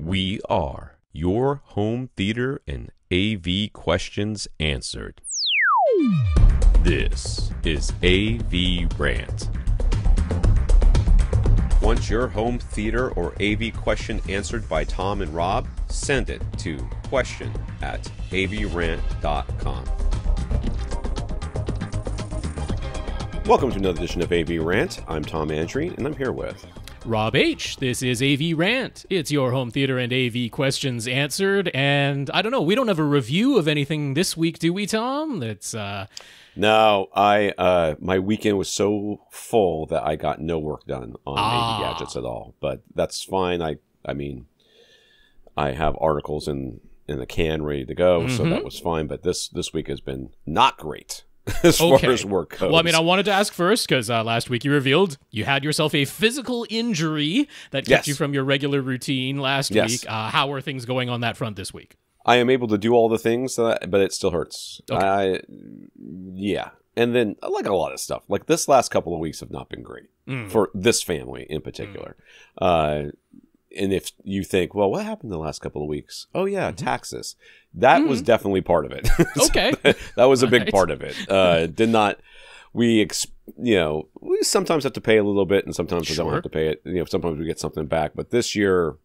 We are your home theater and AV questions answered. This is AVRant. Want your home theater or AV question answered by Tom and Rob? Send it to question@avrant.com. Welcome to another edition of AVRant. I'm Tom Andrew, and I'm here with Rob H. This is AVRant. It's your home theater and AV questions answered. And I don't know, we don't have a review of anything this week, do we, Tom? No, my weekend was so full that I got no work done on AV gadgets at all. But that's fine. I mean, I have articles in the can ready to go, so that was fine. But this week has been not great. As far as work goes. Well, I mean, I wanted to ask first because last week you revealed you had yourself a physical injury that kept you from your regular routine last week. How are things going on that front this week? I am able to do all the things, but it still hurts. Okay. And then, like a lot of stuff, like this last couple of weeks have not been great for this family in particular. And if you think, well, what happened the last couple of weeks? Oh, yeah, taxes. That was definitely part of it. Okay. That was a big part of it. We sometimes have to pay a little bit and sometimes we don't have to pay it. Sometimes we get something back. But this year,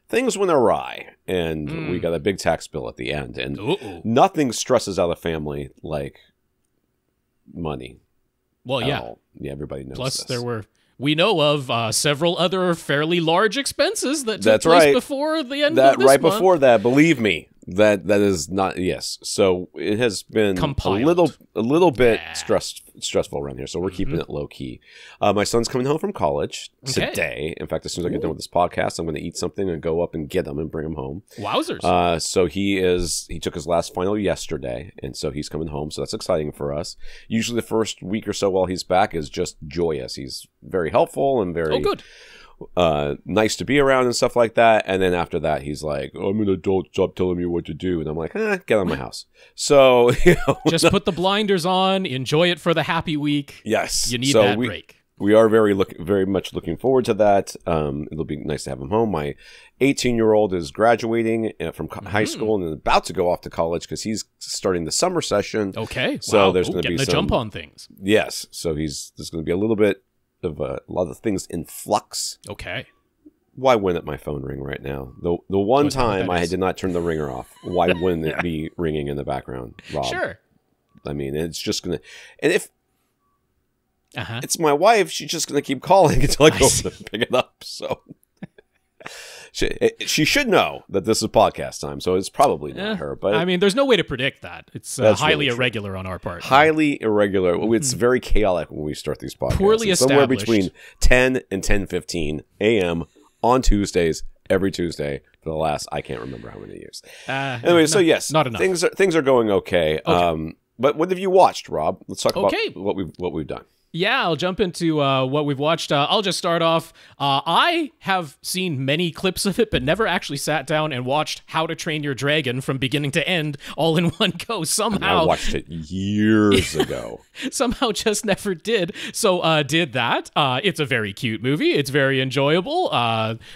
things went awry and we got a big tax bill at the end. And nothing stresses out a family like money. Well, yeah. All. Yeah, everybody knows Plus, this. We know of several other fairly large expenses that took place before the end of this month. Before that, believe me, that is not, yes. So it has been compiled. a little bit stressful around here. So we're keeping it low key. My son's coming home from college today. In fact, as soon as I get done with this podcast, I'm going to eat something and go up and get him and bring him home. Wowzers. So he took his last final yesterday, and so he's coming home. So that's exciting for us. Usually the first week or so while he's back is just joyous. He's very helpful and very good. Nice to be around and stuff like that. And then after that, he's like, I'm an adult, stop telling me what to do. And I'm like, get out of my house. So, just put the blinders on, enjoy it for the happy week. Yes. You need that break. We are very much looking forward to that. It'll be nice to have him home. My 18-year-old is graduating from high school and about to go off to college because he's starting the summer session. Okay. So there's going to be the jump on things. Yes. So there's going to be a little bit of a lot of things in flux. Okay. Why wouldn't my phone ring right now? The one time I did not turn the ringer off. Why wouldn't it be ringing in the background, Rob? Sure. I mean, it's just going to... And if it's my wife, she's just going to keep calling until I go over and pick it up. So she should know that this is podcast time, so it's probably not her. But I mean, there's no way to predict that. It's highly irregular on our part. Highly irregular. It's very chaotic when we start these podcasts. Poorly established. Somewhere between 10 and 10:15 a.m. on Tuesdays, every Tuesday for the last, I can't remember how many years. Anyway, so yes, not enough. Things are going okay. But what have you watched, Rob? Let's talk about what we've done. Yeah, I'll jump into what we've watched. I'll just start off. I have seen many clips of it, but never actually sat down and watched How to Train Your Dragon from beginning to end all in one go. Somehow, I watched it years ago. Somehow just never did. So did that. It's a very cute movie. It's very enjoyable.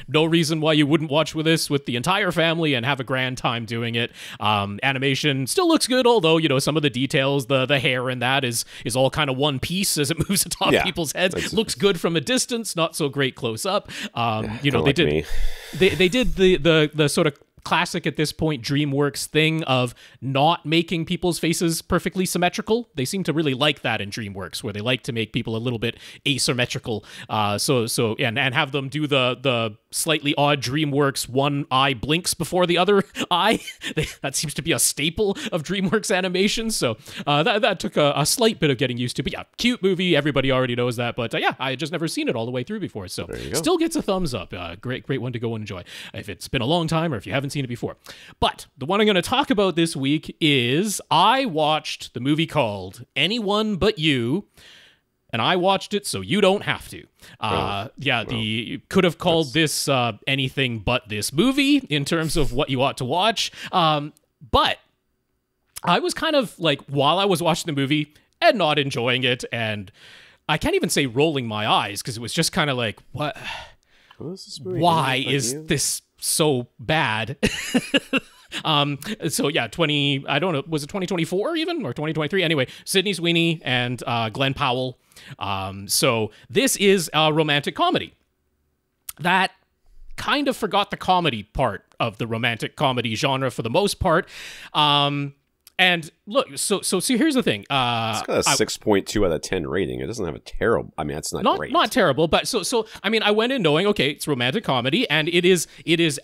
No reason why you wouldn't watch this with the entire family and have a grand time doing it. Animation still looks good, although, some of the details, the hair in that is all kind of one piece as it moves atop people's heads. Looks good from a distance, not so great close up. They did the sort of classic at this point DreamWorks thing of not making people's faces perfectly symmetrical. They seem to really like that in DreamWorks, where they like to make people a little bit asymmetrical. And have them do the slightly odd DreamWorks one eye blinks before the other eye. That seems to be a staple of DreamWorks animation. So that took a slight bit of getting used to. But yeah, cute movie. Everybody already knows that. But I had just never seen it all the way through before. So still gets a thumbs up. Great one to go and enjoy if it's been a long time or if you haven't seen it before. But the one I'm going to talk about this week is I watched the movie called Anyone But You, and I watched it so you don't have to. You could have called this anything but this movie in terms of what you ought to watch. But I was kind of like, while I was watching the movie and not enjoying it, and I can't even say rolling my eyes because it was just kind of like, what? Why is this so bad. So yeah, I don't know, was it 2024 even or 2023? Anyway, Sydney Sweeney and Glenn Powell. So this is a romantic comedy that kind of forgot the comedy part of the romantic comedy genre for the most part. And look, so here's the thing. It's got a 6.2 out of 10 rating. It doesn't have a terrible. I mean, it's not great. Not terrible, but so I mean, I went in knowing, okay, it's romantic comedy, and it is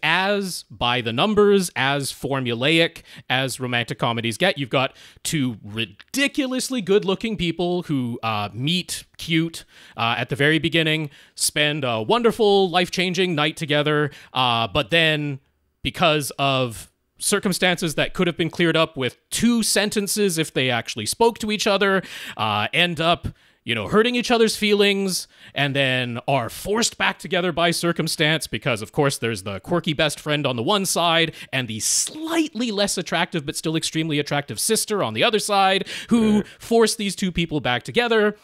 as by the numbers, as formulaic as romantic comedies get. You've got two ridiculously good-looking people who meet cute at the very beginning, spend a wonderful, life-changing night together, but then because of circumstances that could have been cleared up with 2 sentences if they actually spoke to each other, end up, hurting each other's feelings, and then are forced back together by circumstance because, of course, there's the quirky best friend on the one side and the slightly less attractive but still extremely attractive sister on the other side who force these two people back together,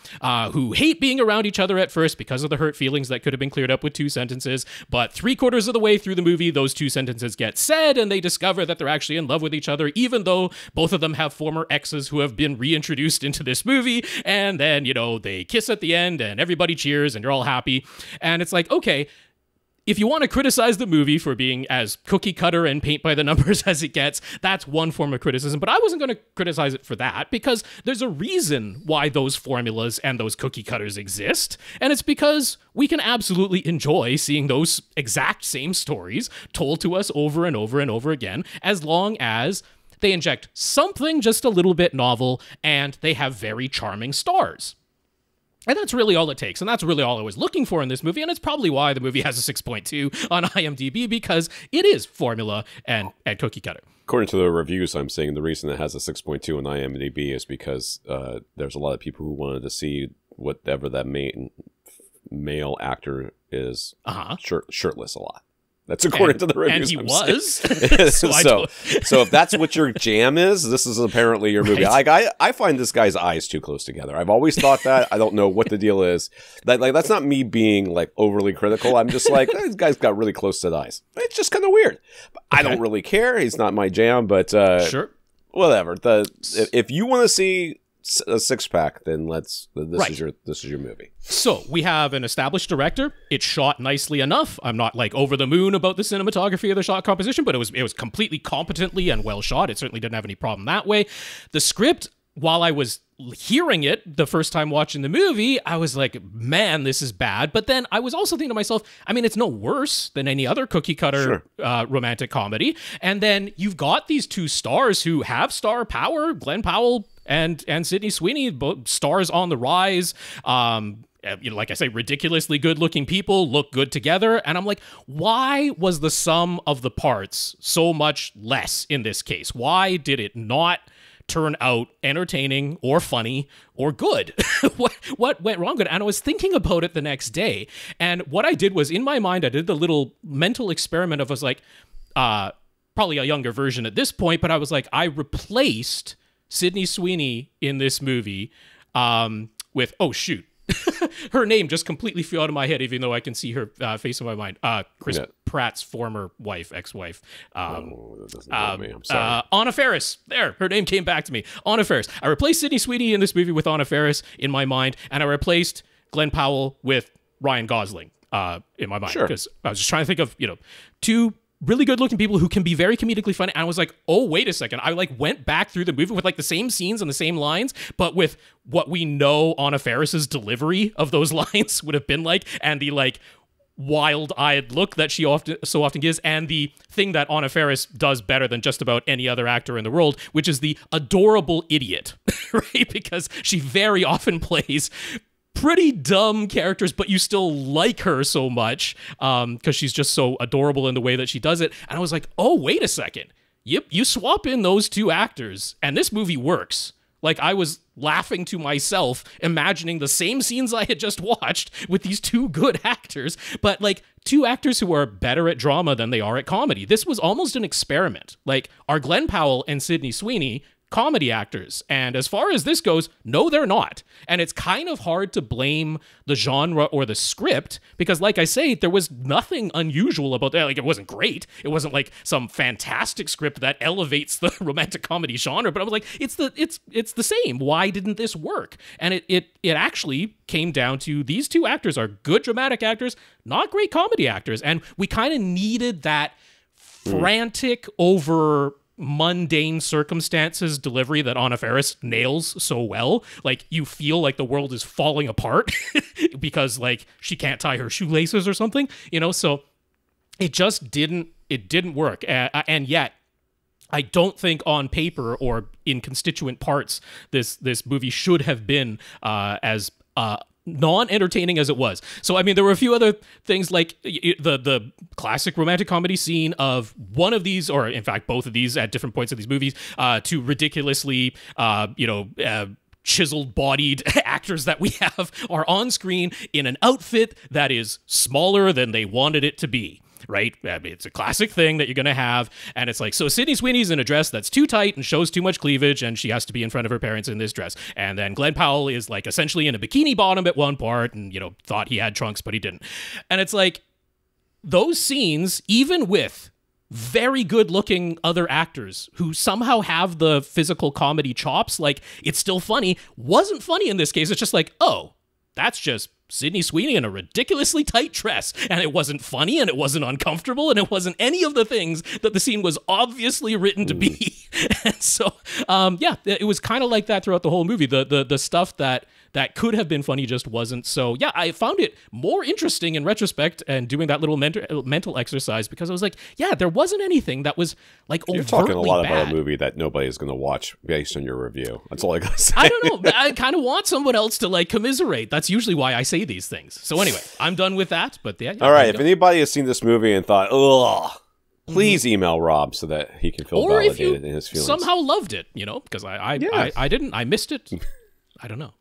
who hate being around each other at first because of the hurt feelings that could have been cleared up with 2 sentences, but 3/4 of the way through the movie, those 2 sentences get said and they discover that they're actually in love with each other, even though both of them have former exes who have been reintroduced into this movie, and then, they kiss at the end and everybody cheers and you're all happy. And it's like, okay, if you want to criticize the movie for being as cookie cutter and paint by the numbers as it gets, that's one form of criticism. But I wasn't going to criticize it for that because there's a reason why those formulas and those cookie cutters exist. And it's because we can absolutely enjoy seeing those exact same stories told to us over and over and over again, as long as they inject something just a little bit novel and they have very charming stars. And that's really all it takes. And that's really all I was looking for in this movie. And it's probably why the movie has a 6.2 on IMDb, because it is formula and cookie cutter. According to the reviews I'm seeing, the reason it has a 6.2 on IMDb is because there's a lot of people who wanted to see whatever that male actor is shirtless a lot. That's according to the reviews. And he was. So if that's what your jam is, this is apparently your movie. Right. Like I find this guy's eyes too close together. I've always thought that. I don't know what the deal is. That's not me being like overly critical. I'm just like, this guy's got really close set eyes. It's just kind of weird. I don't really care. He's not my jam, but sure. Whatever. If you want to see a 6-pack, then this is your movie. So we have an established director. It's shot nicely enough. I'm not like over the moon about the cinematography or the shot composition, but it was completely competently and well shot. It certainly didn't have any problem that way. The script, while I was hearing it the first time watching the movie, I was like, man, this is bad. But then I was also thinking to myself, I mean, it's no worse than any other cookie cutter romantic comedy. And then you've got these 2 stars who have star power, Glenn Powell and Sydney Sweeney, both stars on the rise. Like I say, ridiculously good-looking people, look good together. And I'm like, why was the sum of the parts so much less in this case? Why did it not turn out entertaining or funny or good? What went wrong? And I was thinking about it the next day. And what I did was, in my mind, I did the little mental experiment of, was like, probably a younger version at this point, but I was like, I replaced Sydney Sweeney in this movie with, oh shoot, her name just completely flew out of my head, even though I can see her face in my mind. Chris Pratt's former ex-wife. That doesn't know me. I'm sorry. Anna Faris. There, her name came back to me. Anna Faris. I replaced Sydney Sweeney in this movie with Anna Faris in my mind, and I replaced Glenn Powell with Ryan Gosling in my mind. Because I was just trying to think of, 2 really good-looking people who can be very comedically funny. And I was like, oh, wait a second. I went back through the movie with the same scenes and the same lines, but with what we know Anna Faris's delivery of those lines would have been like, and the wild-eyed look that she so often gives, and the thing that Anna Faris does better than just about any other actor in the world, which is the adorable idiot, right? Because she very often plays pretty dumb characters, but you still like her so much because she's just so adorable in the way that she does it. And I was like, oh, wait a second. Yep, you swap in those 2 actors, and this movie works. I was laughing to myself, imagining the same scenes I had just watched with these 2 good actors, but 2 actors who are better at drama than they are at comedy. This was almost an experiment. Are Glenn Powell and Sydney Sweeney comedy actors. And as far as this goes, no, they're not. And it's kind of hard to blame the genre or the script because, like I say, there was nothing unusual about that. Like, it wasn't great. It wasn't like some fantastic script that elevates the romantic comedy genre. But I was like, it's the same. Why didn't this work? And it actually came down to these two actors are good dramatic actors, not great comedy actors. And we kind of needed that frantic over mundane circumstances delivery that Anna Faris nails so well. Like, you feel like the world is falling apart because, like, she can't tie her shoelaces or something, you know? So it just didn't work. And yet, I don't think on paper or in constituent parts this movie should have been as non-entertaining as it was. So, I mean, there were a few other things like the classic romantic comedy scene of one of these, or in fact, both of these at different points of these movies, to ridiculously, chiseled-bodied actors that we have are on screen in an outfit that is smaller than they wanted it to be. Right? I mean, it's a classic thing that you're going to have. And it's like, so Sydney Sweeney's in a dress that's too tight and shows too much cleavage, and she has to be in front of her parents in this dress. And then Glenn Powell is like essentially in a bikini bottom at one part and, you know, thought he had trunks, but he didn't. And it's like, those scenes, even with very good looking other actors who somehow have the physical comedy chops, like, it's still funny, wasn't funny in this case. It's just like, oh, that's just Sydney Sweeney in a ridiculously tight dress, and it wasn't funny, and it wasn't uncomfortable, and it wasn't any of the things that the scene was obviously written to be. And so, it was kind of like that throughout the whole movie. The stuff that could have been funny just wasn't. So, yeah, I found it more interesting in retrospect and doing that little mental exercise because I was like, yeah, there wasn't anything that was like overtly bad. You're talking a lot about a movie that nobody's going to watch based on your review. That's all I got to say. I don't know. I kind of want someone else to like commiserate. That's usually why I say these things. So anyway, I'm done with that. But yeah. All right. If anybody has seen this movie and thought, ugh, please email Rob so that he can feel validated in his feelings. Somehow loved it, you know, because I didn't. I missed it. I don't know.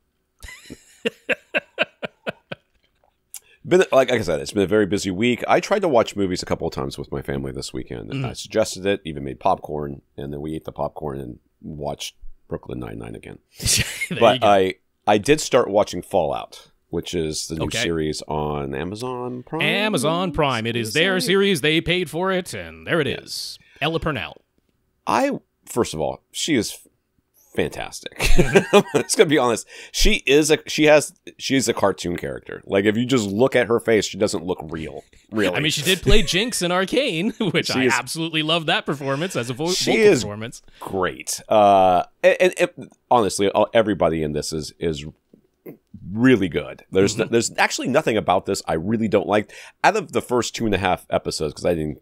Like I said, it's been a very busy week. I tried to watch movies a couple of times with my family this weekend, and I suggested it, even made popcorn, and then we ate the popcorn and watched Brooklyn Nine-Nine again. But I did start watching Fallout, which is the new series on Amazon Prime. Amazon Prime. It is their series. They paid for it, and there it is. Ella Purnell. First of all, she is fantastic. I'm just gonna be honest. She's a cartoon character. Like, if you just look at her face, she doesn't look real. Really. I mean, she did play Jinx in Arcane, which I absolutely love that performance as a vocal performance. Great. And honestly, everybody in this is really good. There's actually nothing about this I really don't like. Out of the first 2.5 episodes, because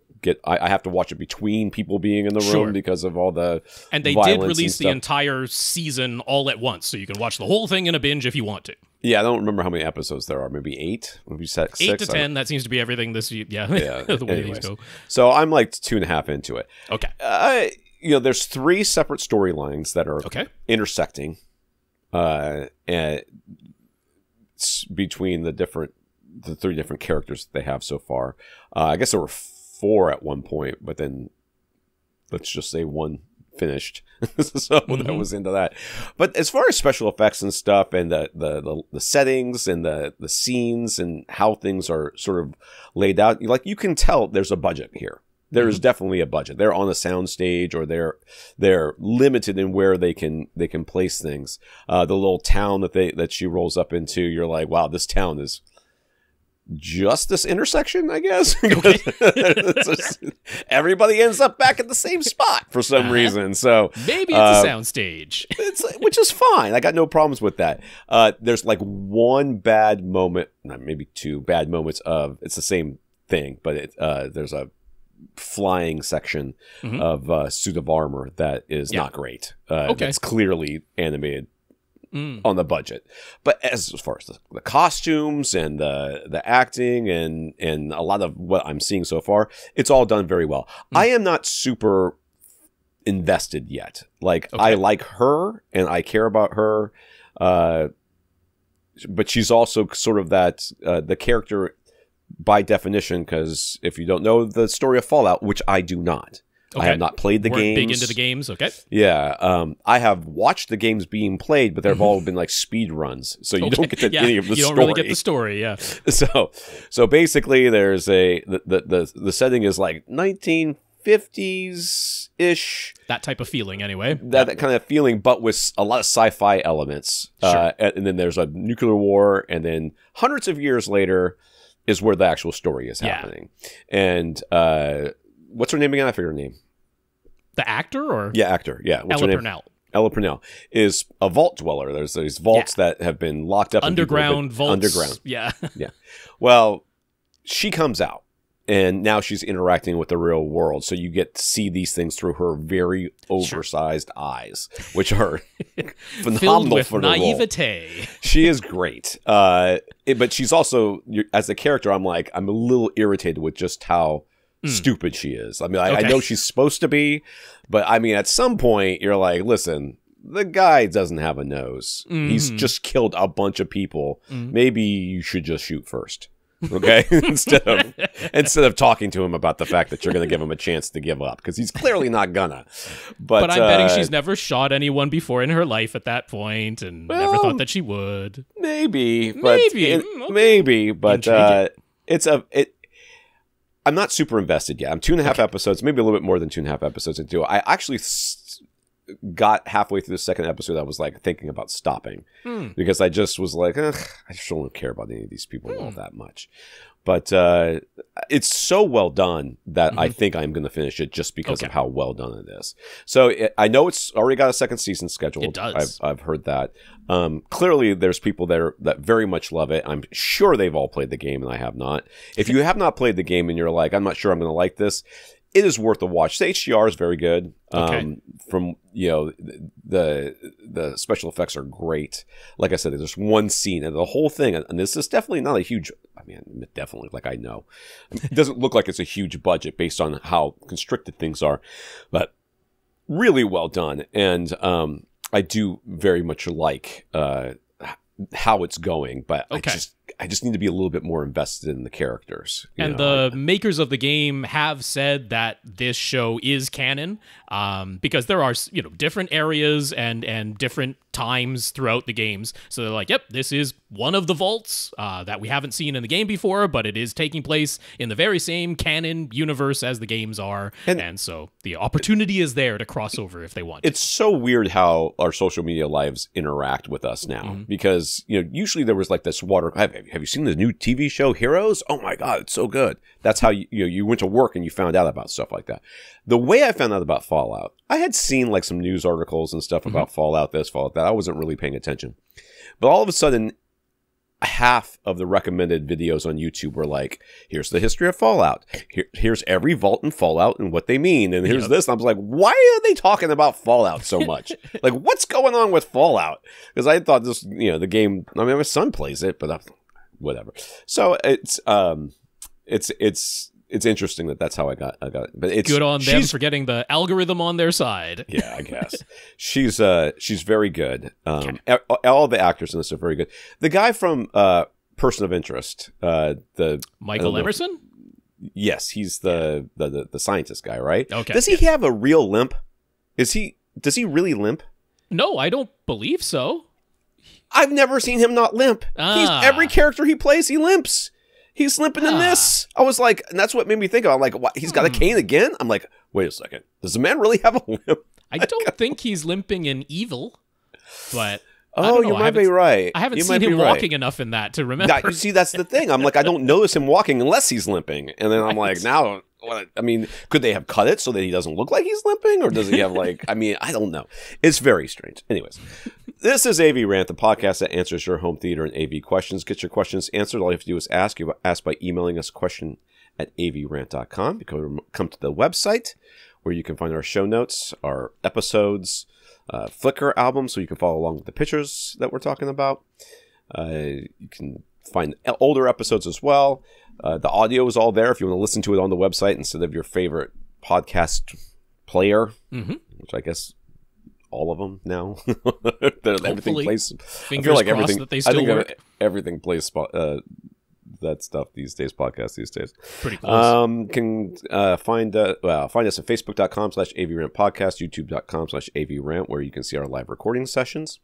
I have to watch it between people being in the room because of all the and they did release the entire season all at once, so you can watch the whole thing in a binge if you want to. Yeah, I don't remember how many episodes there are. Maybe 8? Maybe 6? 8 to 10. That seems to be everything this year. Yeah, the way these go. So I'm like 2.5 into it. Okay. There's 3 separate storylines that are intersecting and between the 3 different characters that they have so far. I guess there were 4 at one point, but then let's just say 1 finished. So that was into that. But as far as special effects and stuff, and the settings and the scenes and how things are sort of laid out, like, you can tell there's a budget here. There's definitely a budget. They're on a soundstage, or they're limited in where they can place things. The little town that she rolls up into, you're like, wow, this town is just this intersection, I guess. Everybody ends up back at the same spot for some reason. So maybe it's a soundstage, which is fine. I got no problems with that. There's like one bad moment, maybe 2 bad moments of it's the same thing, but there's a flying section of suit of armor that is not great. It's clearly animated on the budget, but as far as the costumes and the acting and a lot of what I'm seeing so far, it's all done very well. I am not super invested yet. Like, I like her and I care about her, but she's also sort of that the character by definition, because if you don't know the story of Fallout, which I do not, I have not played the Weren't games. big into the games, okay. Yeah, I have watched the games being played, but they've all been like speed runs, so you don't get to any of the story. You don't really get the story, yeah. So basically, there's the setting is like 1950s ish. That type of feeling, anyway. That kind of feeling, but with a lot of sci-fi elements. Sure. And then there's a nuclear war, and then hundreds of years later is where the actual story is happening. And what's her name again? I forget her name. The actor, or actor. Yeah, what's Ella her name? Purnell. Ella Purnell is a vault dweller. There's these vaults that have been locked up. Underground vaults. Underground. Yeah. Yeah. Well, she comes out, and now she's interacting with the real world. So you get to see these things through her very oversized eyes, which are phenomenal for the naivete. role. She is great. But she's also, as a character, I'm a little irritated with just how stupid she is. I mean, I know she's supposed to be, but I mean, at some point, you're like, listen, the guy doesn't have a nose. He's just killed a bunch of people. Maybe you should just shoot first. Okay, instead of talking to him about the fact that you're going to give him a chance to give up, because he's clearly not gonna. But I'm betting she's never shot anyone before in her life at that point, and never thought that she would. Maybe, but I'm not super invested yet. I'm 2.5 episodes, maybe a little bit more than 2.5 episodes into it. I actually got halfway through the second episode. I was like thinking about stopping because I just was like, I just don't care about any of these people all that much. But it's so well done that I think I'm going to finish it just because of how well done it is. So I know it's already got a second season scheduled. It does. I've heard that. Clearly, there's people there that very much love it. I'm sure they've all played the game, and I have not. If you have not played the game and you're like, I'm not sure I'm going to like this, it is worth a watch. The HDR is very good. From the special effects are great. Like I said, there's one scene and the whole thing, and this is definitely not a huge. I mean, definitely, like I know, it doesn't look like it's a huge budget based on how constricted things are, but really well done. And I do very much like how it's going, but I just need to be a little bit more invested in the characters. And the makers of the game have said that this show is canon, because there are different areas and different times throughout the games. So they're like, yep, this is one of the vaults that we haven't seen in the game before, but it is taking place in the very same canon universe as the games are. And so the opportunity is there to cross over if they want. It's so weird how our social media lives interact with us now, because usually there was like this water. Have you seen the new TV show Heroes? Oh my God, it's so good. That's how you went to work and you found out about stuff like that. The way I found out about Fallout, I had seen like some news articles and stuff about Fallout this, Fallout that. I wasn't really paying attention. But all of a sudden, half of the recommended videos on YouTube were like, here's the history of Fallout. Here's every vault in Fallout and what they mean. And here's this. And I was like, why are they talking about Fallout so much? Like, what's going on with Fallout? Because I thought this, the game, I mean, my son plays it, but whatever. So it's interesting that's how I got it. But it's good on them for getting the algorithm on their side. Yeah, I guess. She's very good. All the actors in this are very good. The guy from Person of Interest, the Michael Emerson? Yes, he's the scientist guy, right? Okay. Does he have a real limp? Does he really limp? No, I don't believe so. I've never seen him not limp. Every character he plays, he limps. He's limping in this. I was like, and that's what made me think of it. I'm like, what? He's got a cane again? I'm like, wait a second. Does the man really have a limp? I don't think he's limping in Evil, but you might be right. I haven't seen him walking enough in that to remember. See, that's the thing. I'm like, I don't notice him walking unless he's limping. And then I'm like, now, I mean, could they have cut it so that he doesn't look like he's limping? Or does he have I mean, I don't know. It's very strange. Anyways, this is AVRant, the podcast that answers your home theater and AV questions. Get your questions answered. All you have to do is ask. You ask by emailing us a question at avrant.com. You come to the website where you can find our show notes, our episodes, Flickr album, so you can follow along with the pictures that we're talking about. You can find older episodes as well. The audio is all there if you want to listen to it on the website instead of your favorite podcast player, which I guess all of them now. Everything plays. Fingers crossed that they still work. Everything plays that stuff these days, podcasts these days. Pretty close. Can find us at facebook.com/AVRant podcast, youtube.com/AVRant, where you can see our live recording sessions.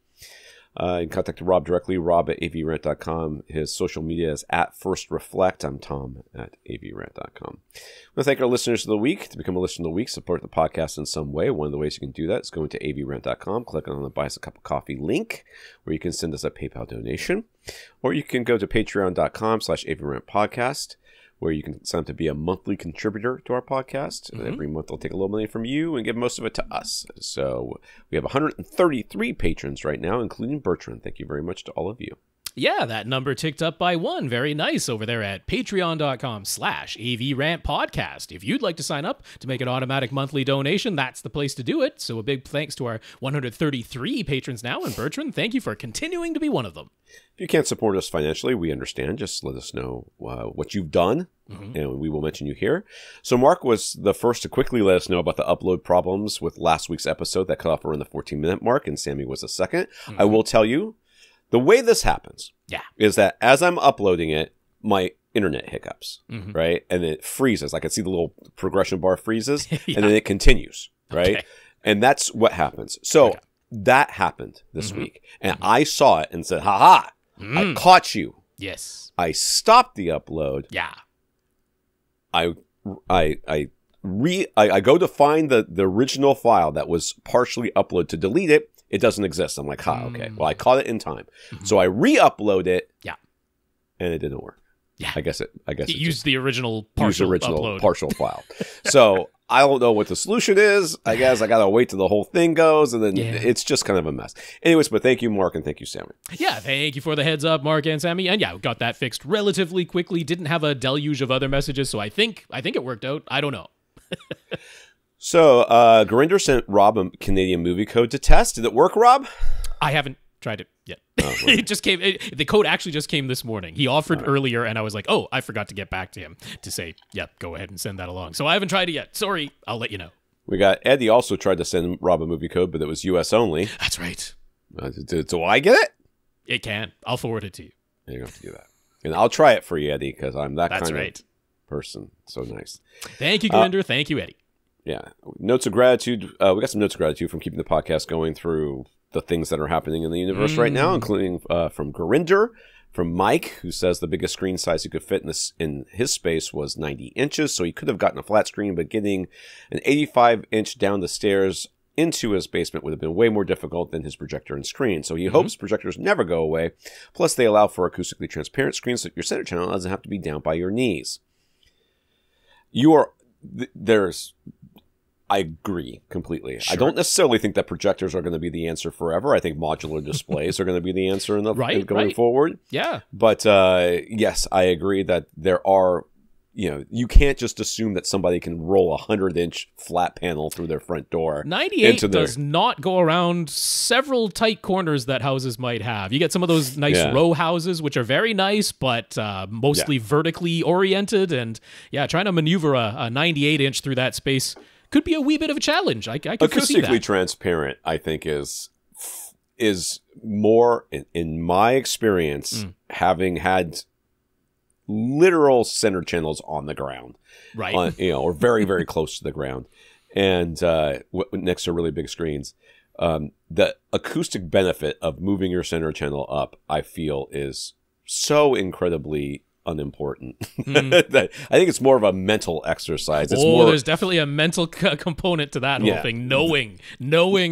You can contact Rob directly, rob@avrant.com. His social media is @FirstReflect. I'm Tom @avrant.com. I want to thank our listeners of the week. To become a listener of the week, support the podcast in some way. One of the ways you can do that is going to avrant.com, click on the Buy Us a Cup of Coffee link, where you can send us a PayPal donation. Or you can go to patreon.com/AVRantPodcast, where you can sign up to be a monthly contributor to our podcast. Every month they'll take a little money from you and give most of it to us. So we have 133 patrons right now, including Bertrand. Thank you very much to all of you. Yeah, that number ticked up by one. Very nice over there at patreon.com/AVRantPodcast. If you'd like to sign up to make an automatic monthly donation, that's the place to do it. So a big thanks to our 133 patrons now. And Bertrand, thank you for continuing to be one of them. If you can't support us financially, we understand. Just let us know what you've done, and we will mention you here. So Mark was the first to quickly let us know about the upload problems with last week's episode that cut off around the 14-minute mark, and Sammy was the second. I will tell you, the way this happens is that as I'm uploading it, my internet hiccups, right? And it freezes. I can see the little progression bar freezes, and then it continues, right? Okay. And that's what happens. So that happened this week, and I saw it and said, "Ha-ha, I caught you." Yes. I stopped the upload. Yeah. I go to find the original file that was partially uploaded to delete it. It doesn't exist. I'm like, okay. Well, I caught it in time. So I re-upload it. Yeah. And it didn't work. Yeah. I guess it used the original partial file. So I don't know what the solution is. I guess I got to wait till the whole thing goes, and then it's just kind of a mess. Anyways, but thank you, Mark, and thank you, Sammy. Yeah, thank you for the heads up, Mark and Sammy. And yeah, we got that fixed relatively quickly. Didn't have a deluge of other messages, so I think it worked out. I don't know. So, Gurinder sent Rob a Canadian movie code to test. Did it work, Rob? I haven't tried it yet. It just came. The code actually just came this morning. He offered earlier, and I was like, oh, I forgot to get back to him to say, yeah, go ahead and send that along. So I haven't tried it yet. Sorry. I'll let you know. We got Eddie also tried to send Rob a movie code, but it was U.S. only. That's right. Do I get it? It can. I'll forward it to you. You're going to have to do that. And I'll try it for you, Eddie, because I'm that That's kind right. of person. So nice. Thank you, Gurinder. Thank you, Eddie. Yeah. Notes of gratitude. We got some notes of gratitude from keeping the podcast going through the things that are happening in the universe right now, including from Gurinder, from Mike, who says the biggest screen size he could fit in his space was 90 inches. So he could have gotten a flat screen, but getting an 85-inch down the stairs into his basement would have been way more difficult than his projector and screen. So he hopes projectors never go away. Plus, they allow for acoustically transparent screens so your center channel doesn't have to be down by your knees. I agree completely. Sure. I don't necessarily think that projectors are going to be the answer forever. I think modular displays are going to be the answer going forward. Yeah. But yes, I agree that there are, you can't just assume that somebody can roll a 100-inch flat panel through their front door. 98 does not go around several tight corners that houses might have. You get some of those nice row houses, which are very nice, but mostly vertically oriented. And trying to maneuver a 98-inch through that space could be a wee bit of a challenge. I could foresee that. Acoustically transparent, I think, is more, in my experience, having had literal center channels on the ground, right? Or very, very close to the ground, and next to really big screens. The acoustic benefit of moving your center channel up, I feel, is so incredibly unimportant. That I think it's more of a mental exercise. There's definitely a mental component to that whole thing. Knowing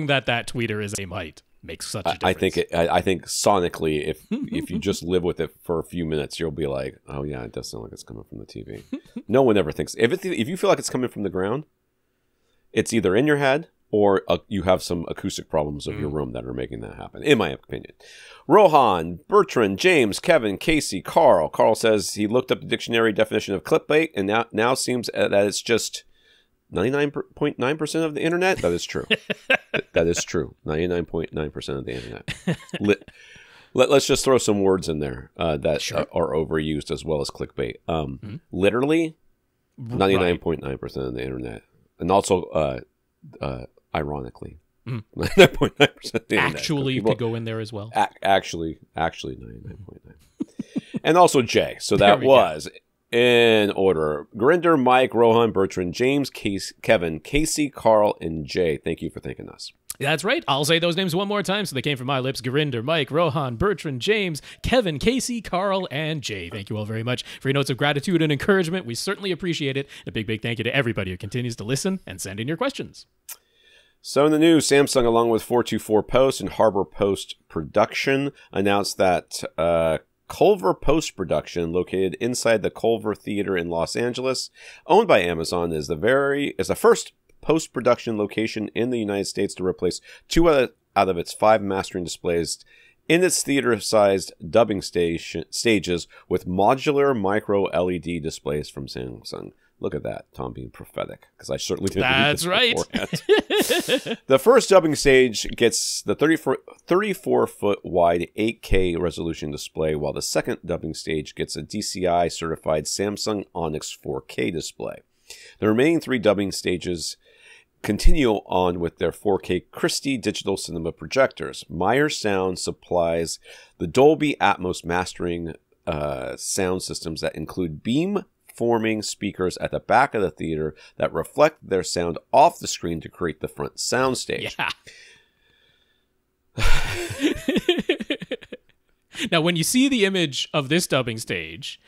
that tweeter is same height makes such a difference. I think sonically, if you just live with it for a few minutes, you'll be like, oh yeah, it does sound like it's coming from the TV. No one ever thinks if you feel like it's coming from the ground, it's either in your head or you have some acoustic problems of your room that are making that happen, in my opinion. Rohan, Bertrand, James, Kevin, Casey, Karl. Karl says he looked up the dictionary definition of clickbait, and now seems that it's just 99.9% of the internet. That is true. That is true. 99.9% of the internet. Let's just throw some words in there that are overused as well as clickbait. Literally, 99.9% of the internet. And also, ironically, 99.9% of the internet. Actually, could go in there as well. Actually 99.9. And also Jay. So that was in order. Gurinder, Mike, Rohan, Bertrand, James, Kevin, Casey, Karl, and Jay. Thank you for thanking us. That's right. I'll say those names one more time so they came from my lips. Gurinder, Mike, Rohan, Bertrand, James, Kevin, Casey, Karl, and Jay. Thank you all very much for your notes of gratitude and encouragement. We certainly appreciate it. A big, big thank you to everybody who continues to listen and send in your questions. So in the news, Samsung, along with 424 Post and Harbor Post Production, announced that Culver Post Production, located inside the Culver Theater in Los Angeles, owned by Amazon, is the first post-production location in the United States to replace 2 out of its 5 mastering displays in its theater-sized dubbing stages with modular micro LED displays from Samsung. Look at that, Tom being prophetic, because I certainly didn't read this beforehand. The first dubbing stage gets the 34-foot wide 8K resolution display, while the second dubbing stage gets a DCI-certified Samsung Onyx 4K display. The remaining 3 dubbing stages continue on with their 4K Christie digital cinema projectors. Meyer Sound supplies the Dolby Atmos mastering sound systems that include beam-forming speakers at the back of the theater that reflect their sound off the screen to create the front soundstage. Yeah. Now, when you see the image of this dubbing stage,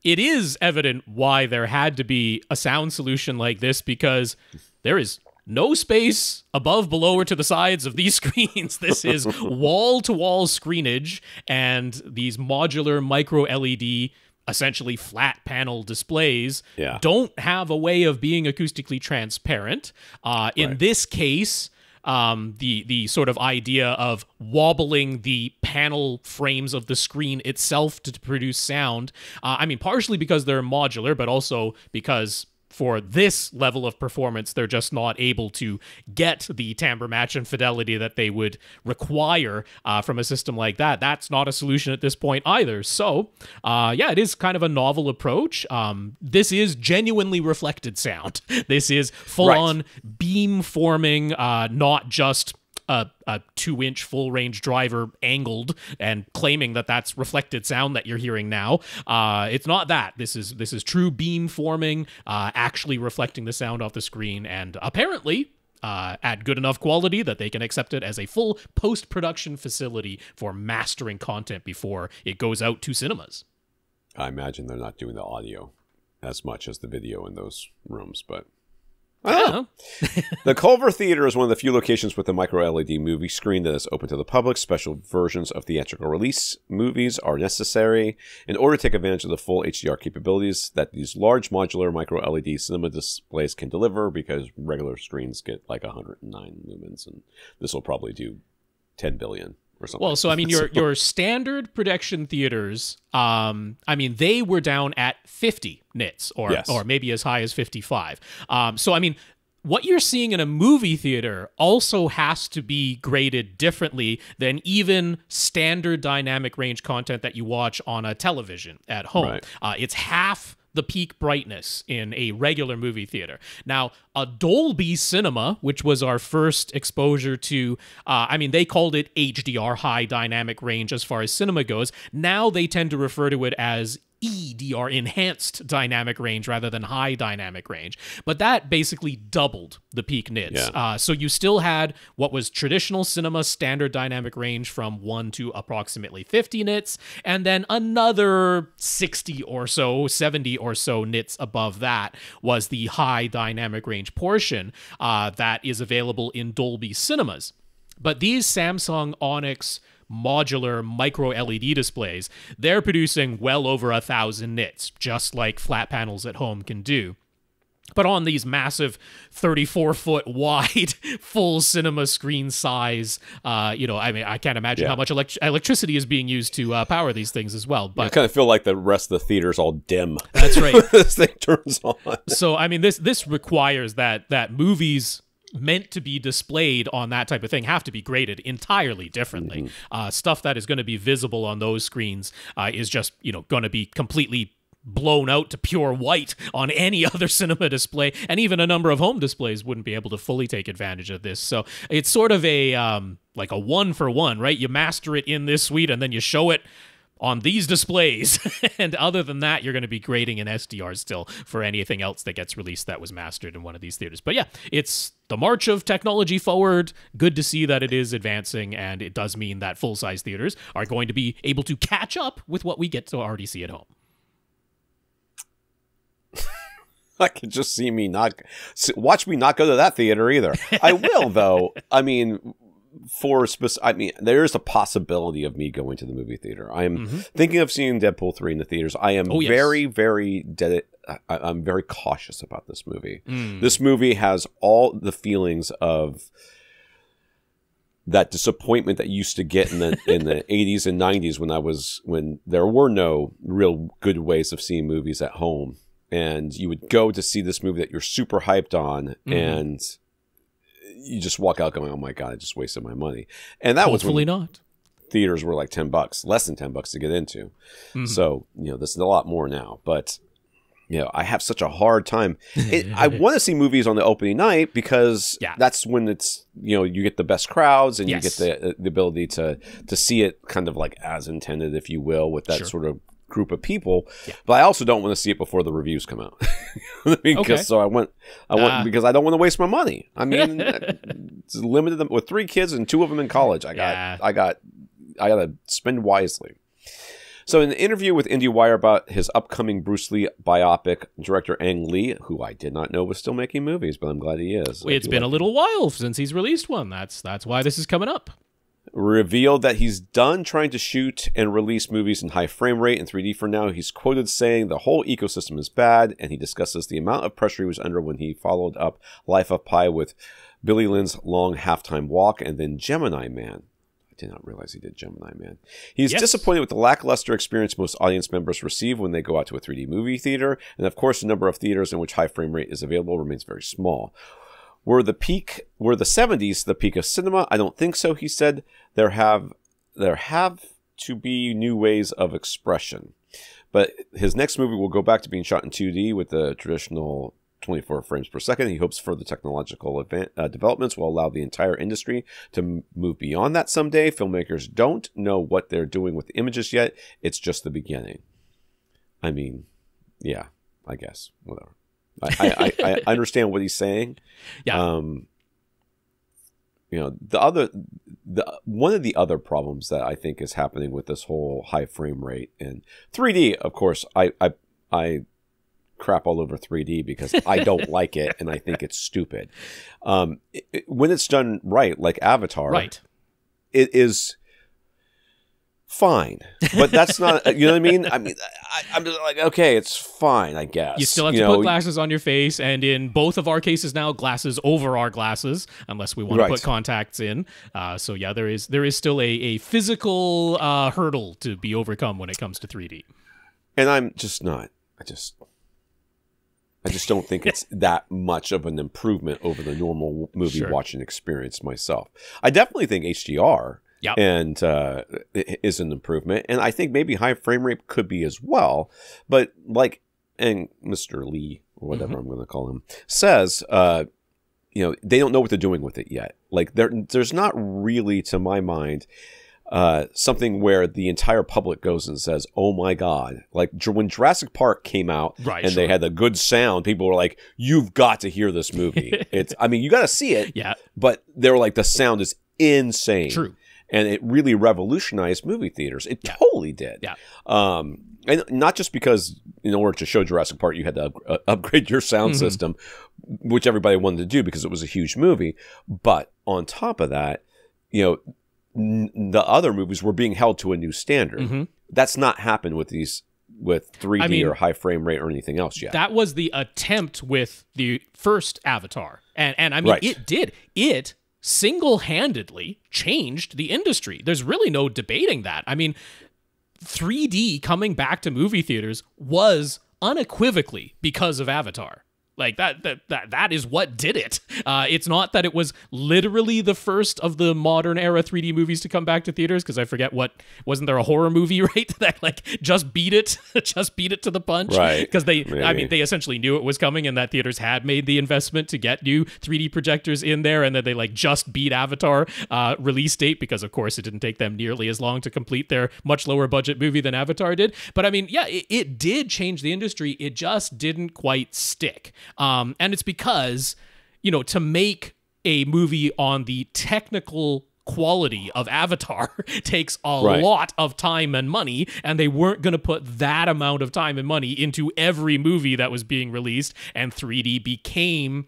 it is evident why there had to be a sound solution like this, because there is no space above, below, or to the sides of these screens. This is wall-to-wall screenage, and these modular micro LED, essentially flat panel displays, don't have a way of being acoustically transparent. In this case, the sort of idea of wobbling the panel frames of the screen itself to produce sound, I mean, partially because they're modular, but also because for this level of performance, they're just not able to get the timbre match and fidelity that they would require from a system like that. That's not a solution at this point either. So, yeah, it is kind of a novel approach. This is genuinely reflected sound. This is full-on beam forming, not just a 2-inch full-range driver angled and claiming that that's reflected sound that you're hearing now. It's not that. This is true beam forming, actually reflecting the sound off the screen, and apparently at good enough quality that they can accept it as a full post-production facility for mastering content before it goes out to cinemas. I imagine they're not doing the audio as much as the video in those rooms, but Oh. The Culver Theater is one of the few locations with a micro LED movie screen that is open to the public. Special versions of theatrical release movies are necessary in order to take advantage of the full HDR capabilities that these large modular micro LED cinema displays can deliver, because regular screens get like 109 lumens, and this will probably do 10 billion. Well, so I mean, your standard production theaters, I mean, they were down at 50 nits, or maybe as high as 55. So I mean, what you're seeing in a movie theater also has to be graded differently than even standard dynamic range content that you watch on a television at home. Right. It's half the peak brightness in a regular movie theater. Now, a Dolby cinema, which was our first exposure to, I mean, they called it HDR, high dynamic range as far as cinema goes. Now they tend to refer to it as EDR, enhanced dynamic range, rather than high dynamic range. But that basically doubled the peak nits. Yeah. So you still had what was traditional cinema standard dynamic range from 1 to approximately 50 nits, and then another 60 or so, 70 or so nits above that was the high dynamic range portion that is available in Dolby cinemas. But these Samsung Onyx modular micro LED displays, they're producing well over 1,000 nits, just like flat panels at home can do. But on these massive 34-foot wide full cinema screen size, you know, I mean, I can't imagine how much electricity is being used to power these things as well. But I kind of feel like the rest of the theater's all dim. That's right. This thing turns on. So, I mean, this requires that movies meant to be displayed on that type of thing have to be graded entirely differently. Stuff that is going to be visible on those screens is just, you know, going to be completely blown out to pure white on any other cinema display, and even a number of home displays wouldn't be able to fully take advantage of this. So it's sort of a like a 1-for-1, right? You master it in this suite, and then you show it on these displays. And other than that, you're going to be grading in SDR still for anything else that gets released that was mastered in one of these theaters. But yeah, it's the march of technology forward. Good to see that it is advancing, and it does mean that full-size theaters are going to be able to catch up with what we get to already see at home. I could just see me watch me not go to that theater either. I will, though. I mean, there's a possibility of me going to the movie theater. I am thinking of seeing Deadpool 3 in the theaters. I am I'm very cautious about this movie. This movie has all the feelings of that disappointment that you used to get in the 80s and 90s when there were no real good ways of seeing movies at home. And you would go to see this movie that you're super hyped on, and you just walk out going, "Oh my God, I just wasted my money." And that was hopefully not. Theaters were like $10, less than $10 to get into. So this is a lot more now. But I have such a hard time. I want to see movies on the opening night because that's when it's you get the best crowds and you get the ability to see it kind of like as intended, if you will, with that sort of group of people, but I also don't want to see it before the reviews come out. So I want because I don't want to waste my money. I mean, it's limited with 3 kids and 2 of them in college. I got to spend wisely. So in an interview with IndieWire about his upcoming Bruce Lee biopic, director Ang Lee, who I did not know was still making movies, but I'm glad he is. It's been a little while since he's released one. That's why this is coming up. Revealed that he's done trying to shoot and release movies in high frame rate in 3D for now. He's quoted saying the whole ecosystem is bad, and he discusses the amount of pressure he was under when he followed up Life of Pi with Billy Lynn's Long Halftime Walk and then Gemini Man. I did not realize he did Gemini Man. He's disappointed with the lackluster experience most audience members receive when they go out to a 3D movie theater, and of course the number of theaters in which high frame rate is available remains very small. Were the 70s the peak of cinema? I don't think so, he said. There have to be new ways of expression. But his next movie will go back to being shot in 2D with the traditional 24 frames per second. He hopes further technological developments will allow the entire industry to move beyond that someday. Filmmakers don't know what they're doing with the images yet. It's just the beginning. I mean, yeah, I guess. Whatever. I understand what he's saying. Yeah. One of the other problems that I think is happening with this whole high frame rate and 3D, of course, I crap all over 3D because I don't like it and I think it's stupid. When it's done right, like Avatar, it is fine, but that's not, you know what I mean? I mean, I'm just like, okay, it's fine, I guess. You still have to put glasses on your face, and in both of our cases now, glasses over our glasses, unless we want to put contacts in. So yeah, there is still a physical hurdle to be overcome when it comes to 3D. And I'm just not. I just don't think it's that much of an improvement over the normal movie watching experience myself. I definitely think HDR and is an improvement, and I think maybe high frame rate could be as well. But and Mr. Lee, or whatever I'm going to call him, says, they don't know what they're doing with it yet. Like there's not really, to my mind, something where the entire public goes and says, "Oh my God!" Like when Jurassic Park came out and they had a good sound, people were like, "You've got to hear this movie." You got to see it. Yeah. But they were like, the sound is insane. True. And it really revolutionized movie theaters. It totally did. Yeah. And not just because in order to show Jurassic Park, you had to upgrade your sound system, which everybody wanted to do because it was a huge movie. But on top of that, the other movies were being held to a new standard. That's not happened with 3D or high frame rate or anything else yet. That was the attempt with the first Avatar. And I mean, it did. It single-handedly changed the industry. There's really no debating that. I mean, 3D coming back to movie theaters was unequivocally because of Avatar. Like that is what did it. It's not that it was literally the first of the modern era 3D movies to come back to theaters, because I forget wasn't there a horror movie, right? That like just beat it to the punch, right? Because they essentially knew it was coming, and that theaters had made the investment to get new 3D projectors in there, and then they like just beat Avatar release date, because of course it didn't take them nearly as long to complete their much lower budget movie than Avatar did. But I mean, yeah, it did change the industry. It just didn't quite stick. And it's because, to make a movie on the technical quality of Avatar takes a lot of time and money, and they weren't going to put that amount of time and money into every movie that was being released, and 3D became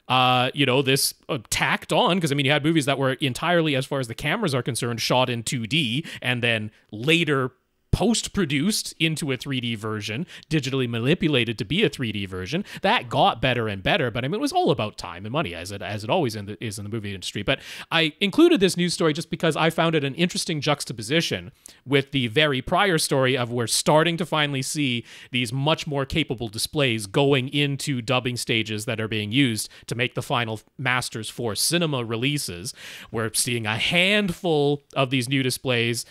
this tacked on, because I mean, you had movies that were entirely, as far as the cameras are concerned, shot in 2D and then later post-produced into a 3D version, digitally manipulated to be a 3D version. That got better and better, but I mean, it was all about time and money, as it always is in the movie industry. But I included this news story just because I found it an interesting juxtaposition with the very prior story of we're starting to finally see these much more capable displays going into dubbing stages that are being used to make the final masters for cinema releases. We're seeing a handful of these new displays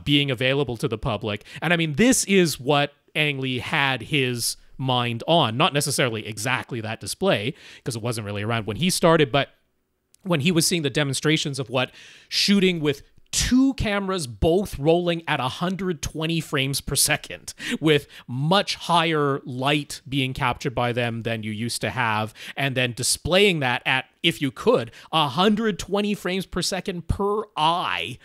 being available to the public. And I mean, this is what Ang Lee had his mind on. Not necessarily exactly that display, because it wasn't really around when he started, but when he was seeing the demonstrations of what shooting with two cameras both rolling at 120 frames per second with much higher light being captured by them than you used to have, and then displaying that at, if you could, 120 frames per second per eye,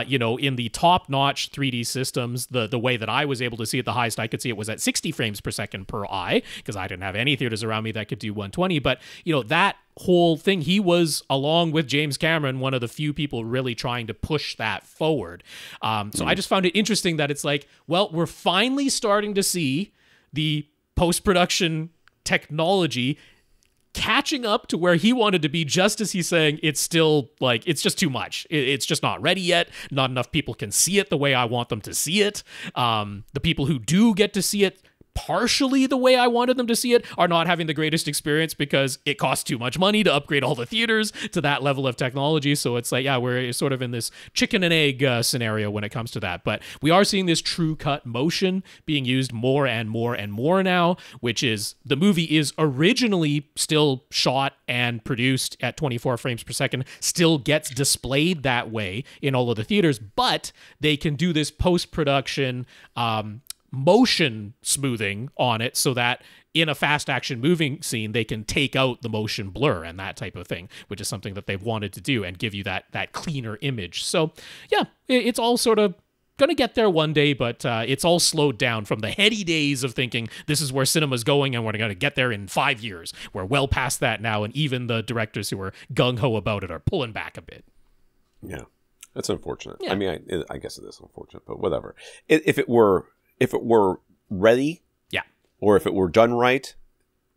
in the top-notch 3D systems. The way that I was able to see it, the highest I could see it was at 60 frames per second per eye, because I didn't have any theaters around me that could do 120, but, that whole thing, he was, along with James Cameron, one of the few people really trying to push that forward. So I just found it interesting that it's like, well, we're finally starting to see the post-production technology catching up to where he wanted to be, just as he's saying it's still, like, it's just too much. It's just not ready yet. Not enough people can see it the way I want them to see it. The people who do get to see it partially the way I wanted them to see it are not having the greatest experience, because it costs too much money to upgrade all the theaters to that level of technology. So it's like, yeah, we're sort of in this chicken and egg scenario when it comes to that. But we are seeing this true cut motion being used more and more and more now, which is, the movie is originally still shot and produced at 24 frames per second, still gets displayed that way in all of the theaters, but they can do this post-production motion smoothing on it, so that in a fast action moving scene they can take out the motion blur and that type of thing, which is something that they've wanted to do and give you that cleaner image. So yeah, it's all sort of gonna get there one day, but it's all slowed down from the heady days of thinking this is where cinema's going and we're gonna get there in 5 years. We're well past that now, and even the directors who are gung-ho about it are pulling back a bit. Yeah, that's unfortunate. Yeah. I mean, I guess it is unfortunate, but whatever. If it were ready, yeah, or if it were done right,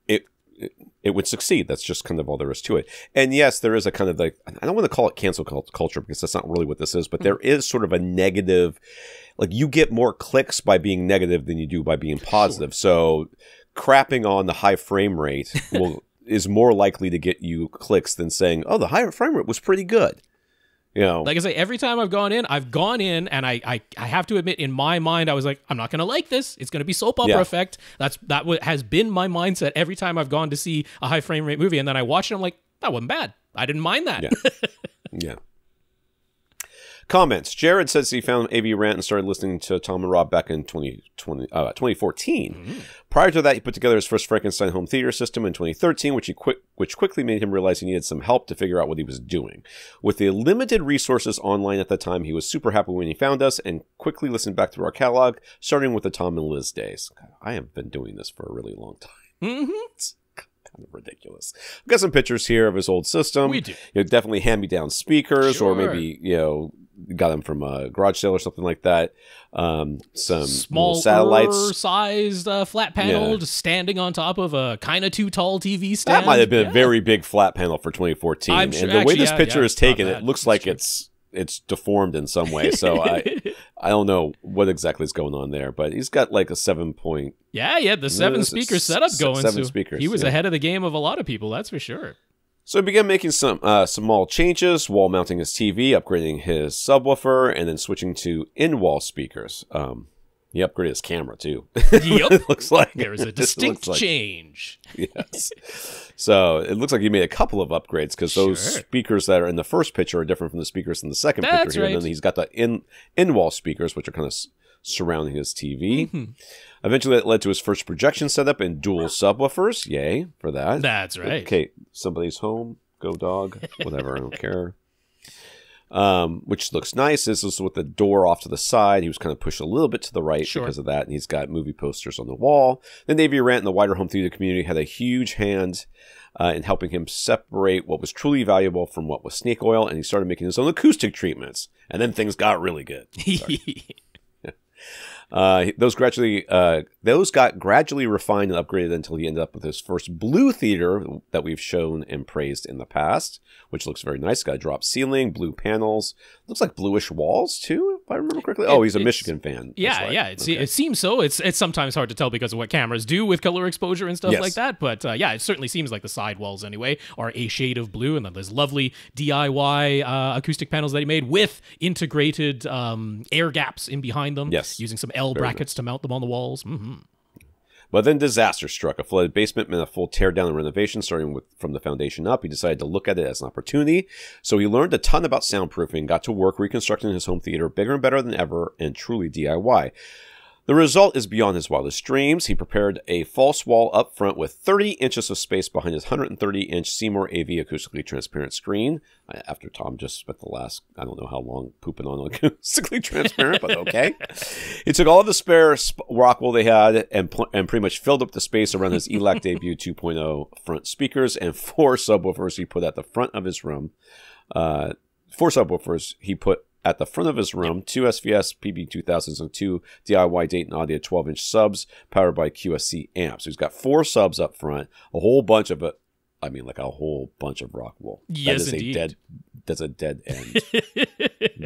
it would succeed. That's just kind of all there is to it. And yes, there is a kind of, like, I don't want to call it cancel culture, because that's not really what this is, but there is sort of a negative, like, you get more clicks by being negative than you do by being positive. Sure. So crapping on the high frame rate is more likely to get you clicks than saying, oh, the higher frame rate was pretty good. Like I say, every time I've gone in, and I have to admit, in my mind, I was like, I'm not going to like this. It's going to be soap opera effect. That has been my mindset every time I've gone to see a high frame rate movie. And then I watch it, I'm like, that wasn't bad. I didn't mind that. Yeah. Comments. Jared says he found AVRant and started listening to Tom and Rob back in 2014. Mm-hmm. Prior to that, he put together his first Frankenstein home theater system in 2013, which quickly made him realize he needed some help to figure out what he was doing. With the limited resources online at the time, he was super happy when he found us and quickly listened back through our catalog, starting with the Tom and Liz days. God, I have been doing this for a really long time. Mm-hmm. It's kind of ridiculous. I've got some pictures here of his old system. We do. Definitely hand-me-down speakers, sure. or maybe, got them from a garage sale or something like that. Some small satellites, sized flat panel, just standing on top of a kind of too tall TV stand. That might have been a very big flat panel for 2014. I'm sure, and the way this picture is taken, it looks like it's deformed in some way. So I don't know what exactly is going on there, but he's got like a 7-point. Yeah, the 7-speaker setup going. Seven speakers. He was ahead of the game of a lot of people, that's for sure. So he began making some small changes, wall mounting his TV, upgrading his subwoofer, and then switching to in-wall speakers. He upgraded his camera too. Yep. It looks like there is a distinct change. Yes. So it looks like he made a couple of upgrades because those speakers that are in the first picture are different from the speakers in the second picture here. Right. And then he's got the in-wall speakers, which are kind of surrounding his TV. Mm-hmm. Eventually, that led to his first projection setup and dual subwoofers. Yay for that. That's right. Okay, somebody's home. Go dog. Whatever. I don't care. Which looks nice. This is with the door off to the side. He was kind of pushed a little bit to the right because of that. And he's got movie posters on the wall. Then AVRant and the wider home theater community had a huge hand in helping him separate what was truly valuable from what was snake oil. And he started making his own acoustic treatments. And then things got really good. Those got gradually refined and upgraded until he ended up with his first blue theater that we've shown and praised in the past, which looks very nice. Got a drop ceiling, blue panels, looks like bluish walls too, if I remember correctly. He's a Michigan fan. Yeah, yeah. It seems so. It's sometimes hard to tell because of what cameras do with color exposure and stuff like that. But yeah, it certainly seems like the side walls anyway are a shade of blue, and then there's lovely DIY acoustic panels that he made with integrated air gaps in behind them. Yes, using some L brackets to mount them on the walls. Mm-hmm. But then disaster struck. A flooded basement meant a full teardown and renovation, starting from the foundation up. He decided to look at it as an opportunity. So he learned a ton about soundproofing, got to work reconstructing his home theater bigger and better than ever, and truly DIY. The result is beyond his wildest dreams. He prepared a false wall up front with 30 inches of space behind his 130-inch Seymour AV acoustically transparent screen. After Tom just spent the last, I don't know how long, pooping on acoustically transparent, but okay. He took all of the spare Rockwell they had and pretty much filled up the space around his ELAC Debut 2.0 front speakers and 4 subwoofers he put at the front of his room. 4 subwoofers he put at the front of his room, 2 SVS PB2000s and 2 DIY Dayton Audio 12-inch subs powered by QSC amps. So he's got 4 subs up front, a whole bunch of it. I mean, like a whole bunch of Rockwell. Yes, indeed. That's a dead end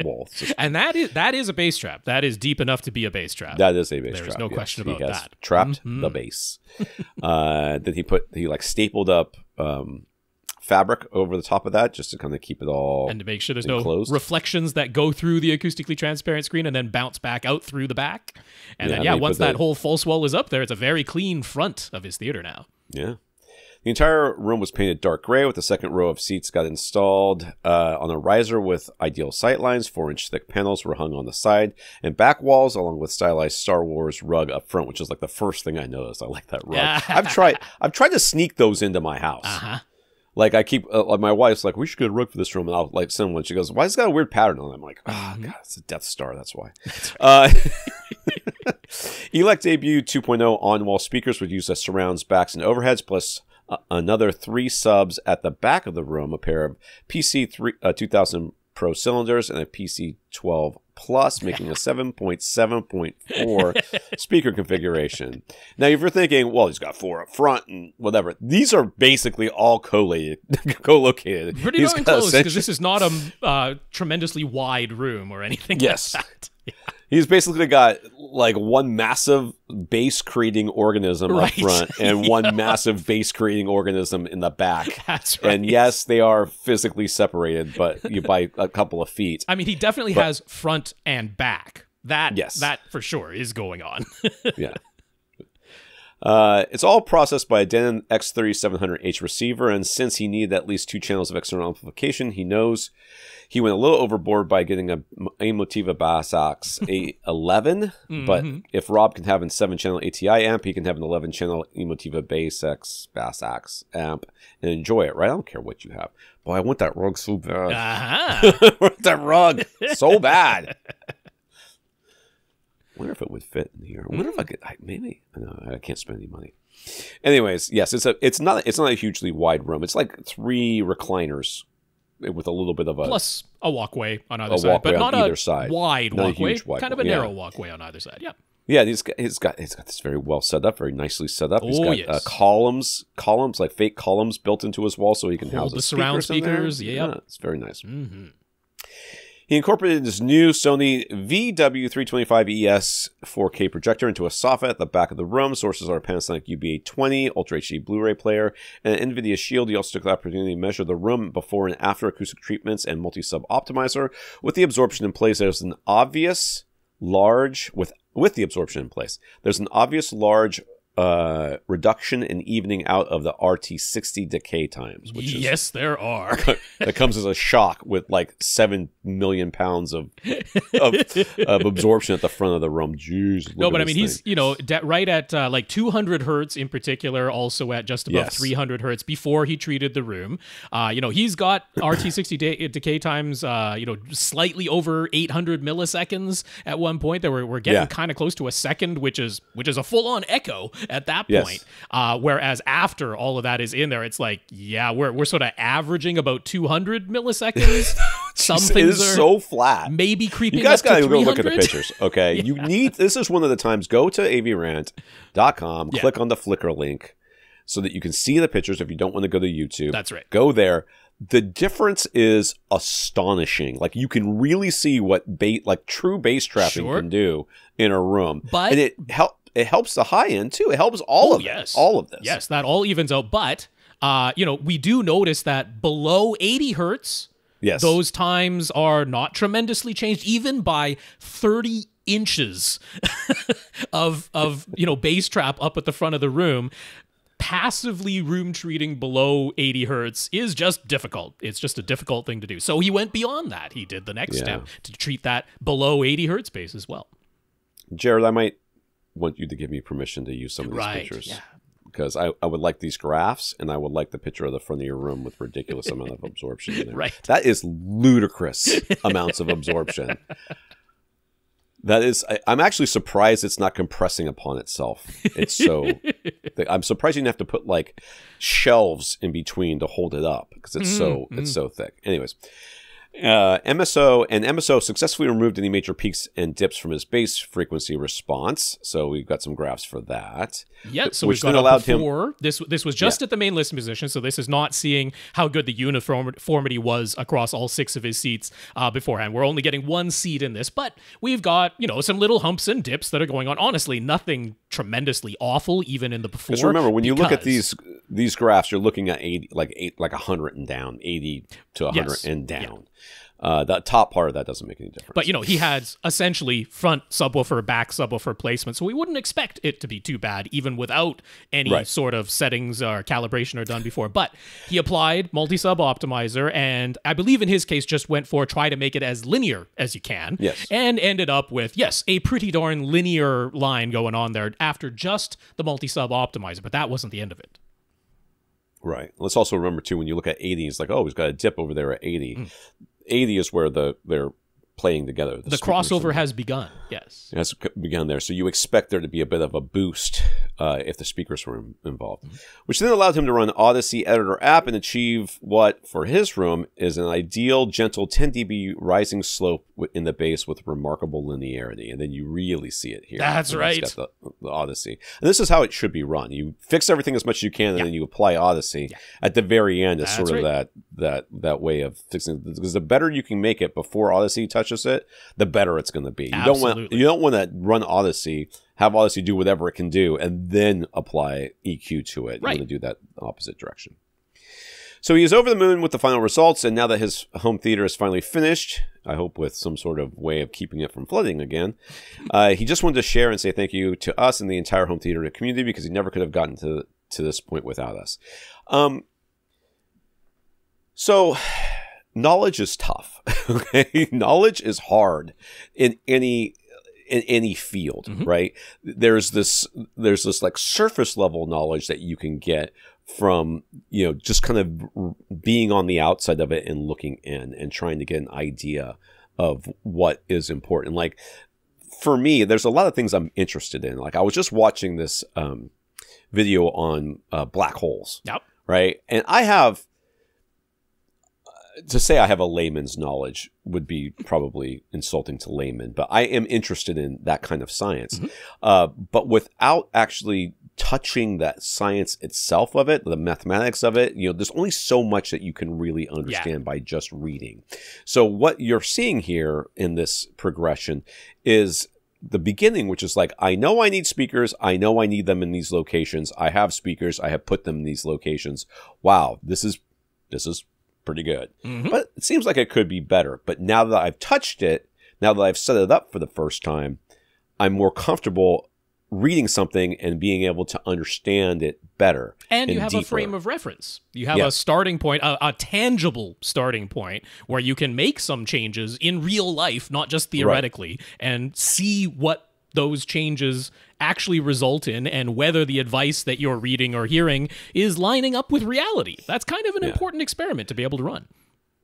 wall system. And that is a bass trap. That is deep enough to be a bass trap. That is a bass trap. There's no question about he has that. Trapped the bass. Then he stapled up fabric over the top of that just to kind of keep it all and to make sure there's enclosed. No reflections that go through the acoustically transparent screen and then bounce back out through the back. And then once that whole false wall is up there, it's a very clean front of his theater now. Yeah. The entire room was painted dark gray with the second row of seats got installed on a riser with ideal sightlines. 4-inch thick panels were hung on the side and back walls along with stylized Star Wars rug up front, which is like the first thing I noticed. I like that rug. I've tried to sneak those into my house. Uh-huh. Like I keep, my wife's like, we should get a rug for this room, and I'll like send one. She goes, "Why has it got a weird pattern on it?" I'm like, "Oh God, it's a Death Star. That's why." ELAC Debut 2.0 on-wall speakers would use as surrounds, backs, and overheads, plus another 3 subs at the back of the room, a pair of PC 2000 Pro cylinders, and a PC 12 Plus, making a 7.7.4 speaker configuration. Now, if you're thinking, well, he's got 4 up front and whatever, these are basically all co-located. Pretty darn close, because this is not a tremendously wide room or anything like that. Yeah. He's basically got like one massive bass creating organism up front and one massive bass creating organism in the back. That's right. And yes, they are physically separated, but by a couple of feet. I mean, he definitely has front and back. That for sure is going on. Yeah. It's all processed by a Denon X3700H receiver, and since he needed at least 2 channels of external amplification, he knows he went a little overboard by getting a Motiva Bass Axe A11, but if Rob can have a 7-channel ATI amp, he can have an 11-channel Emotiva Bass Axe amp and enjoy it, right? I don't care what you have. Boy, I want that rug so bad. I want that rug so bad. I wonder if it would fit in here. I wonder if I could. Maybe. No, I can't spend any money. Anyways, yes, it's not a hugely wide room. It's like 3 recliners with a little bit of a plus a walkway on either side, but not either a side. Not walkway, a huge kind of a narrow walkway on either side. Yeah. Yeah, he's got this very well set up, very nicely set up. He's got columns like fake columns built into his wall, so he can house the surround speakers. Yeah, it's very nice. He incorporated his new Sony VW325ES 4K projector into a soffit at the back of the room. Sources are a Panasonic UB820 Ultra HD Blu-ray player and an NVIDIA Shield. He also took the opportunity to measure the room before and after acoustic treatments and multi-sub optimizer. With the absorption in place, there's an obvious large with the absorption in place. There's an obvious large reduction and evening out of the RT60 decay times, which yes, there are. That comes as a shock with like 7 million pounds of absorption at the front of the room. Jeez. No, but I mean, he's right at like 200 hertz in particular, also at just above 300 hertz before he treated the room. He's got RT60 decay times, slightly over 800 milliseconds at one point. That we're getting kind of close to a second, which is a full on echo at that point. Whereas after all of that is in there, it's like, we're sort of averaging about 200 milliseconds. Some things are so flat. Maybe creeping up to 300. You guys gotta go look at the pictures, okay? This is one of the times, go to avrant.com, click on the Flickr link so that you can see the pictures if you don't want to go to YouTube. That's right. Go there. The difference is astonishing. Like, you can really see what true bass trapping can do in a room. But and it helps the high end too. It helps all of this. Yes, that all evens out. But we do notice that below 80 hertz, those times are not tremendously changed, even by 30 inches of bass trap up at the front of the room. Passively room treating below 80 hertz is just difficult. It's just a difficult thing to do. So he went beyond that. He did the next step to treat that below 80 hertz bass as well. Jared, I might want you to give me permission to use some of these pictures, because I would like these graphs, and I would like the picture of the front of your room with ridiculous amount of absorption in there. Right. That is ludicrous amounts of absorption. That is, I'm actually surprised it's not compressing upon itself. It's so thick. I'm surprised you didn't have to put like shelves in between to hold it up, because it's so thick. Anyways, MSO successfully removed any major peaks and dips from his bass frequency response. So we've got some graphs for that. Yeah, so we've got allowed before. This was just at the main list position, so this is not seeing how good the uniformity was across all 6 of his seats beforehand. We're only getting 1 seat in this, but we've got some little humps and dips that are going on. Honestly, nothing tremendously awful even in the before. Just remember, when you look at these graphs, you're looking at 80, like 100 and down, 80 to 100 and down. Yeah. The top part of that doesn't make any difference. But, he had essentially front subwoofer, back subwoofer placement, so we wouldn't expect it to be too bad, even without any sort of settings or calibration are done before. But he applied multi-sub optimizer, and I believe in his case just went for try to make it as linear as you can. Yes. And ended up with, a pretty darn linear line going on there after just the multi-sub optimizer, but that wasn't the end of it. Right. Let's also remember, too, when you look at 80, it's like, oh, he's got a dip over there at 80. 80 is where they're playing together. The crossover has begun, yes. It has begun there. So you expect there to be a bit of a boost if the speakers were involved, which then allowed him to run Odyssey Editor app and achieve what, for his room, is an ideal, gentle 10 dB rising slope in the bass with remarkable linearity. And then you really see it here. That's right. It's got the Odyssey. And this is how it should be run. You fix everything as much as you can, and then you apply Odyssey. At the very end is sort of that way of fixing it. Because the better you can make it before Odyssey touches it, the better it's going to be. You don't want to run Odyssey, have Odyssey do whatever it can do, and then apply EQ to it. You want to do that opposite direction. So he is over the moon with the final results, and now that his home theater is finally finished, I hope with some sort of way of keeping it from flooding again, he just wanted to share and say thank you to us and the entire home theater community, because he never could have gotten to this point without us. So knowledge is tough. Okay, knowledge is hard in any field, right? There's this like surface level knowledge that you can get from just kind of being on the outside of it and looking in and trying to get an idea of what is important. Like, for me, there's a lot of things I'm interested in. Like, I was just watching this video on black holes. Yep. Right, and I have. To say I have a layman's knowledge would be probably insulting to laymen, but I am interested in that kind of science. But without actually touching that science itself of it, the mathematics of it, there's only so much that you can really understand by just reading. So what you're seeing here in this progression is the beginning, which is like, I know I need speakers. I know I need them in these locations. I have speakers. I have put them in these locations. Wow, this is pretty good. But it seems like it could be better. But now that I've touched it, now that I've set it up for the first time, I'm more comfortable reading something and being able to understand it better. And you have a frame of reference. You have a starting point, a tangible starting point where you can make some changes in real life, not just theoretically, and see what those changes actually result in and whether the advice that you're reading or hearing is lining up with reality. That's kind of an important experiment to be able to run.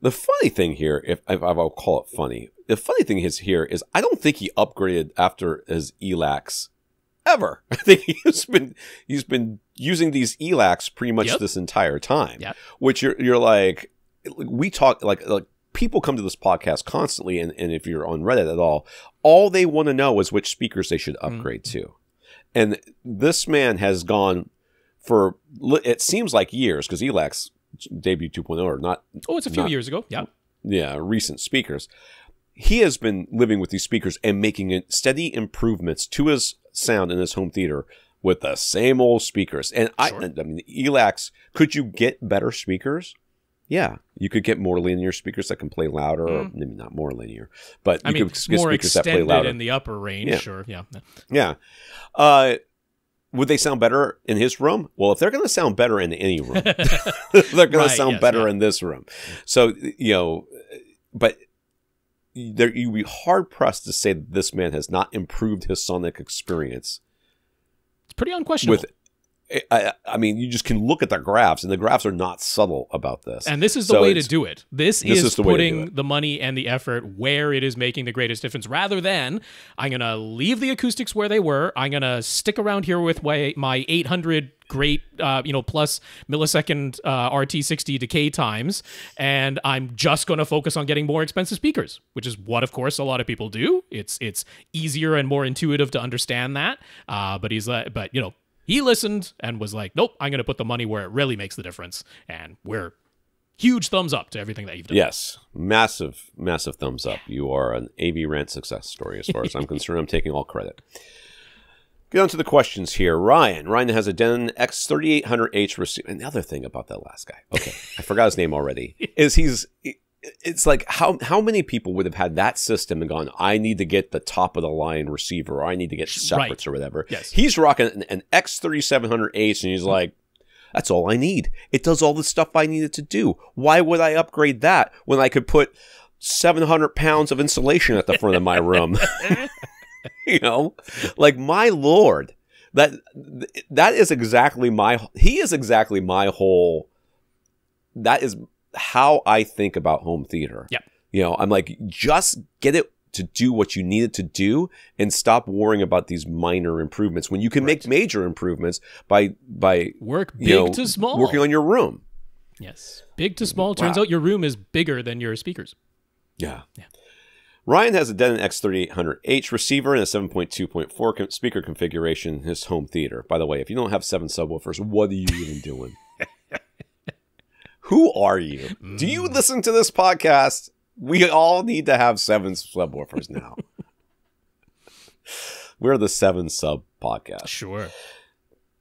The funny thing here, if I'll call it funny, the funny thing is I don't think he upgraded after his ELACs ever. I think he's been using these ELACs pretty much this entire time. Which you're like, we talk like people come to this podcast constantly, and if you're on Reddit at all they want to know is which speakers they should upgrade to. And this man has gone for, it seems like years, because ELACs debuted 2.0 or not. Oh, it's a few years ago. Yeah, recent speakers. He has been living with these speakers and making steady improvements to his sound in his home theater with the same old speakers. And I mean, ELACs, could you get better speakers? Yeah, you could get more linear speakers that can play louder, or maybe not more linear, but you could get more speakers that play louder in the upper range. Yeah. Would they sound better in his room? Well, if they're going to sound better in any room, they're going to sound better in this room. So, but you'd be hard pressed to say that this man has not improved his sonic experience. It's pretty unquestionable. I mean, you just can look at the graphs, and the graphs are not subtle about this. And this is the way to do it. This is putting the money and the effort where it is making the greatest difference, rather than, I'm going to leave the acoustics where they were. I'm going to stick around here with my 800 great, plus millisecond RT60 decay times, and I'm just going to focus on getting more expensive speakers, which is what, of course, a lot of people do. It's easier and more intuitive to understand that. He listened and was like, nope, I'm going to put the money where it really makes the difference. And we're huge thumbs up to everything that you've done. Yes, massive, massive thumbs up. You are an AVRant success story as far as I'm concerned. I'm taking all credit. Get on to the questions here. Ryan has a Denon X3800H receiver. And the other thing about that last guy, okay, I forgot his name already, is it's like how many people would have had that system and gone, I need to get the top of the line receiver, or I need to get separates or whatever. Yes. He's rocking an X3700H, and he's like, that's all I need. It does all the stuff I needed to do. Why would I upgrade that when I could put 700 pounds of insulation at the front of my room? Like, my Lord, that is exactly he is exactly my whole, that is how I think about home theater. I'm like, just get it to do what you need it to do and stop worrying about these minor improvements when you can make major improvements by work big to small, working on your room. Yes. Big to small. Turns out your room is bigger than your speakers. Yeah. Ryan has a Denon X3800H receiver and a 7.2.4 speaker configuration in his home theater. By the way, if you don't have 7 subwoofers, what are you even doing? Who are you? Do you listen to this podcast? We all need to have 7 subwoofers now. We're the 7 sub podcast. Sure.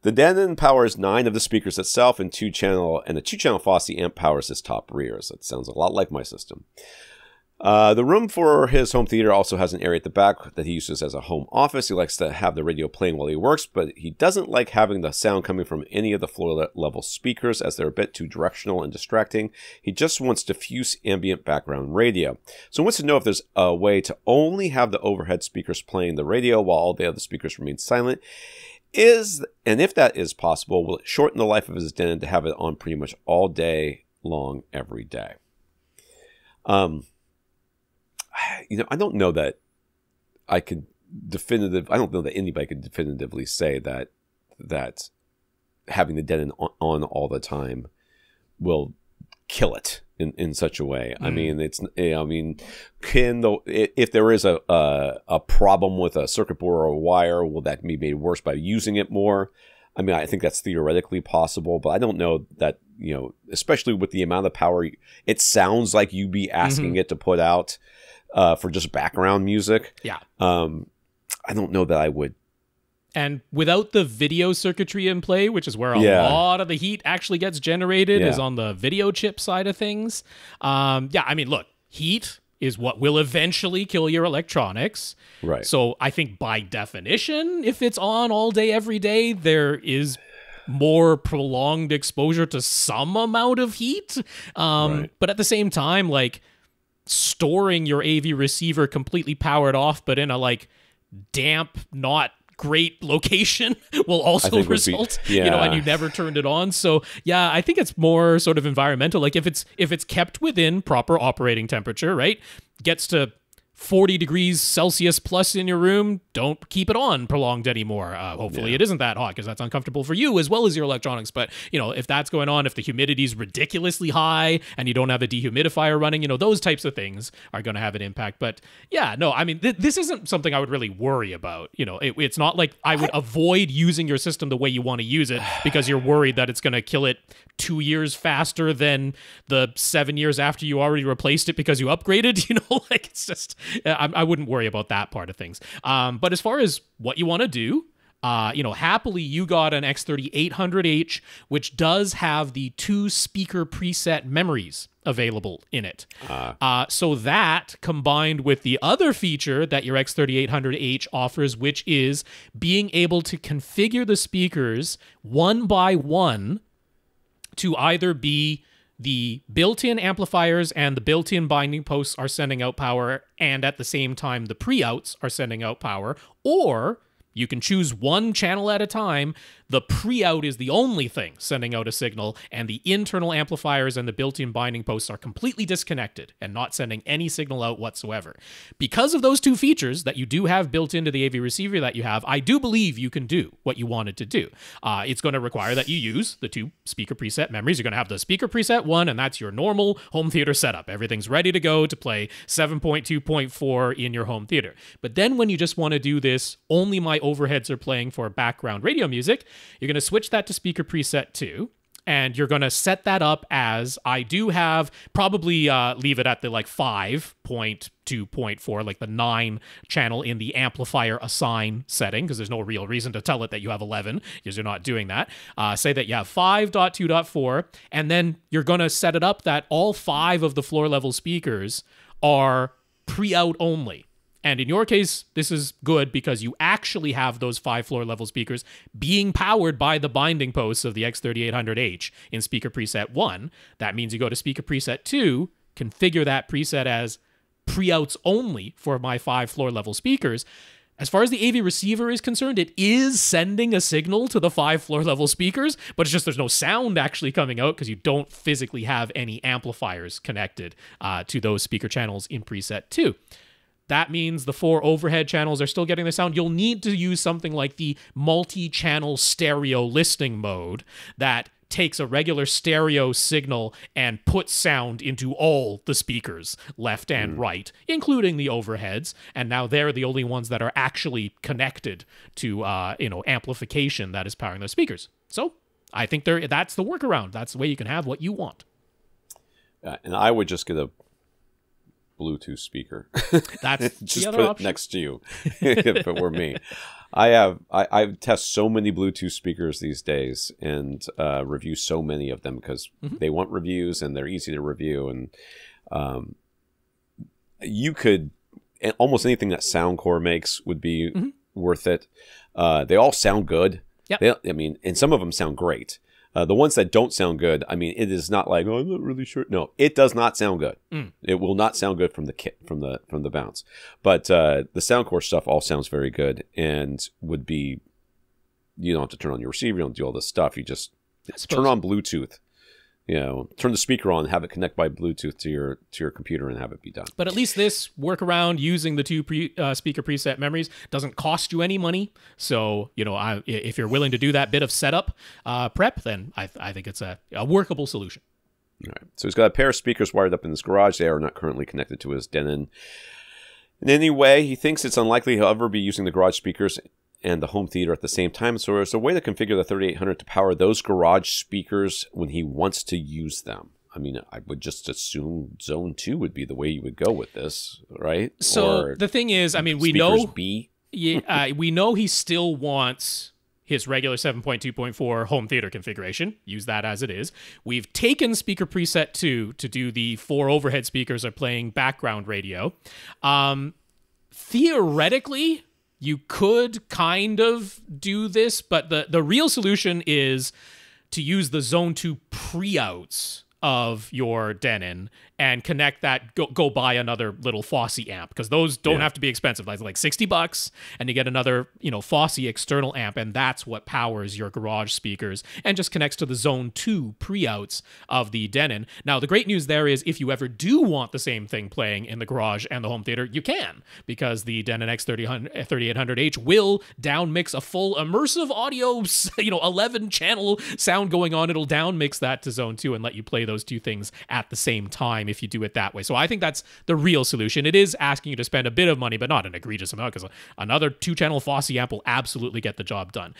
The Denon powers 9 of the speakers itself, and a 2-channel Fosse amp powers his top rears. That sounds a lot like my system. The room for his home theater also has an area at the back that he uses as a home office. He likes to have the radio playing while he works, but he doesn't like having the sound coming from any of the floor level speakers, as they're a bit too directional and distracting. He just wants diffuse ambient background radio. So he wants to know if there's a way to only have the overhead speakers playing the radio while all the other speakers remain silent. And if that is possible, will it shorten the life of his Denon to have it on pretty much all day long, every day? I don't know that I don't know that anybody could definitively say that having the Denon on all the time will kill it in such a way. I mean, if there is a problem with a circuit board or a wire, will that be made worse by using it more? I mean, I think that's theoretically possible, but I don't know that, especially with the amount of power, it sounds like you'd be asking it to put out for just background music. Yeah. I don't know that I would. And without the video circuitry in play, which is where a lot of the heat actually gets generated, is on the video chip side of things. I mean, look, heat is what will eventually kill your electronics. Right. So I think by definition, if it's on all day, every day, there is more prolonged exposure to some amount of heat. But at the same time, like, storing your AV receiver completely powered off, but in a, like, damp, not great location will also result, and you never turned it on. So yeah, I think it's more sort of environmental. Like if it's kept within proper operating temperature, right? Gets to 40 degrees Celsius plus in your room, don't keep it on prolonged anymore. Hopefully it isn't that hot, because that's uncomfortable for you as well as your electronics. But, if that's going on, if the humidity is ridiculously high and you don't have a dehumidifier running, those types of things are going to have an impact. But yeah, no, I mean, this isn't something I would really worry about. It's not like I would avoid using your system the way you want to use it because you're worried that it's going to kill it 2 years faster than the 7 years after you already replaced it because you upgraded. Like, it's just, I wouldn't worry about that part of things. But as far as what you want to do, happily you got an X3800H, which does have the 2 speaker preset memories available in it. So that, combined with the other feature that your X3800H offers, which is being able to configure the speakers one by one to either be the built-in amplifiers and the built-in binding posts are sending out power, and at the same time the pre-outs are sending out power, or you can choose one channel at a time. The pre-out is the only thing sending out a signal, and the internal amplifiers and the built-in binding posts are completely disconnected and not sending any signal out whatsoever. Because of those 2 features that you do have built into the AV receiver that you have, I do believe you can do what you wanted to do. It's going to require that you use the 2 speaker preset memories. You're going to have the speaker preset 1, and that's your normal home theater setup. Everything's ready to go to play 7.2.4 in your home theater. But then when you just want to do this, only my overheads are playing for background radio music, you're going to switch that to speaker preset 2, and you're going to set that up as, I do have, probably leave it at the like 5.2.4, like the 9 channel in the amplifier assign setting, because there's no real reason to tell it that you have 11, because you're not doing that. Say that you have 5.2.4, and then you're going to set it up that all 5 of the floor level speakers are pre-out only. And in your case, this is good because you actually have those 5 floor level speakers being powered by the binding posts of the X3800H in speaker preset 1. That means you go to speaker preset 2, configure that preset as pre-outs only for my 5 floor level speakers. As far as the AV receiver is concerned, it is sending a signal to the 5 floor level speakers, but it's just there's no sound actually coming out because you don't physically have any amplifiers connected to those speaker channels in preset 2. That means the 4 overhead channels are still getting the sound. You'll need to use something like the multi-channel stereo listening mode that takes a regular stereo signal and puts sound into all the speakers, left and right, including the overheads. And now they're the only ones that are actually connected to, amplification that is powering those speakers. So I think that's the workaround. That's the way you can have what you want. And I would just get a Bluetooth speaker. That's just the other put option. It next to you if it were me. I test so many Bluetooth speakers these days and review so many of them because they want reviews and they're easy to review, and you could almost anything that Soundcore makes would be worth it. They all sound good. Yep. And some of them sound great. The ones that don't sound good, I mean, it is not like, oh, I'm not really sure. No, it does not sound good. It will not sound good from the kit, from the bounce. But the Soundcore stuff all sounds very good and would be. You don't have to turn on your receiver. You don't do all this stuff. You just turn on Bluetooth. Turn the speaker on, have it connect by Bluetooth to your computer, and have it be done. But at least this workaround using the 2 speaker preset memories doesn't cost you any money. So if you're willing to do that bit of setup prep, then I think it's a workable solution. All right. So he's got a pair of speakers wired up in his garage. They are not currently connected to his Denon in any way. He thinks it's unlikely he'll ever be using the garage speakers and the home theater at the same time. So there's a way to configure the 3800 to power those garage speakers when he wants to use them. I mean, I would just assume Zone 2 would be the way you would go with this, right? So or the thing is, I mean, we speakers know B. we know he still wants his regular 7.2.4 home theater configuration. Use that as it is. We've taken speaker preset 2 to do the 4 overhead speakers are playing background radio. Theoretically, you could kind of do this, but the real solution is to use the Zone 2 pre-outs of your Denon and connect that, go buy another little Fosse amp, because those don't have to be expensive. Like $60, and you get another, Fosse external amp, and that's what powers your garage speakers and just connects to the Zone 2 pre-outs of the Denon. Now, the great news there is if you ever do want the same thing playing in the garage and the home theater, you can, because the Denon X3800H will down mix a full immersive audio, 11 channel sound going on. It'll down mix that to Zone 2 and let you play those two things at the same time if you do it that way. So I think that's the real solution. It is asking you to spend a bit of money, but not an egregious amount, because another 2-channel Fosse amp will absolutely get the job done.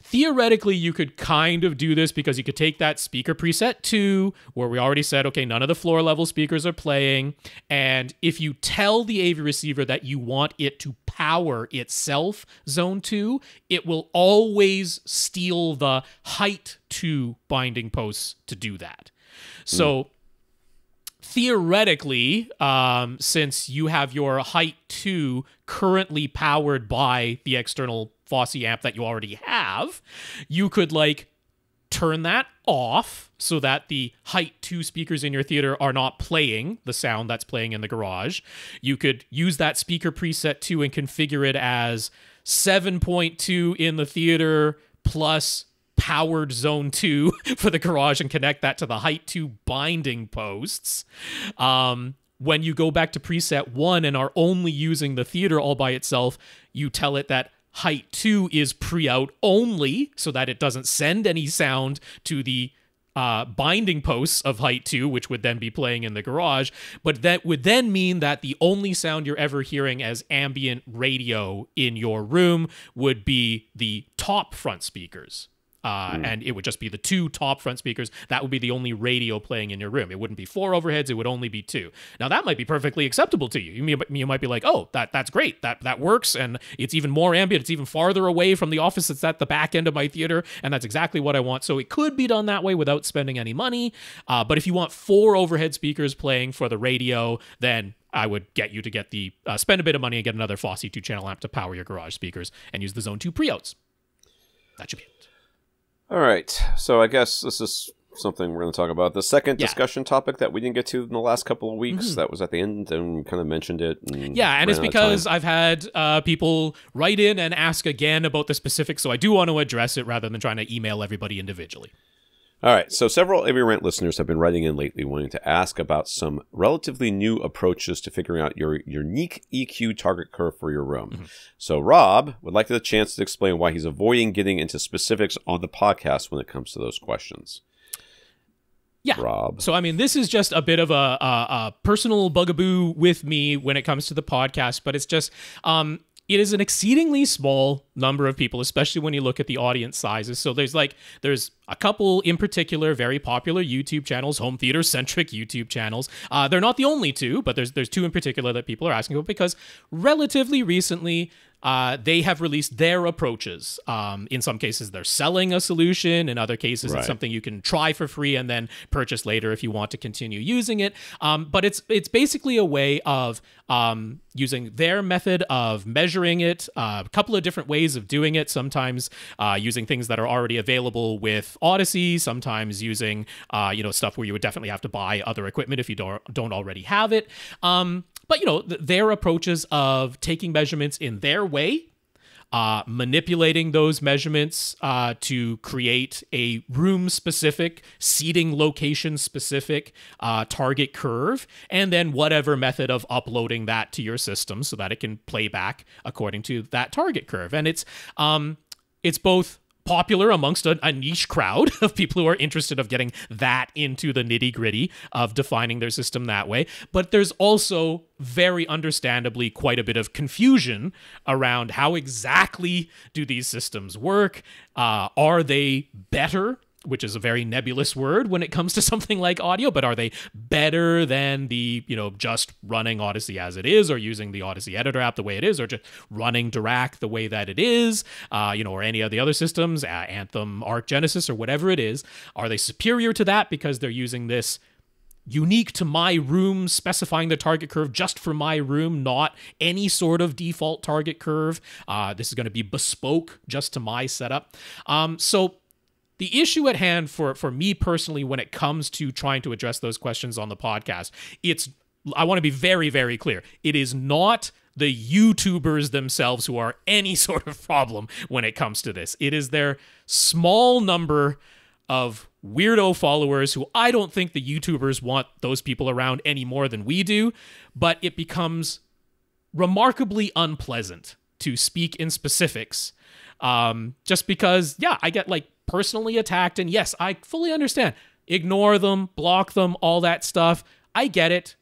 Theoretically, you could kind of do this because you could take that speaker preset 2, where we already said, okay, none of the floor level speakers are playing. And if you tell the AV receiver that you want it to power itself, Zone 2, it will always steal the height 2 binding posts to do that. So theoretically, since you have your height 2 currently powered by the external Fosse amp that you already have, you could turn that off so that the height 2 speakers in your theater are not playing the sound that's playing in the garage. You could use that speaker preset 2 and configure it as 7.2 in the theater plus powered Zone 2 for the garage and connect that to the height 2 binding posts. When you go back to preset 1 and are only using the theater all by itself, you tell it that height 2 is pre-out only so that it doesn't send any sound to the binding posts of height 2, which would then be playing in the garage. But that would then mean that the only sound you're ever hearing as ambient radio in your room would be the top front speakers. And it would just be the 2 top front speakers. That would be the only radio playing in your room. It wouldn't be 4 overheads. It would only be 2. Now, that might be perfectly acceptable to you. You might be like, oh, that's great. That works, and it's even more ambient. It's even farther away from the office. It's at the back end of my theater, and that's exactly what I want. So it could be done that way without spending any money. But if you want 4 overhead speakers playing for the radio, then I would get you to get the spend a bit of money and get another Fosse 2-channel amp to power your garage speakers and use the Zone 2 pre-outs. That should be it. All right, so I guess this is something we're going to talk about. The second discussion topic that we didn't get to in the last couple of weeks, that was at the end, and we kind of mentioned it. And it's because I've had people write in and ask again about the specifics, so I do want to address it rather than trying to email everybody individually. All right, so several AVRant listeners have been writing in lately wanting to ask about some relatively new approaches to figuring out your unique EQ target curve for your room. So Rob would like the chance to explain why he's avoiding getting into specifics on the podcast when it comes to those questions. Yeah, Rob. So, I mean, this is just a bit of a personal bugaboo with me when it comes to the podcast, but it's just... it is an exceedingly small number of people, especially when you look at the audience sizes. So there's a couple in particular very popular YouTube channels, home theater centric YouTube channels. They're not the only 2, but there's 2 in particular that people are asking about because relatively recently they have released their approaches. In some cases, they're selling a solution. In other cases, it's something you can try for free and then purchase later if you want to continue using it. But it's basically a way of using their method of measuring it, a couple of different ways of doing it, sometimes using things that are already available with Odyssey, sometimes using stuff where you would definitely have to buy other equipment if you don't already have it. But, their approaches of taking measurements in their way, manipulating those measurements to create a room-specific, seating location-specific target curve, and then whatever method of uploading that to your system so that it can play back according to that target curve. And it's both popular amongst a niche crowd of people who are interested of getting that into the nitty-gritty of defining their system that way. But there's also very understandably quite a bit of confusion around how exactly do these systems work. Are they better, which is a very nebulous word when it comes to something like audio, but are they better than the, just running Odyssey as it is, or using the Odyssey editor app the way it is, or just running Dirac the way that it is, or any of the other systems, Anthem, Arc Genesis, or whatever it is? Are they superior to that because they're using this unique to my room, specifying the target curve just for my room, not any sort of default target curve? This is going to be bespoke just to my setup. So the issue at hand for me personally, when it comes to trying to address those questions on the podcast, I want to be very, very clear. It is not the YouTubers themselves who are any sort of problem when it comes to this. It is their small number of weirdo followers who I don't think the YouTubers want those people around any more than we do, but it becomes remarkably unpleasant to speak in specifics, just because, I get personally attacked, and yes, I fully understand. Ignore them, block them, all that stuff. I get it.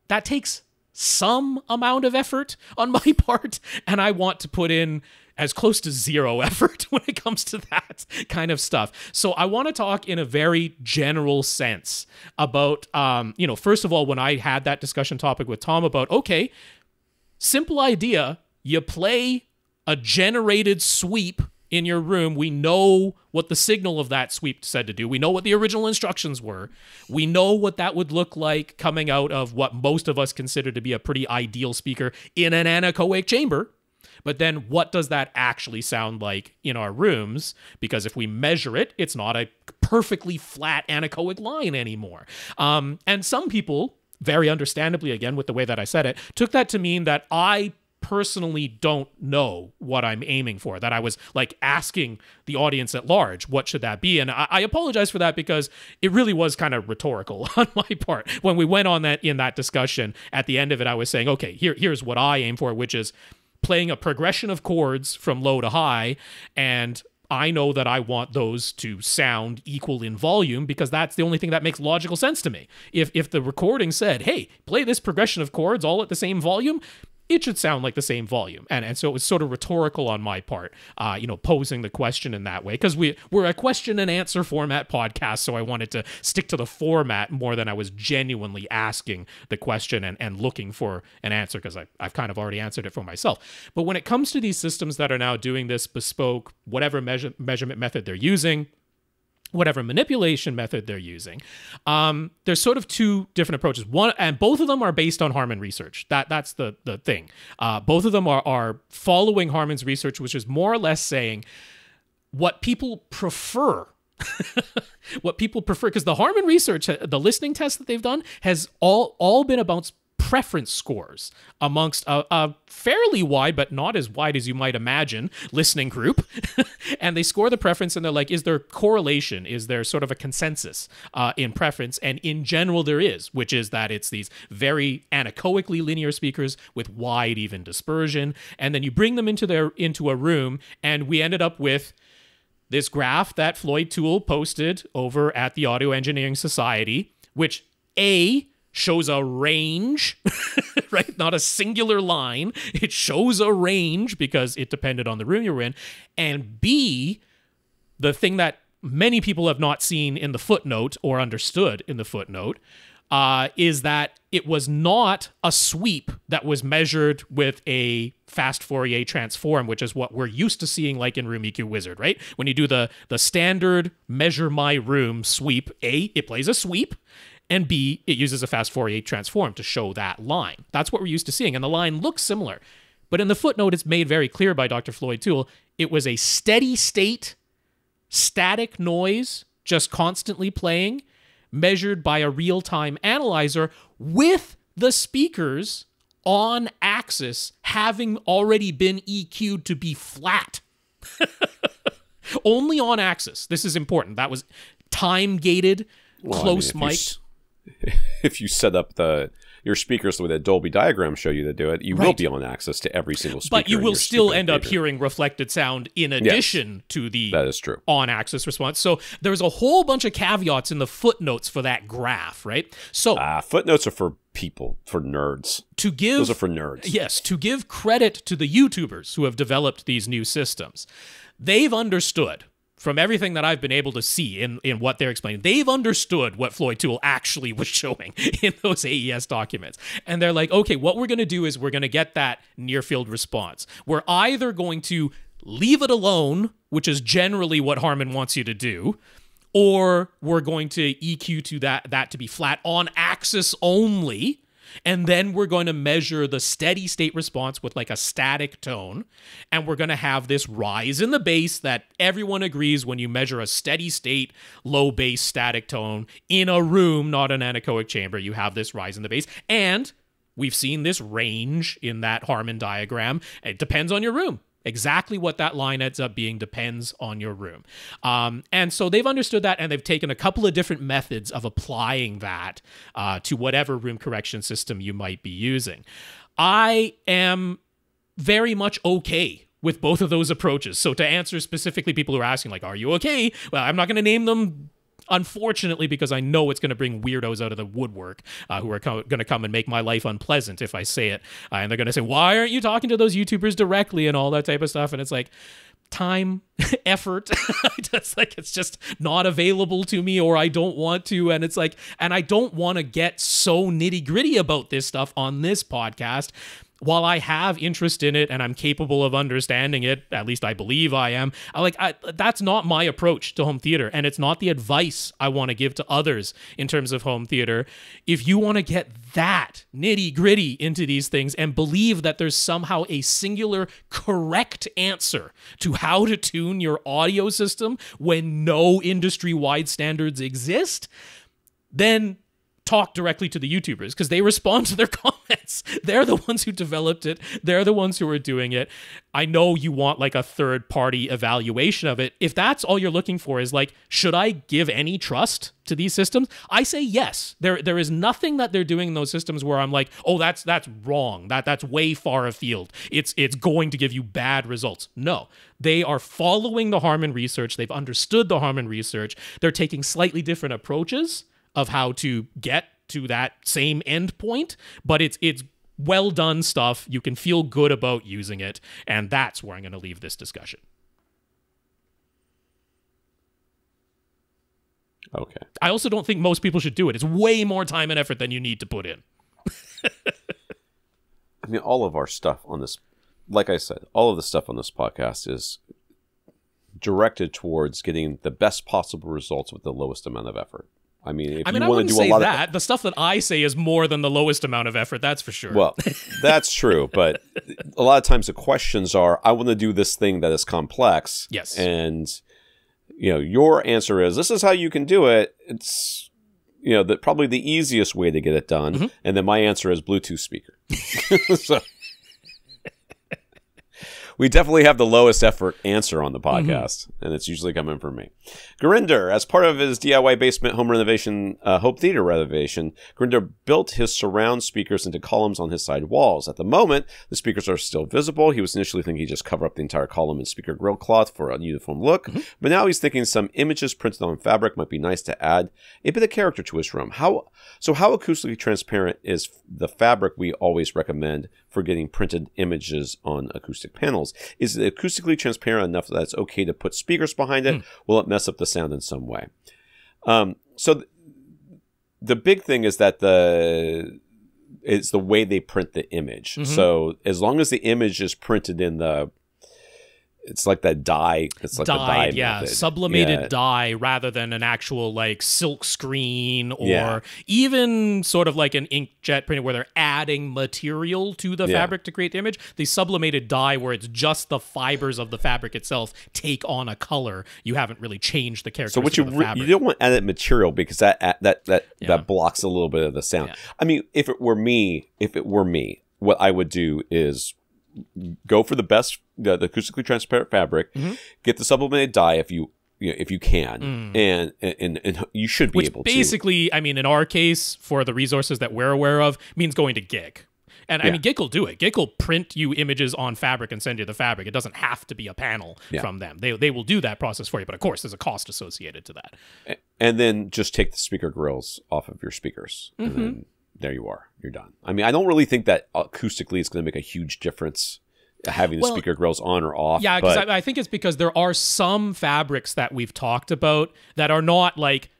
That takes some amount of effort on my part, and I want to put in as close to zero effort when it comes to that kind of stuff. So I want to talk in a very general sense about, first of all, when I had that discussion topic with Tom about, okay, simple idea, you play a generated sweep in your room. We know what the signal of that sweep said to do. We know what the original instructions were. We know what that would look like coming out of what most of us consider to be a pretty ideal speaker in an anechoic chamber. But then what does that actually sound like in our rooms? Because if we measure it, it's not a perfectly flat anechoic line anymore. And some people, very understandably, again, with the way that I said it, took that to mean that I personally don't know what I'm aiming for, that I was asking the audience at large, what should that be? And I apologize for that, because it really was kind of rhetorical on my part. When we went on that in that discussion, at the end of it, I was saying, okay, here's what I aim for, which is playing a progression of chords from low to high, and I know that I want those to sound equal in volume, because that's the only thing that makes logical sense to me. If the recording said, hey, play this progression of chords all at the same volume, it should sound like the same volume. And so it was sort of rhetorical on my part, posing the question in that way, because we're a question and answer format podcast, so I wanted to stick to the format more than I was genuinely asking the question and looking for an answer, because I've kind of already answered it for myself. But when it comes to these systems that are now doing this bespoke, whatever measurement method they're using, whatever manipulation method they're using, there's sort of two different approaches. One, and both of them are based on Harman research. That's the thing. Both of them are following Harman's research, which is more or less saying what people prefer. What people prefer, because the Harman research, the listening test that they've done, has all been about preference scores amongst a fairly wide, but not as wide as you might imagine, listening group. And they score the preference, and they're like, is there correlation? Is there sort of a consensus in preference? And in general, there is, which is that it's these very anechoically linear speakers with wide even dispersion. And then you bring them into a room, and we ended up with this graph that Floyd Toole posted over at the Audio Engineering Society, which shows a range, right? Not a singular line. It shows a range because it depended on the room you were in. And B, the thing that many people have not seen in the footnote or understood in the footnote, is that it was not a sweep that was measured with a fast Fourier transform, which is what we're used to seeing like in Room EQ Wizard, right? When you do the standard measure my room sweep, A, it plays a sweep, and B, it uses a fast Fourier transform to show that line. That's what we're used to seeing, and the line looks similar. But in the footnote, it's made very clear by Dr. Floyd Toole, it was a steady state, static noise, just constantly playing, measured by a real-time analyzer with the speakers on axis having already been EQ'd to be flat. Only on axis. This is important. That was time-gated, close mic. if you set up your speakers the way that Dolby diagrams show you to do it, you will be on access to every single speaker. But you will still end up hearing reflected sound in addition to the that is true. on-access response. So there's a whole bunch of caveats in the footnotes for that graph, right? So footnotes are for people, for nerds. Those are for nerds. Yes, to give credit to the YouTubers who have developed these new systems. They've understood, from everything that I've been able to see in what they're explaining, they've understood what Floyd Toole actually was showing in those AES documents. And they're like, okay, what we're going to do is we're going to get that near-field response. We're either going to leave it alone, which is generally what Harman wants you to do, or we're going to EQ to that to be flat on axis only, and then we're going to measure the steady state response with like a static tone, and we're going to have this rise in the bass that everyone agrees when you measure a steady state low bass static tone in a room, not an anechoic chamber, you have this rise in the bass. And we've seen this range in that Harman diagram. It depends on your room. Exactly what that line ends up being depends on your room. And so they've understood that, and they've taken a couple of different methods of applying that to whatever room correction system you might be using. I am very much okay with both of those approaches. So to answer specifically people who are asking, like, are you okay? Well, I'm not going to name them, unfortunately, because I know it's going to bring weirdos out of the woodwork who are going to come and make my life unpleasant if I say it. And they're going to say, why aren't you talking to those YouTubers directly and all that type of stuff? And it's like, time, effort. It's just not available to me, or I don't want to. And it's like, and I don't want to get so nitty gritty about this stuff on this podcast. While I have interest in it and I'm capable of understanding it, at least I believe I am, that's not my approach to home theater, and it's not the advice I want to give to others in terms of home theater. If you want to get that nitty-gritty into these things and believe that there's somehow a singular correct answer to how to tune your audio system when no industry-wide standards exist, then talk directly to the YouTubers, because they respond to their comments. They're the ones who developed it. They're the ones who are doing it. I know you want like a third-party evaluation of it. If that's all you're looking for is like, should I give any trust to these systems? I say yes. There is nothing that they're doing in those systems where I'm like, oh, that's wrong. That's way far afield. It's going to give you bad results. No. They are following the Harman research. They've understood the Harman research. They're taking slightly different approaches of how to get to that same end point, but it's well done stuff. You can feel good about using it, and that's where I'm going to leave this discussion. Okay. I also don't think most people should do it. It's way more time and effort than you need to put in. I mean, all of our stuff on this, like I said, all of the stuff on this podcast is directed towards getting the best possible results with the lowest amount of effort. I mean, if you want to do a lot of the stuff that I say is more than the lowest amount of effort. That's for sure. Well, that's true, but a lot of times the questions are, I want to do this thing that is complex. Yes. And your answer is, this is how you can do it. It's probably the easiest way to get it done. Mm-hmm. And then my answer is Bluetooth speaker. So we definitely have the lowest effort answer on the podcast, and it's usually coming from me. Gurinder, as part of his DIY basement home renovation, Hope Theater renovation, Gurinder built his surround speakers into columns on his side walls. At the moment, the speakers are still visible. He was initially thinking he'd just cover up the entire column in speaker grill cloth for a uniform look, but now he's thinking some images printed on fabric might be nice to add a bit of character to his room. How acoustically transparent is the fabric we always recommend for getting printed images on acoustic panels? Is it acoustically transparent enough that it's okay to put speakers behind it? Will it mess up the sound in some way? So the big thing is that it's the way they print the image. So as long as the image is printed in it's like that dye. It's like dyed, the dye method. Sublimated dye rather than an actual like silk screen or even sort of like an inkjet printer where they're adding material to the fabric to create the image. The sublimated dye where it's just the fibers of the fabric itself take on a color. You haven't really changed the characteristics of the fabric. You don't want added material because that blocks a little bit of the sound. Yeah. I mean, if it were me, what I would do is go for the best, the acoustically transparent fabric, get the sublimated dye. If you if you can, and you should be able to. Basically, I mean, in our case, for the resources that we're aware of, means going to GIG. And I mean, GIG will do it. GIG will print you images on fabric and send you the fabric. It doesn't have to be a panel from them. They will do that process for you. But of course, there's a cost associated to that. And then just take the speaker grills off of your speakers. And then there you are. You're done. I mean, I don't really think that acoustically it's going to make a huge difference having the speaker grills on or off. Yeah, because I think it's because there are some fabrics that we've talked about that are not like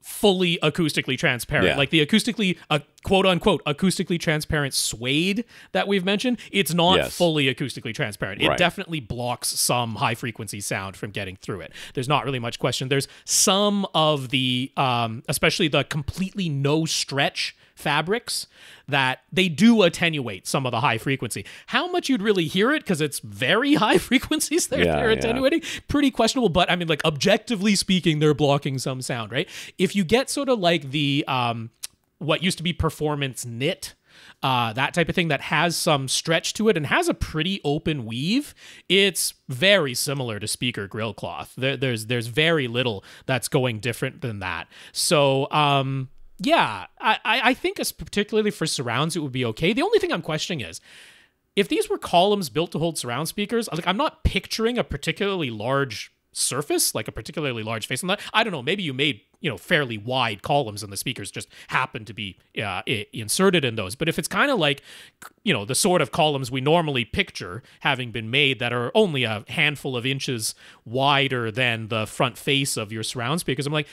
fully acoustically transparent. Like the acoustically, quote unquote, acoustically transparent suede that we've mentioned, it's not fully acoustically transparent. It definitely blocks some high frequency sound from getting through it. There's not really much question. There's some of the, especially the completely no stretch fabrics, that they do attenuate some of the high frequency. How much you'd really hear it, because it's very high frequencies they're attenuating, pretty questionable. But I mean, like, objectively speaking, they're blocking some sound, right? If you get sort of like the what used to be performance knit, that type of thing that has some stretch to it and has a pretty open weave, it's very similar to speaker grill cloth. There's very little that's going different than that. So yeah, I think it's particularly for surrounds, it would be okay. The only thing I'm questioning is, if these were columns built to hold surround speakers, like, I'm not picturing a particularly large surface, like a particularly large face on that. I don't know, maybe you made, fairly wide columns and the speakers just happen to be inserted in those. But if it's kind of like, the sort of columns we normally picture having been made that are only a handful of inches wider than the front face of your surround speakers, I'm like,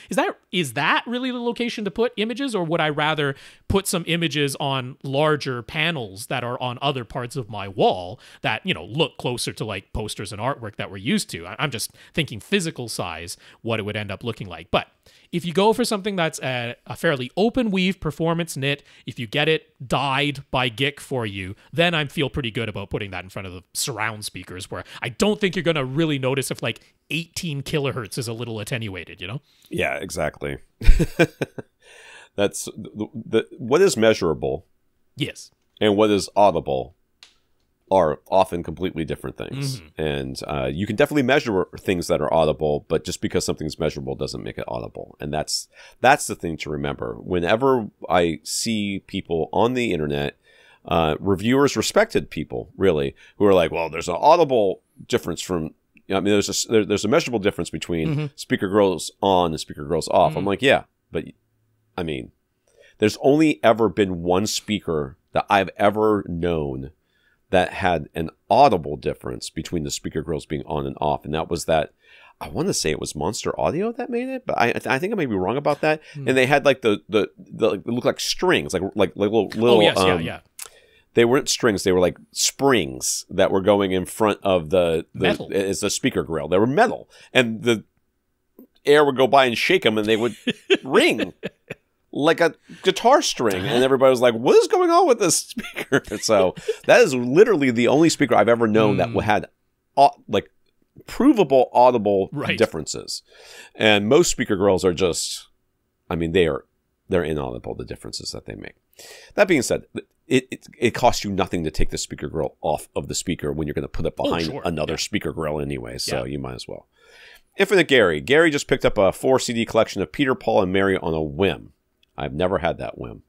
is that really the location to put images? Or would I rather put some images on larger panels that are on other parts of my wall that, look closer to like posters and artwork that we're used to? I'm just thinking physical size, what it would end up looking like. But if you go for something that's a fairly open weave performance knit, if you get it dyed by GIG for you, then I feel pretty good about putting that in front of the surround speakers, where I don't think you're going to really notice if like 18 kilohertz is a little attenuated, Yeah, exactly. That's what is measurable. Yes. And what is audible are often completely different things. And you can definitely measure things that are audible, but just because something's measurable doesn't make it audible. And that's the thing to remember. Whenever I see people on the internet, reviewers, respected people, really, who are like, well, there's an audible difference from, I mean, there's a measurable difference between speaker grills on and speaker grills off. I'm like, yeah, but I mean, there's only ever been one speaker that I've ever known that had an audible difference between the speaker grills being on and off. And that was that, I want to say it was Monster Audio that made it, but I think I may be wrong about that. And they had like the it looked like strings, like little They weren't strings, they were like springs that were going in front of the as a speaker grill. They were metal. And the air would go by and shake them and they would ring like a guitar string, and everybody was like, what is going on with this speaker? So that is literally the only speaker I've ever known that had like provable audible differences. And most speaker grills are just, I mean, they're inaudible, the differences that they make. That being said, it costs you nothing to take the speaker grill off of the speaker when you're going to put it behind another speaker grill anyway, so you might as well. Infinite Gary just picked up a 4 CD collection of Peter, Paul, and Mary on a whim. I've never had that whim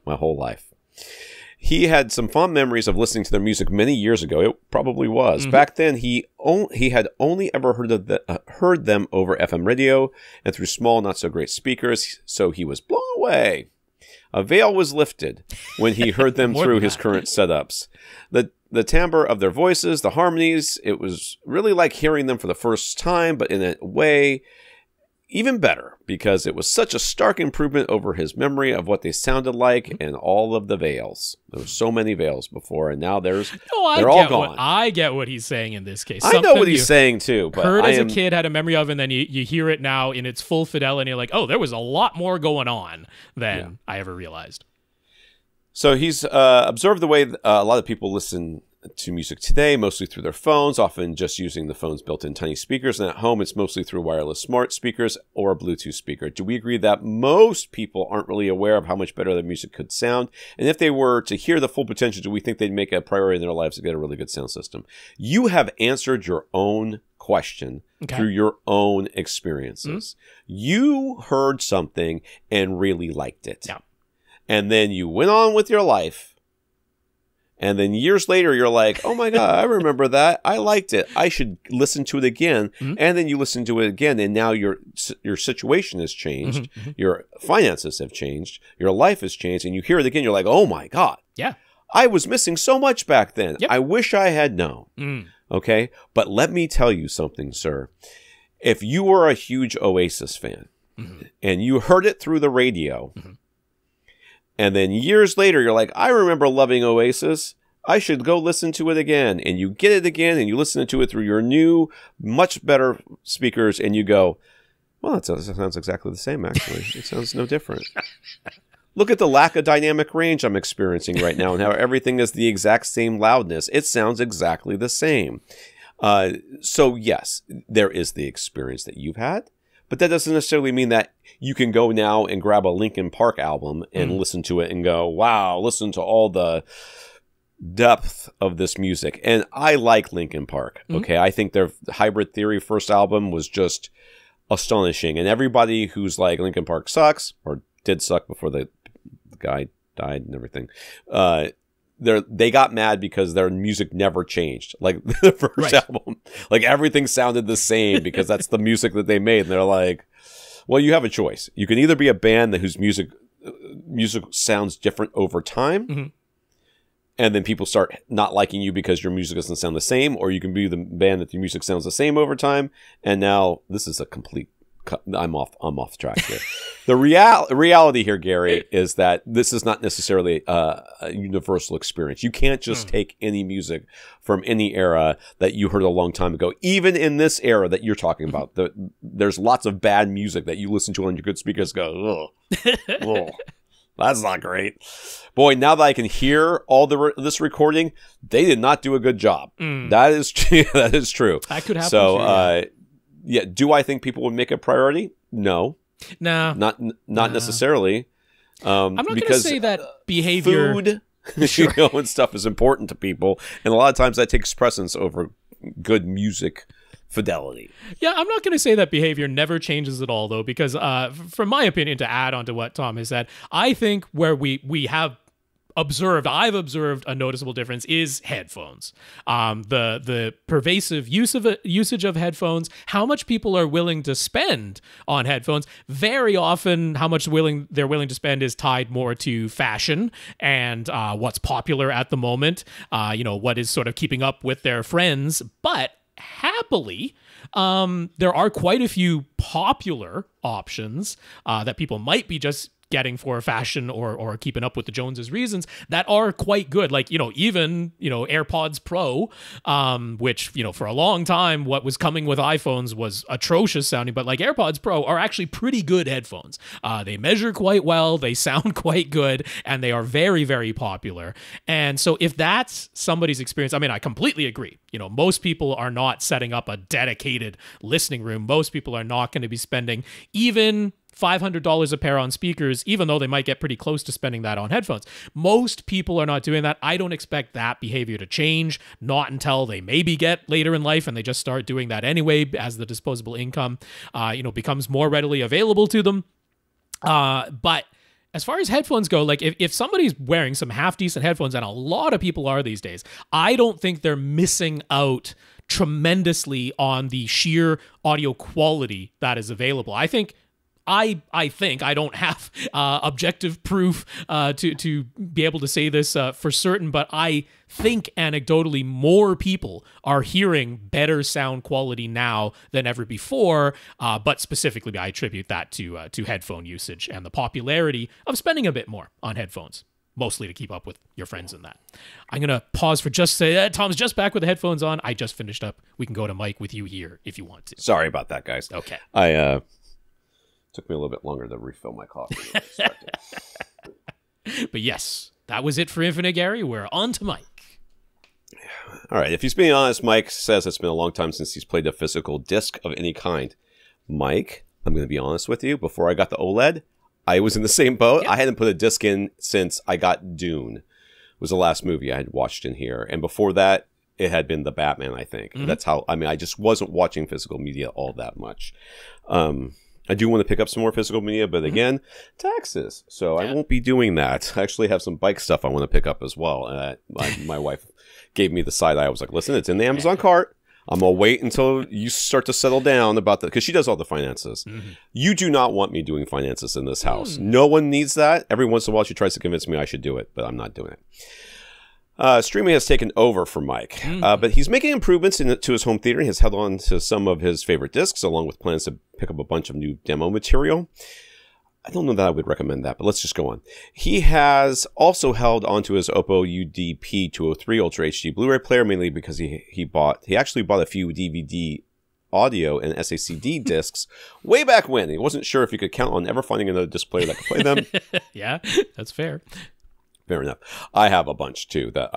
my whole life. He had some fond memories of listening to their music many years ago. It probably was. Back then, he had only ever heard them over FM radio and through small, not-so-great speakers, so he was blown away. A veil was lifted when he heard them through his current setups. The timbre of their voices, the harmonies, it was really like hearing them for the first time, but in a way even better, because it was such a stark improvement over his memory of what they sounded like and all of the veils. There were so many veils before, and now they're all gone. I get what he's saying in this case. I know what he's saying too. But heard as a kid, had a memory of, and then you hear it now in its full fidelity, and you're like, oh, there was a lot more going on than I ever realized. So he's observed the way a lot of people listen to music today, mostly through their phones, often just using the phone's built-in tiny speakers. And at home, it's mostly through wireless smart speakers or a Bluetooth speaker. Do we agree that most people aren't really aware of how much better their music could sound? And if they were to hear the full potential, do we think they'd make a priority in their lives to get a really good sound system? You have answered your own question through your own experiences. You heard something and really liked it. Yeah. And then you went on with your life. And then years later, you're like, oh my God, I remember that. I liked it. I should listen to it again. And then you listen to it again. And now your situation has changed. Your finances have changed. Your life has changed. And you hear it again. You're like, oh my God. Yeah. I was missing so much back then. Yep. I wish I had known. Okay. But let me tell you something, sir. If you were a huge Oasis fan and you heard it through the radio, and then years later, you're like, I remember loving Oasis. I should go listen to it again. And you get it again, and you listen to it through your new, much better speakers, and you go, well, it sounds exactly the same, actually. It sounds no different. Look at the lack of dynamic range I'm experiencing right now and how everything is the exact same loudness. It sounds exactly the same. So, yes, there is the experience that you've had. But that doesn't necessarily mean that you can go now and grab a Linkin Park album and listen to it and go, wow, listen to all the depth of this music. And I like Linkin Park. Okay. I think their Hybrid Theory first album was just astonishing. And everybody who's like, Linkin Park sucks, or did suck before the guy died and everything, they got mad because their music never changed. Like the first album, like everything sounded the same because that's the music that they made. And they're like, well, you have a choice. You can either be a band that whose music sounds different over time, and then people start not liking you because your music doesn't sound the same, or you can be the band that your music sounds the same over time. And now this is a complete I'm off track here. The reality here, Gary, is that this is not necessarily a universal experience. You can't just take any music from any era that you heard a long time ago. Even in this era that you're talking about, there's lots of bad music that you listen to on your good speakers. Go, oh, that's not great. Boy, now that I can hear all this recording, they did not do a good job. That is that is true. That could happen. So. Yeah. Do I think people would make a priority? No. No. Not necessarily. I'm not going to say that behavior, food, and stuff is important to people, and a lot of times that takes precedence over good music fidelity. Yeah, I'm not going to say that behavior never changes at all, though, because from my opinion, to add on to what Tom has said, I think where I've observed a noticeable difference is headphones. The pervasive usage of headphones, how much people are willing to spend on headphones. Very often, how much they're willing to spend is tied more to fashion and what's popular at the moment. What is sort of keeping up with their friends. But happily, there are quite a few popular options that people might be just getting for fashion or keeping up with the Joneses reasons that are quite good. Like, even, AirPods Pro, which, for a long time, what was coming with iPhones was atrocious sounding, but like AirPods Pro are actually pretty good headphones. They measure quite well, they sound quite good, and they are very, very popular. And so if that's somebody's experience, I mean, I completely agree. Most people are not setting up a dedicated listening room. Most people are not going to be spending even $500 a pair on speakers, even though they might get pretty close to spending that on headphones. Most people are not doing that. I don't expect that behavior to change, not until they maybe get later in life and they just start doing that anyway as the disposable income, becomes more readily available to them. But as far as headphones go, like if somebody's wearing some half-decent headphones, and a lot of people are these days, I don't think they're missing out tremendously on the sheer audio quality that is available. I think I don't have objective proof to be able to say this for certain, but I think anecdotally more people are hearing better sound quality now than ever before. But specifically, I attribute that to headphone usage and the popularity of spending a bit more on headphones, mostly to keep up with your friends and that. I'm going to pause for just say that Tom's just back with the headphones on. I just finished up. We can go to Mike with you here if you want to. Sorry about that, guys. Okay. Took me a little bit longer to refill my coffee. But yes, that was it for Infinite Gary. We're on to Mike. All right. If he's being honest, Mike says it's been a long time since he's played a physical disc of any kind. Mike, I'm going to be honest with you. Before I got the OLED, I was in the same boat. Yep. I hadn't put a disc in since I got Dune. It was the last movie I had watched in here. And before that, it had been The Batman, I think. Mm-hmm. That's how, I mean, I just wasn't watching physical media all that much. I do want to pick up some more physical media, but again, taxes. So I won't be doing that. I actually have some bike stuff I want to pick up as well. My wife gave me the side eye. I was like, listen, it's in the Amazon cart. I'm going to wait until you start to settle down about that, because she does all the finances. Mm-hmm. You do not want me doing finances in this house. No one needs that. Every once in a while, she tries to convince me I should do it, but I'm not doing it. Streaming has taken over for Mike, but he's making improvements to his home theater. He has held on to some of his favorite discs, along with plans to pick up a bunch of new demo material. I don't know that I would recommend that, but let's just go on. He has also held onto his Oppo UDP 203 Ultra HD Blu-ray player, mainly because he actually bought a few DVD audio and SACD discs way back when. He wasn't sure if he could count on ever finding another disc player that could play them. Yeah, that's fair. Fair enough. I have a bunch too that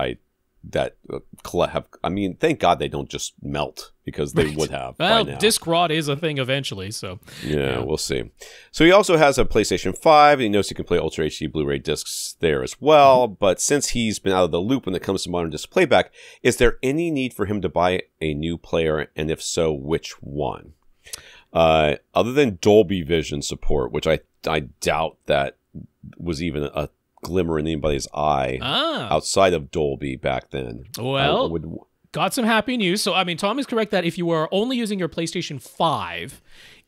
have. I mean, thank God they don't just melt, because they would have. Well, by now. Disc rot is a thing eventually, so yeah, we'll see. So he also has a PlayStation 5. And he knows he can play Ultra HD Blu-ray discs there as well. But since he's been out of the loop when it comes to modern disc playback, is there any need for him to buy a new player? And if so, which one? Other than Dolby Vision support, which I doubt that was even a glimmer in anybody's eye outside of Dolby back then. Well, got some happy news. So, I mean, Tom is correct that if you are only using your PlayStation 5,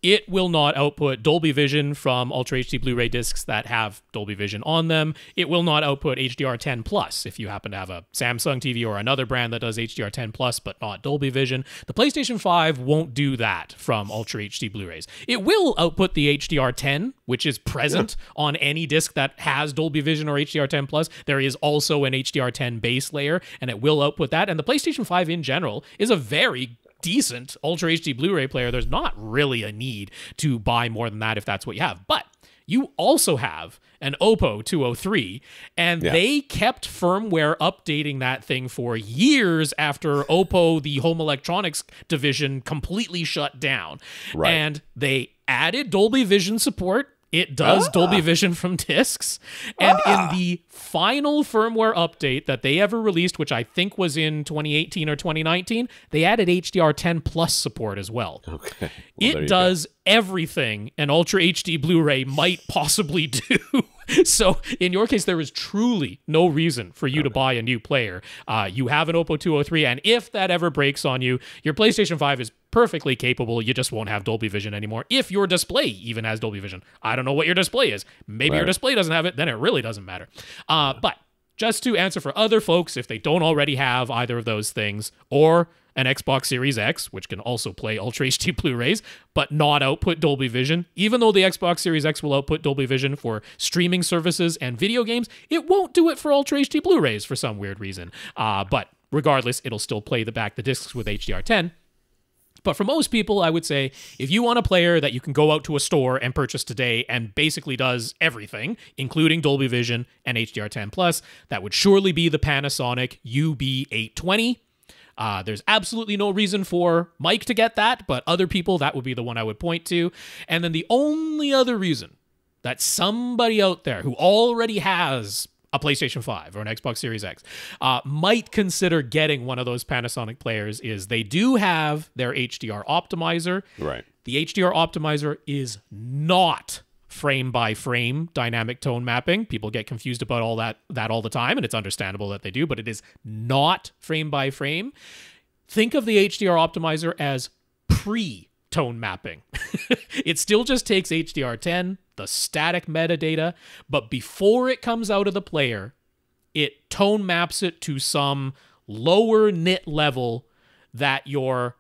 it will not output Dolby Vision from Ultra HD Blu-ray discs that have Dolby Vision on them. It will not output HDR10 Plus if you happen to have a Samsung TV or another brand that does HDR10 Plus but not Dolby Vision. The PlayStation 5 won't do that from Ultra HD Blu-rays. It will output the HDR10, which is present on any disc that has Dolby Vision or HDR10 Plus. There is also an HDR10 base layer, and it will output that. And the PlayStation 5 in general is a very decent Ultra HD Blu-ray player. There's not really a need to buy more than that if that's what you have. But you also have an Oppo 203, and they kept firmware updating that thing for years after Oppo, the home electronics division, completely shut down. Right. And they added Dolby Vision support. It does Dolby Vision from discs. And in the final firmware update that they ever released, which I think was in 2018 or 2019, they added HDR10 Plus support as well. Okay. Well, it does everything an Ultra HD Blu-ray might possibly do. So in your case, there is truly no reason for you to buy a new player. You have an Oppo 203, and if that ever breaks on you, your PlayStation 5 is perfectly capable. You just won't have Dolby Vision anymore. If your display even has Dolby Vision. I don't know what your display is. Maybe your display doesn't have it, then it really doesn't matter. But just to answer for other folks, if they don't already have either of those things, or an Xbox Series X, which can also play Ultra HD Blu-rays, but not output Dolby Vision. Even though the Xbox Series X will output Dolby Vision for streaming services and video games, it won't do it for Ultra HD Blu-rays for some weird reason. But regardless, it'll still play the discs with HDR10. But for most people, I would say, if you want a player that you can go out to a store and purchase today and basically does everything, including Dolby Vision and HDR10+, that would surely be the Panasonic UB820. There's absolutely no reason for Mike to get that, but other people, that would be the one I would point to. And then the only other reason that somebody out there who already has a PlayStation 5 or an Xbox Series X might consider getting one of those Panasonic players is they do have their HDR optimizer. Right. The HDR optimizer is not frame-by-frame dynamic tone mapping. People get confused about all that all the time, and it's understandable that they do, but it is not frame-by-frame. Think of the HDR optimizer as pre-tone mapping. It still just takes HDR10, the static metadata, but before it comes out of the player, it tone maps it to some lower nit level that your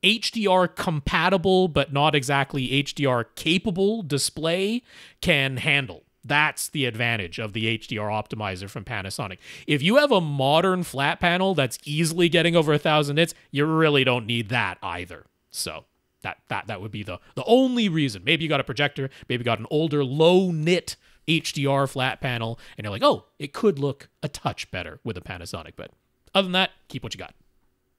HDR compatible but not exactly HDR capable display can handle. That's the advantage of the HDR optimizer from Panasonic. If you have a modern flat panel that's easily getting over 1,000 nits, you really don't need that either. So that would be the only reason. Maybe you got a projector, maybe you got an older low nit HDR flat panel, and you're like, oh, it could look a touch better with a Panasonic, but Other than that, keep what you got.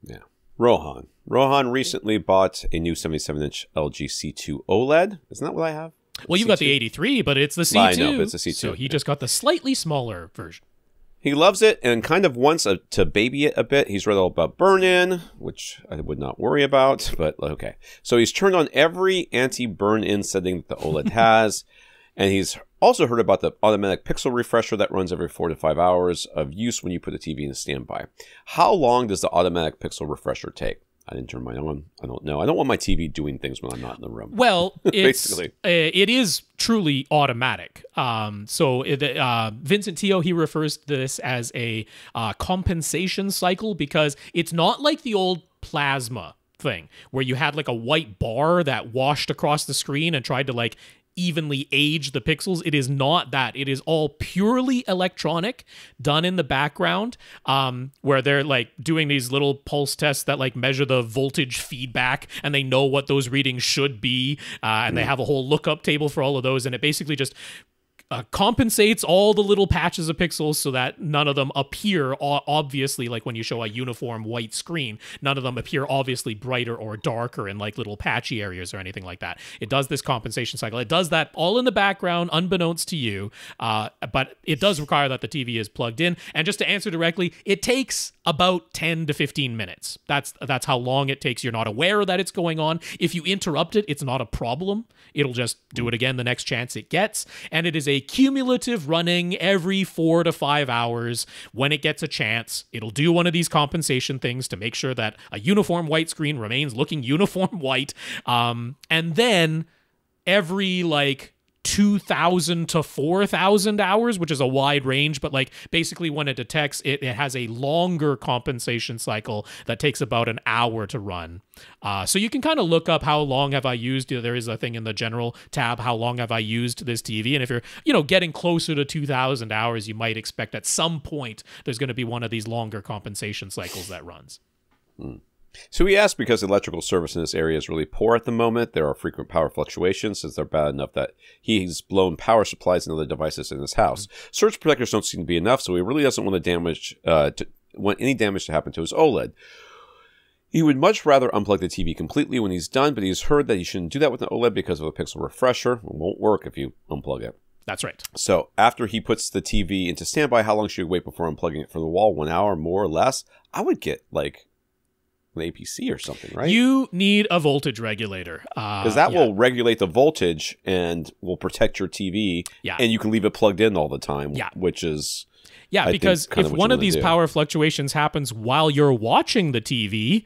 Yeah. Rohan. Rohan recently bought a new 77-inch LG C2 OLED. Isn't that what I have? Well, you've got the 83, but it's the C2. I know, but it's the C2. So he just got the slightly smaller version. He loves it and kind of wants to baby it a bit. He's read all about burn-in, which I would not worry about, but okay. So he's turned on every anti-burn-in setting that the OLED has, and he's also heard about the automatic pixel refresher that runs every 4 to 5 hours of use when you put the TV in standby. How long does the automatic pixel refresher take? I didn't turn mine on. I don't know. I don't want my TV doing things when I'm not in the room. Well, basically, it is truly automatic. Vincent Teo, he refers to this as a compensation cycle because it's not like the old plasma thing where you had like a white bar that washed across the screen and tried to like evenly age the pixels. It is not that. It is all purely electronic, done in the background, where they're like doing these little pulse tests that like measure the voltage feedback, and they know what those readings should be, and they have a whole lookup table for all of those, and it basically just compensates all the little patches of pixels so that none of them appear obviously, like when you show a uniform white screen, none of them appear obviously brighter or darker in like little patchy areas or anything like that. It does this compensation cycle. It does that all in the background, unbeknownst to you, but it does require that the TV is plugged in. And just to answer directly, it takes about 10 to 15 minutes. That's how long it takes. You're not aware that it's going on. If you interrupt it, it's not a problem. It'll just do it again the next chance it gets. And it is a cumulative running every 4 to 5 hours. When it gets a chance, it'll do one of these compensation things to make sure that a uniform white screen remains looking uniform white. And then every like 2,000 to 4,000 hours, which is a wide range, but like basically when it detects it, it has a longer compensation cycle that takes about an hour to run. So you can kind of look up how long have I used. There is a thing in the general tab, how long have I used this TV? And if you're, getting closer to 2,000 hours, you might expect at some point there's going to be one of these longer compensation cycles that runs. So he asked because electrical service in this area is really poor at the moment. There are frequent power fluctuations since they're bad enough that he's blown power supplies and other devices in his house. Surge protectors don't seem to be enough, so he really doesn't want any damage to happen to his OLED. He would much rather unplug the TV completely when he's done, but he's heard that he shouldn't do that with an OLED because of a pixel refresher. It won't work if you unplug it. That's right. So after he puts the TV into standby, how long should you wait before unplugging it from the wall? 1 hour, more or less? I would get like an APC or something, right? You need a voltage regulator. Because that will regulate the voltage and will protect your TV. Yeah. And you can leave it plugged in all the time, yeah. which is... Yeah, because if one of these power fluctuations happens while you're watching the TV,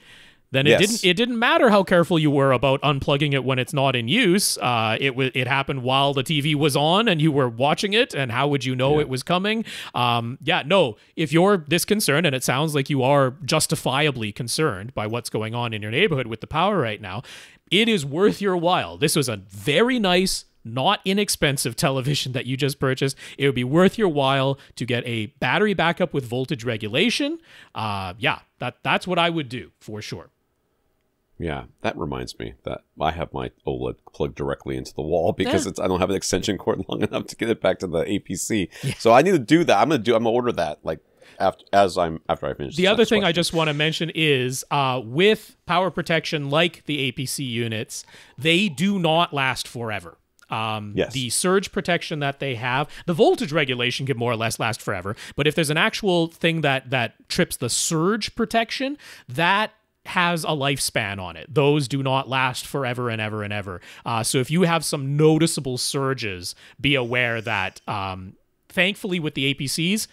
then it didn't matter how careful you were about unplugging it when it's not in use. It happened while the TV was on and you were watching it, and how would you know it was coming? If you're this concerned, and it sounds like you are justifiably concerned by what's going on in your neighborhood with the power right now, it is worth your while. This was a very nice, not inexpensive television that you just purchased. It would be worth your while to get a battery backup with voltage regulation. That's what I would do for sure. Yeah, that reminds me that I have my OLED plugged directly into the wall because I don't have an extension cord long enough to get it back to the APC. Yeah. So I need to do that. I'm gonna order that after I finish. The other thing I just want to mention is with power protection like the APC units, they do not last forever. The surge protection that they have, the voltage regulation can more or less last forever. But if there's an actual thing that trips the surge protection, that has a lifespan on it. Those do not last forever and ever and ever. So if you have some noticeable surges, be aware that thankfully with the APCs,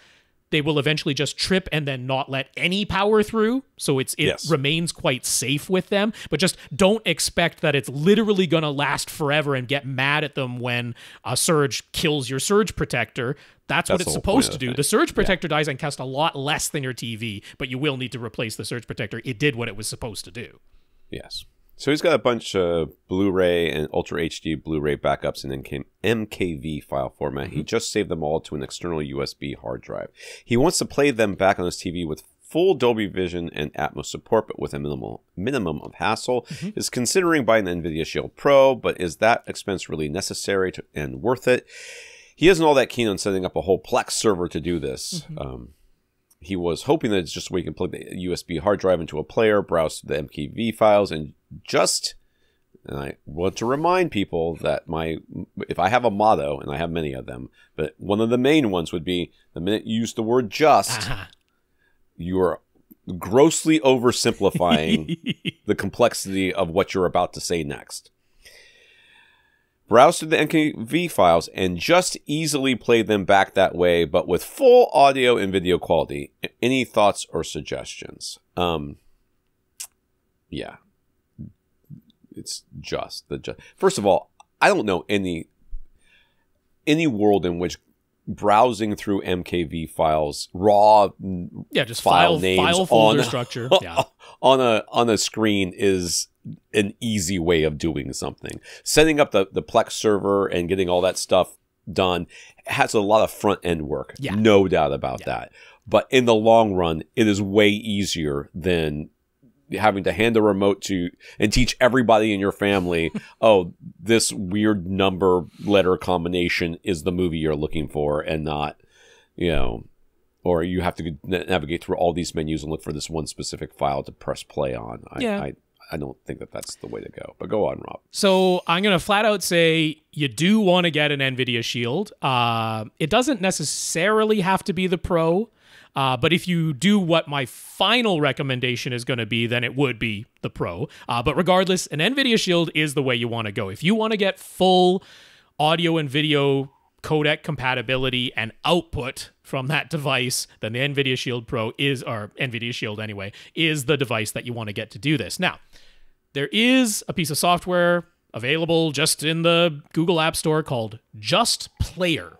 they will eventually just trip and then not let any power through. So it remains quite safe with them. But just don't expect that it's literally going to last forever and get mad at them when a surge kills your surge protector. That's what it's supposed to do. The surge protector dies and costs a lot less than your TV, but you will need to replace the surge protector. It did what it was supposed to do. Yes. So he's got a bunch of Blu-ray and Ultra HD Blu-ray backups in MKV file format. He just saved them all to an external USB hard drive. He wants to play them back on his TV with full Dolby Vision and Atmos support, but with a minimum of hassle. Is considering buying an NVIDIA Shield Pro, but is that expense really necessary and worth it? He isn't all that keen on setting up a whole Plex server to do this. he was hoping that it's just a way you can plug the USB hard drive into a player, browse the MKV files, and I want to remind people that if I have a motto, and I have many of them, but one of the main ones would be, the minute you use the word just, you are grossly oversimplifying the complexity of what you're about to say next. Browse through the MKV files and just easily play them back that way, but with full audio and video quality. Any thoughts or suggestions? Yeah. It's just. First of all, I don't know any world in which browsing through MKV files, raw just file names file folder structure on a screen is an easy way of doing something. Setting up the Plex server and getting all that stuff done has a lot of front end work. Yeah. No doubt about that. But in the long run, it is way easier than having to hand a remote to and teach everybody in your family, oh, this weird number letter combination is the movie you're looking for, and not, or you have to navigate through all these menus and look for this one specific file to press play on. I don't think that that's the way to go. But go on, Rob. So I'm going to flat out say you do want to get an NVIDIA Shield. It doesn't necessarily have to be the Pro. But if you do what my final recommendation is going to be, then it would be the Pro. But regardless, an NVIDIA Shield is the way you want to go. If you want to get full audio and video codec compatibility and output from that device, then the NVIDIA Shield Pro or NVIDIA Shield anyway, is the device that you want to get to do this. Now, there is a piece of software available just in the Google App Store called Just Player.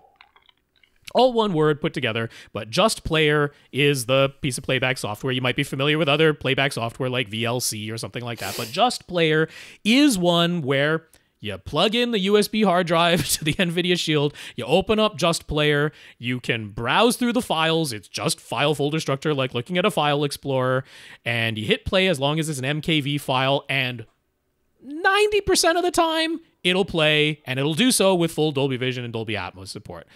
All one word put together, but Just Player is the piece of playback software. You might be familiar with other playback software like VLC or something like that, but Just Player is one where you plug in the USB hard drive to the NVIDIA Shield, you open up Just Player, you can browse through the files, it's just file folder structure like looking at a file explorer, and you hit play as long as it's an MKV file, and 90% of the time, it'll play, and it'll do so with full Dolby Vision and Dolby Atmos support.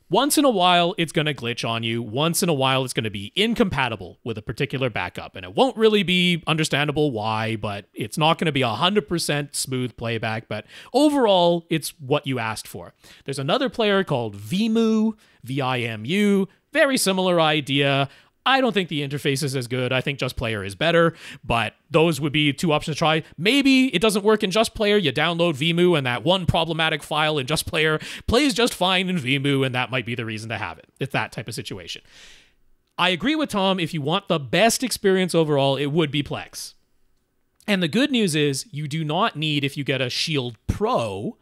Once in a while, it's going to glitch on you. Once in a while, it's going to be incompatible with a particular backup. And it won't really be understandable why, but it's not going to be 100% smooth playback. But overall, it's what you asked for. There's another player called Vimu, V-I-M-U. Very similar idea. I don't think the interface is as good. I think Just Player is better, but those would be two options to try. Maybe it doesn't work in Just Player. You download Vimu, and that one problematic file in Just Player plays just fine in Vimu, and that might be the reason to have it. It's that type of situation. I agree with Tom. If you want the best experience overall, it would be Plex. And the good news is you do not need, if you get a Shield Pro,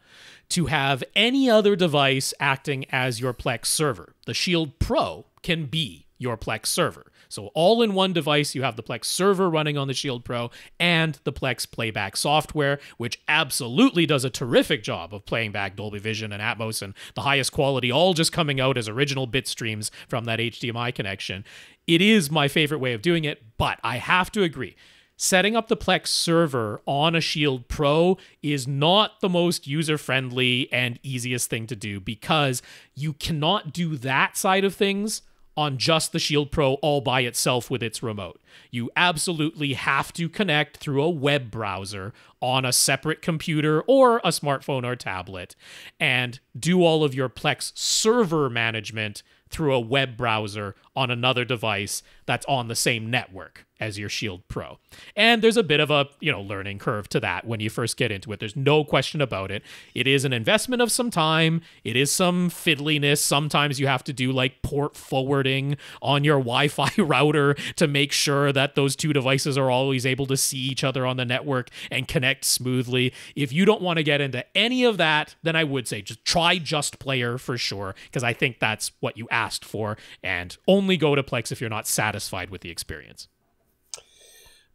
to have any other device acting as your Plex server. The Shield Pro can be your Plex server. So all in one device, you have the Plex server running on the Shield Pro and the Plex playback software, which absolutely does a terrific job of playing back Dolby Vision and Atmos and the highest quality, all just coming out as original bit streams from that HDMI connection. It is my favorite way of doing it, but I have to agree. Setting up the Plex server on a Shield Pro is not the most user-friendly and easiest thing to do because you cannot do that side of things on just the Shield Pro all by itself with its remote. You absolutely have to connect through a web browser on a separate computer or a smartphone or tablet and do all of your Plex server management through a web browser on another device that's on the same network as your Shield Pro. And there's a bit of a, learning curve to that when you first get into it. There's no question about it. It is an investment of some time. It is some fiddliness. Sometimes you have to do like port forwarding on your Wi-Fi router to make sure that those two devices are always able to see each other on the network and connect smoothly. If you don't want to get into any of that, then I would say just try Just Player for sure, because I think that's what you asked for, and only go to Plex if you're not satisfied with the experience.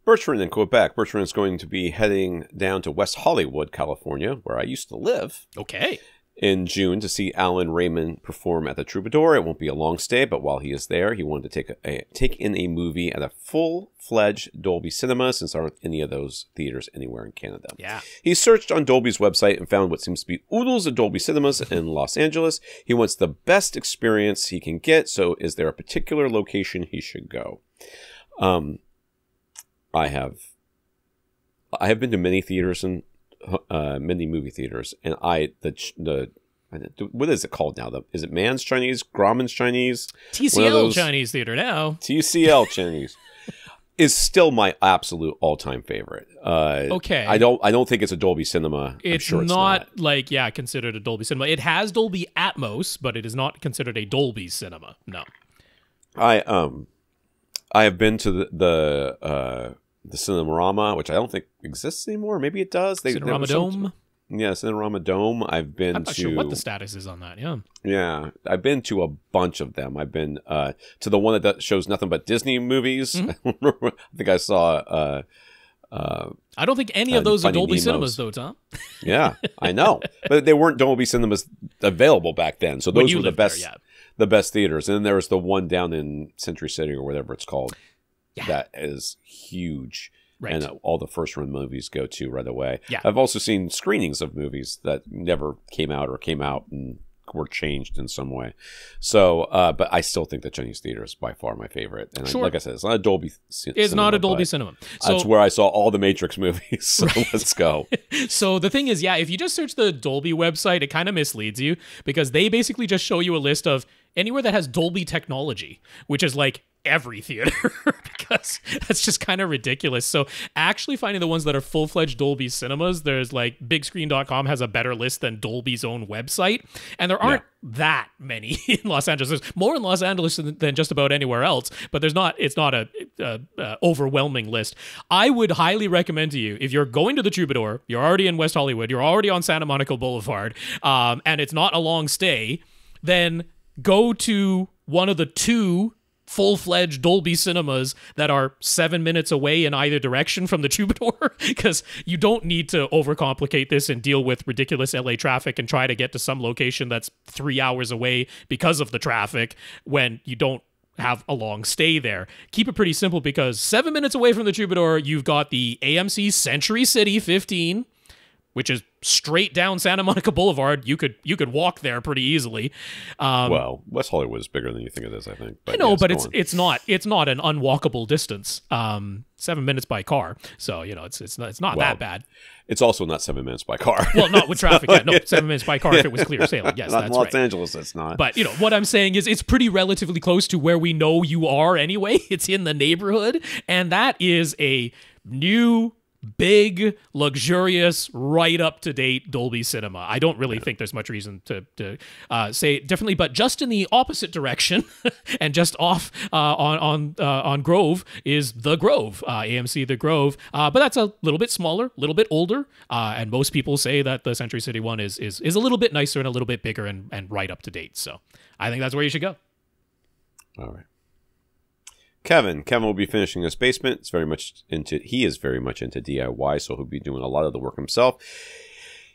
Bertrand in Quebec. Bertrand is going to be heading down to West Hollywood, California, where I used to live. Okay. in June to see Alan Raymond perform at the Troubadour. It won't be a long stay, but while he is there, he wanted to take in a movie at a full-fledged Dolby cinema, since there aren't any of those theaters anywhere in Canada. Yeah. He searched on Dolby's website and found what seems to be oodles of Dolby cinemas in Los Angeles. He wants the best experience he can get, so is there a particular location he should go? I have been to many theaters and many movie theaters, and what is it called now? Is it Mann's Chinese, Grauman's Chinese, TCL Chinese theater now? TCL Chinese is still my absolute all-time favorite. Okay, I don't think it's a Dolby cinema. It's, sure it's not considered a Dolby cinema. It has Dolby Atmos, but it is not considered a Dolby cinema. No. I have been to the Cinerama, which I don't think exists anymore. Maybe it does. Cinerama Dome? Yeah, Cinerama Dome. I'm not sure what the status is on that, yeah. Yeah, I've been to a bunch of them. I've been to the one that shows nothing but Disney movies. Mm-hmm. I think I saw... I don't think any of those are Dolby Cinemas, though, Tom. Yeah, I know. But they weren't Dolby Cinemas available back then, so those were the best, the best theaters. And then there was the one down in Century City or whatever it's called. Yeah. That is huge. Right. And all the first-run movies go to right away. Yeah. I've also seen screenings of movies that never came out or came out and were changed in some way. So, but I still think the Chinese theater is by far my favorite. And sure. Like I said, it's not a Dolby cinema. It's not a Dolby cinema. So, that's where I saw all the Matrix movies. So let's go. So the thing is, if you just search the Dolby website, it kind of misleads you because they basically just show you a list of anywhere that has Dolby technology, which is like every theater because that's just kind of ridiculous. So actually finding the ones that are full-fledged Dolby cinemas, there's like bigscreen.com has a better list than Dolby's own website, and there aren't that many in Los Angeles. There's more in Los Angeles than just about anywhere else, but it's not a overwhelming list. I would highly recommend to you, if you're going to the Troubadour, you're already in West Hollywood, you're already on Santa Monica Boulevard, and it's not a long stay, then go to one of the two full-fledged Dolby cinemas that are 7 minutes away in either direction from the Troubadour, because you don't need to overcomplicate this and deal with ridiculous LA traffic and try to get to some location that's 3 hours away because of the traffic when you don't have a long stay there. Keep it pretty simple, because 7 minutes away from the Troubadour, you've got the AMC Century City 15, which is straight down Santa Monica Boulevard. You could walk there pretty easily. Well, West Hollywood is bigger than you think it is, I think. But I know, but it's not an unwalkable distance. 7 minutes by car, so it's not that bad. It's also not 7 minutes by car. Well, not with traffic. Yeah, no, 7 minutes by car if it was clear sailing. Yes, not that's Los right. Angeles, it's not. But what I'm saying is it's pretty relatively close to where we know you are anyway. It's in the neighborhood, and that is a new, big, luxurious, right up-to-date Dolby cinema. I don't really think there's much reason to say it differently, but just in the opposite direction and just off on Grove is The Grove, AMC The Grove, but that's a little bit smaller, a little bit older, and most people say that the Century City one is a little bit nicer and a little bit bigger and right up-to-date, so I think that's where you should go. All right. Kevin will be finishing his basement. He is very much into DIY, so he'll be doing a lot of the work himself.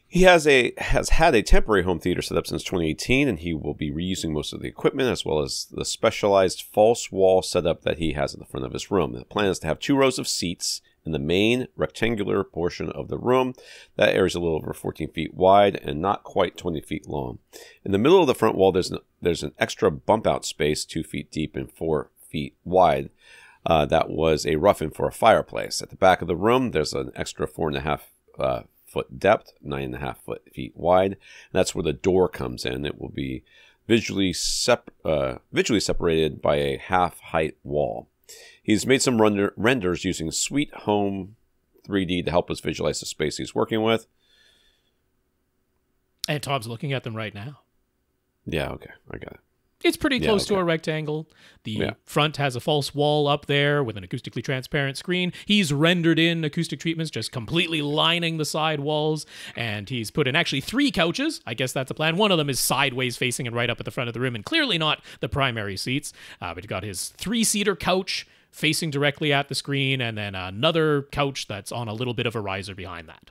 He has had a temporary home theater set up since 2018, and he will be reusing most of the equipment as well as the specialized false wall setup that he has at the front of his room. The plan is to have 2 rows of seats in the main rectangular portion of the room. That area is a little over 14 feet wide and not quite 20 feet long. In the middle of the front wall, there's an extra bump out space 2 feet deep and 4 feet wide. That was a rough-in for a fireplace. At the back of the room, there's an extra 4.5 foot depth, 9.5 feet wide. And that's where the door comes in. It will be visually separated by a half-height wall. He's made some renders using Sweet Home 3D to help us visualize the space he's working with. And Tom's looking at them right now. Yeah, okay, I got it. It's pretty close to a rectangle. The front has a false wall up there with an acoustically transparent screen. He's rendered in acoustic treatments, just completely lining the side walls. And he's put in actually 3 couches. I guess that's the plan. One of them is sideways facing and right up at the front of the room, and clearly not the primary seats. But he got his 3-seater couch facing directly at the screen, and then another couch that's on a little bit of a riser behind that.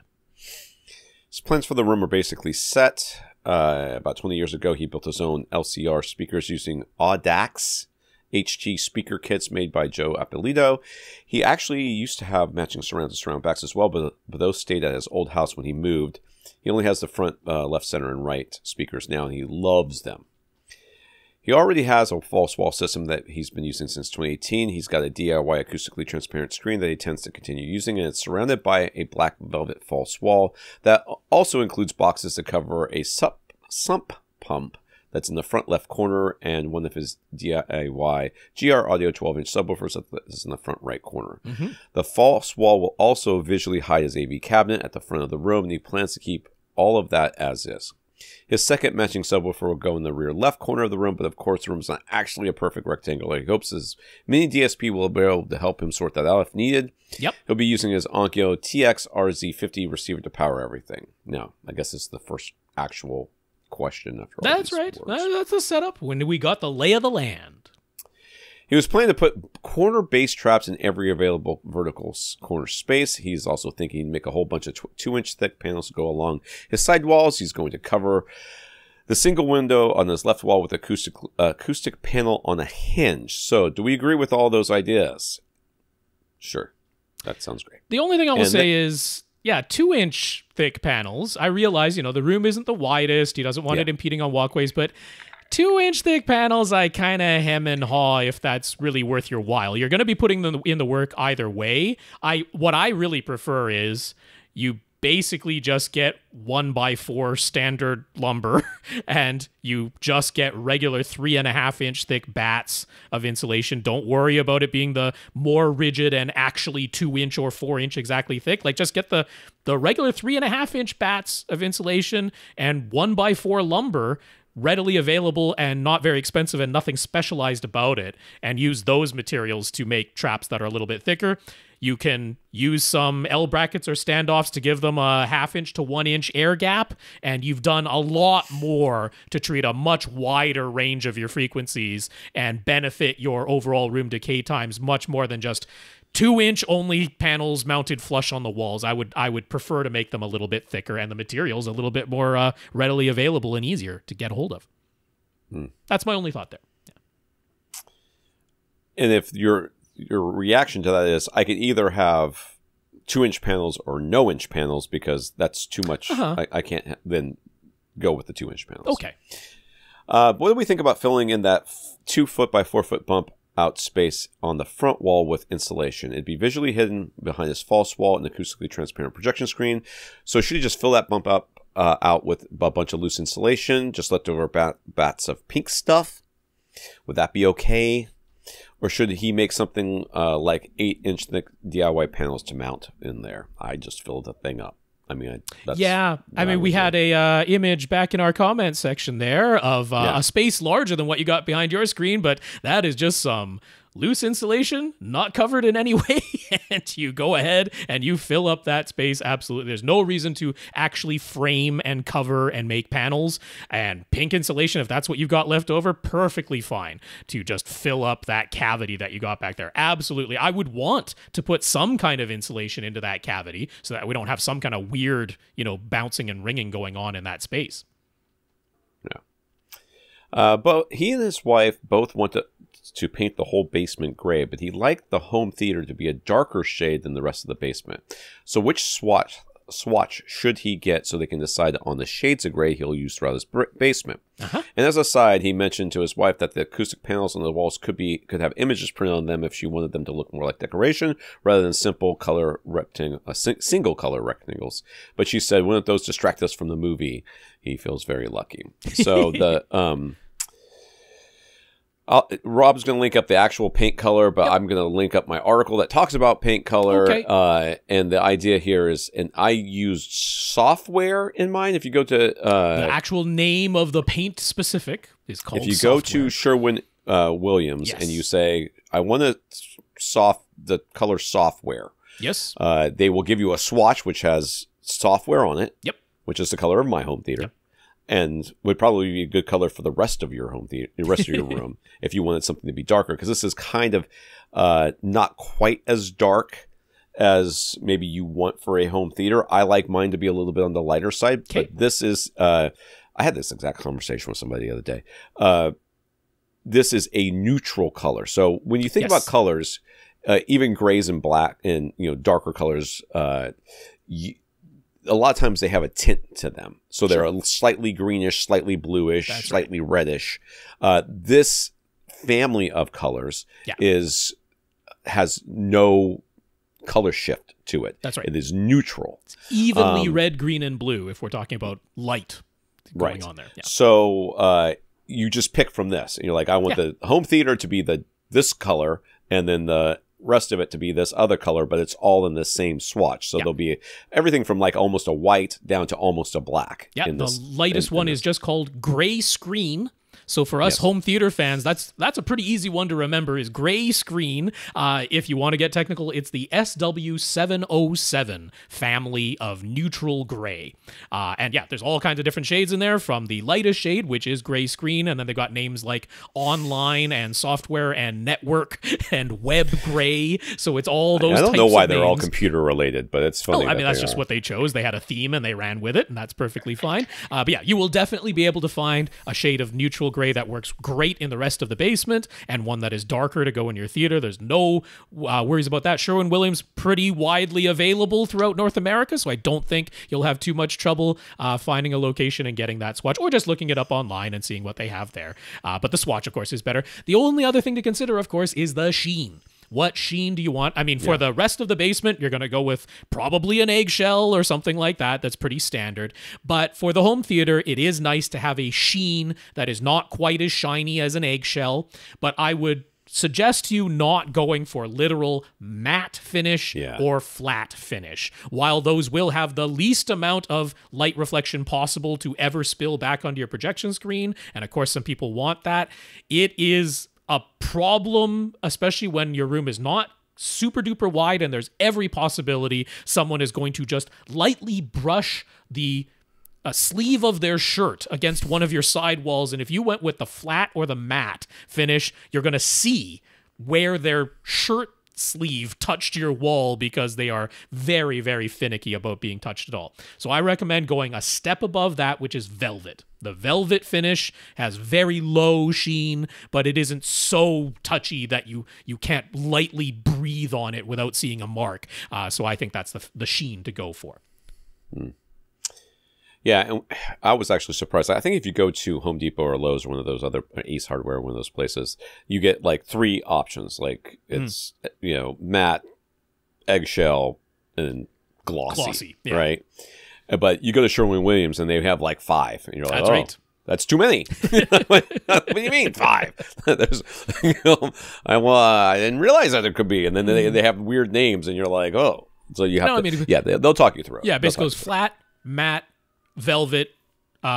His plans for the room are basically set. about 20 years ago, he built his own LCR speakers using Audax HT speaker kits made by Joe Appolito. He actually used to have matching surrounds and surround backs as well, but those stayed at his old house when he moved. He only has the front, left, center, and right speakers now, and he loves them. He already has a false wall system that he's been using since 2018. He's got a DIY acoustically transparent screen that he tends to continue using, and it's surrounded by a black velvet false wall that also includes boxes to cover a sump pump that's in the front left corner, and one of his DIY GR Audio 12-inch subwoofers that's in the front right corner. The false wall will also visually hide his AV cabinet at the front of the room, and he plans to keep all of that as is. His second matching subwoofer will go in the rear left corner of the room, but of course the room is not actually a perfect rectangle. He hopes his mini DSP will be able to help him sort that out if needed. Yep. He'll be using his Onkyo TX-RZ50 receiver to power everything. Now, I guess it's the first actual question after all. That's right. That's the setup. When we got the lay of the land. He was planning to put corner bass traps in every available vertical corner space. He's also thinking to make a whole bunch of 2-inch thick panels to go along his side walls. He's going to cover the single window on his left wall with acoustic panel on a hinge. So, do we agree with all those ideas? Sure. That sounds great. The only thing I will say is, yeah, 2-inch thick panels. I realize, the room isn't the widest. He doesn't want it impeding on walkways, but 2-inch thick panels, I kind of hem and haw if that's really worth your while. You're going to be putting them in the work either way. What I really prefer is you basically just get 1x4 standard lumber and you just get regular 3.5-inch thick bats of insulation. Don't worry about it being the more rigid and actually 2-inch or 4-inch exactly thick. Like, just get the regular 3.5-inch bats of insulation and 1x4 lumber readily available and not very expensive and nothing specialized about it, and use those materials to make traps that are a little bit thicker. You can use some L brackets or standoffs to give them a 1/2-inch to 1-inch air gap, and you've done a lot more to treat a much wider range of your frequencies and benefit your overall room decay times much more than just 2-inch only panels mounted flush on the walls. I would prefer to make them a little bit thicker and the materials a little bit more readily available and easier to get hold of. That's my only thought there. Yeah. And if your reaction to that is, I could either have 2-inch panels or no-inch panels because that's too much. I can't then go with the 2-inch panels. Okay. What do we think about filling in that 2-foot by 4-foot bump out space on the front wall with insulation? It'd be visually hidden behind his false wall and acoustically transparent projection screen. So should he just fill that bump up out with a bunch of loose insulation, just leftover bats of pink stuff? Would that be okay? Or should he make something like 8-inch thick DIY panels to mount in there? I just filled the thing up. I mean, we had a image back in our comment section there of a space larger than what you got behind your screen, but that is just some loose insulation, not covered in any way, and you go ahead and you fill up that space. Absolutely. There's no reason to actually frame and cover and make panels. And pink insulation, if that's what you've got left over, perfectly fine to just fill up that cavity that you got back there. Absolutely. I would want to put some kind of insulation into that cavity so that we don't have some kind of weird, bouncing and ringing going on in that space. Yeah. But he and his wife both want to paint the whole basement gray, but he liked the home theater to be a darker shade than the rest of the basement. So which swatch should he get so they can decide on the shades of gray he'll use throughout his basement? And as a side, he mentioned to his wife that the acoustic panels on the walls could have images printed on them if she wanted them to look more like decoration rather than simple color single color rectangles. But she said, wouldn't those distract us from the movie? He feels very lucky. So Rob's going to link up the actual paint color, but I'm going to link up my article that talks about paint color. Okay. And the idea here is, and I used software in mine. If you go to the actual name of the paint specific is called. If you go to Sherwin-Williams and you say, I want the color software. Yes. They will give you a swatch which has software on it. Yep. Which is the color of my home theater. Yep. And would probably be a good color for the rest of your home theater, the rest of your room, if you wanted something to be darker. Because this is kind of not quite as dark as maybe you want for a home theater. I like mine to be a little bit on the lighter side, but this is I had this exact conversation with somebody the other day. This is a neutral color. So when you think about colors, even grays and black and darker colors, a lot of times they have a tint to them. So they're slightly greenish, slightly bluish, slightly reddish. This family of colors has no color shift to it. That's right. It is neutral. It's evenly red, green, and blue if we're talking about light going on there. Yeah. So you just pick from this. And you're like, I want the home theater to be this color, and then the rest of it to be this other color, but it's all in the same swatch. So there'll be everything from like almost a white down to almost a black. Yeah, the lightest one is just called gray screen. So for us home theater fans, that's a pretty easy one to remember, is gray screen. If you want to get technical, it's the SW707 family of neutral gray. And yeah, there's all kinds of different shades in there, from the lightest shade, which is gray screen, and then they've got names like online and software and network and web gray. So it's all those types of names. I don't know why they're all computer related, but it's funny. I mean, that's just what they chose. They had a theme and they ran with it, and that's perfectly fine. But yeah, you will definitely be able to find a shade of neutral gray that works great in the rest of the basement, and one that is darker to go in your theater. There's no worries about that. Sherwin-Williams pretty widely available throughout North America, so I don't think you'll have too much trouble finding a location and getting that swatch, or just looking it up online and seeing what they have there. But the swatch, of course, is better. The only other thing to consider, of course, is the sheen. What sheen do you want? I mean, for the rest of the basement, you're going to go with probably an eggshell or something like that. That's pretty standard. But for the home theater, it is nice to have a sheen that is not quite as shiny as an eggshell. But I would suggest you not going for literal matte finish or flat finish. While those will have the least amount of light reflection possible to ever spill back onto your projection screen, and of course some people want that, it is a problem, especially when your room is not super duper wide and there's every possibility someone is going to just lightly brush the sleeve of their shirt against one of your side walls. And if you went with the flat or the matte finish, you're going to see where their shirt sleeve touched your wall, because they are very, very finicky about being touched at all. So I recommend going a step above that, which is velvet. The velvet finish has very low sheen, but it isn't so touchy that you can't lightly breathe on it without seeing a mark. So I think that's the sheen to go for. Yeah, and I was actually surprised. I think if you go to Home Depot or Lowe's or one of those other, Ace Hardware, one of those places, you get like 3 options. Like it's matte, eggshell, and glossy, right? But you go to Sherwin-Williams and they have like 5, and you're like, right. That's too many. What do you mean 5? There's, I didn't realize that there could be, and then they have weird names, and you're like, oh, so you have to. They'll talk you through it. Yeah, basically goes flat, matte, velvet,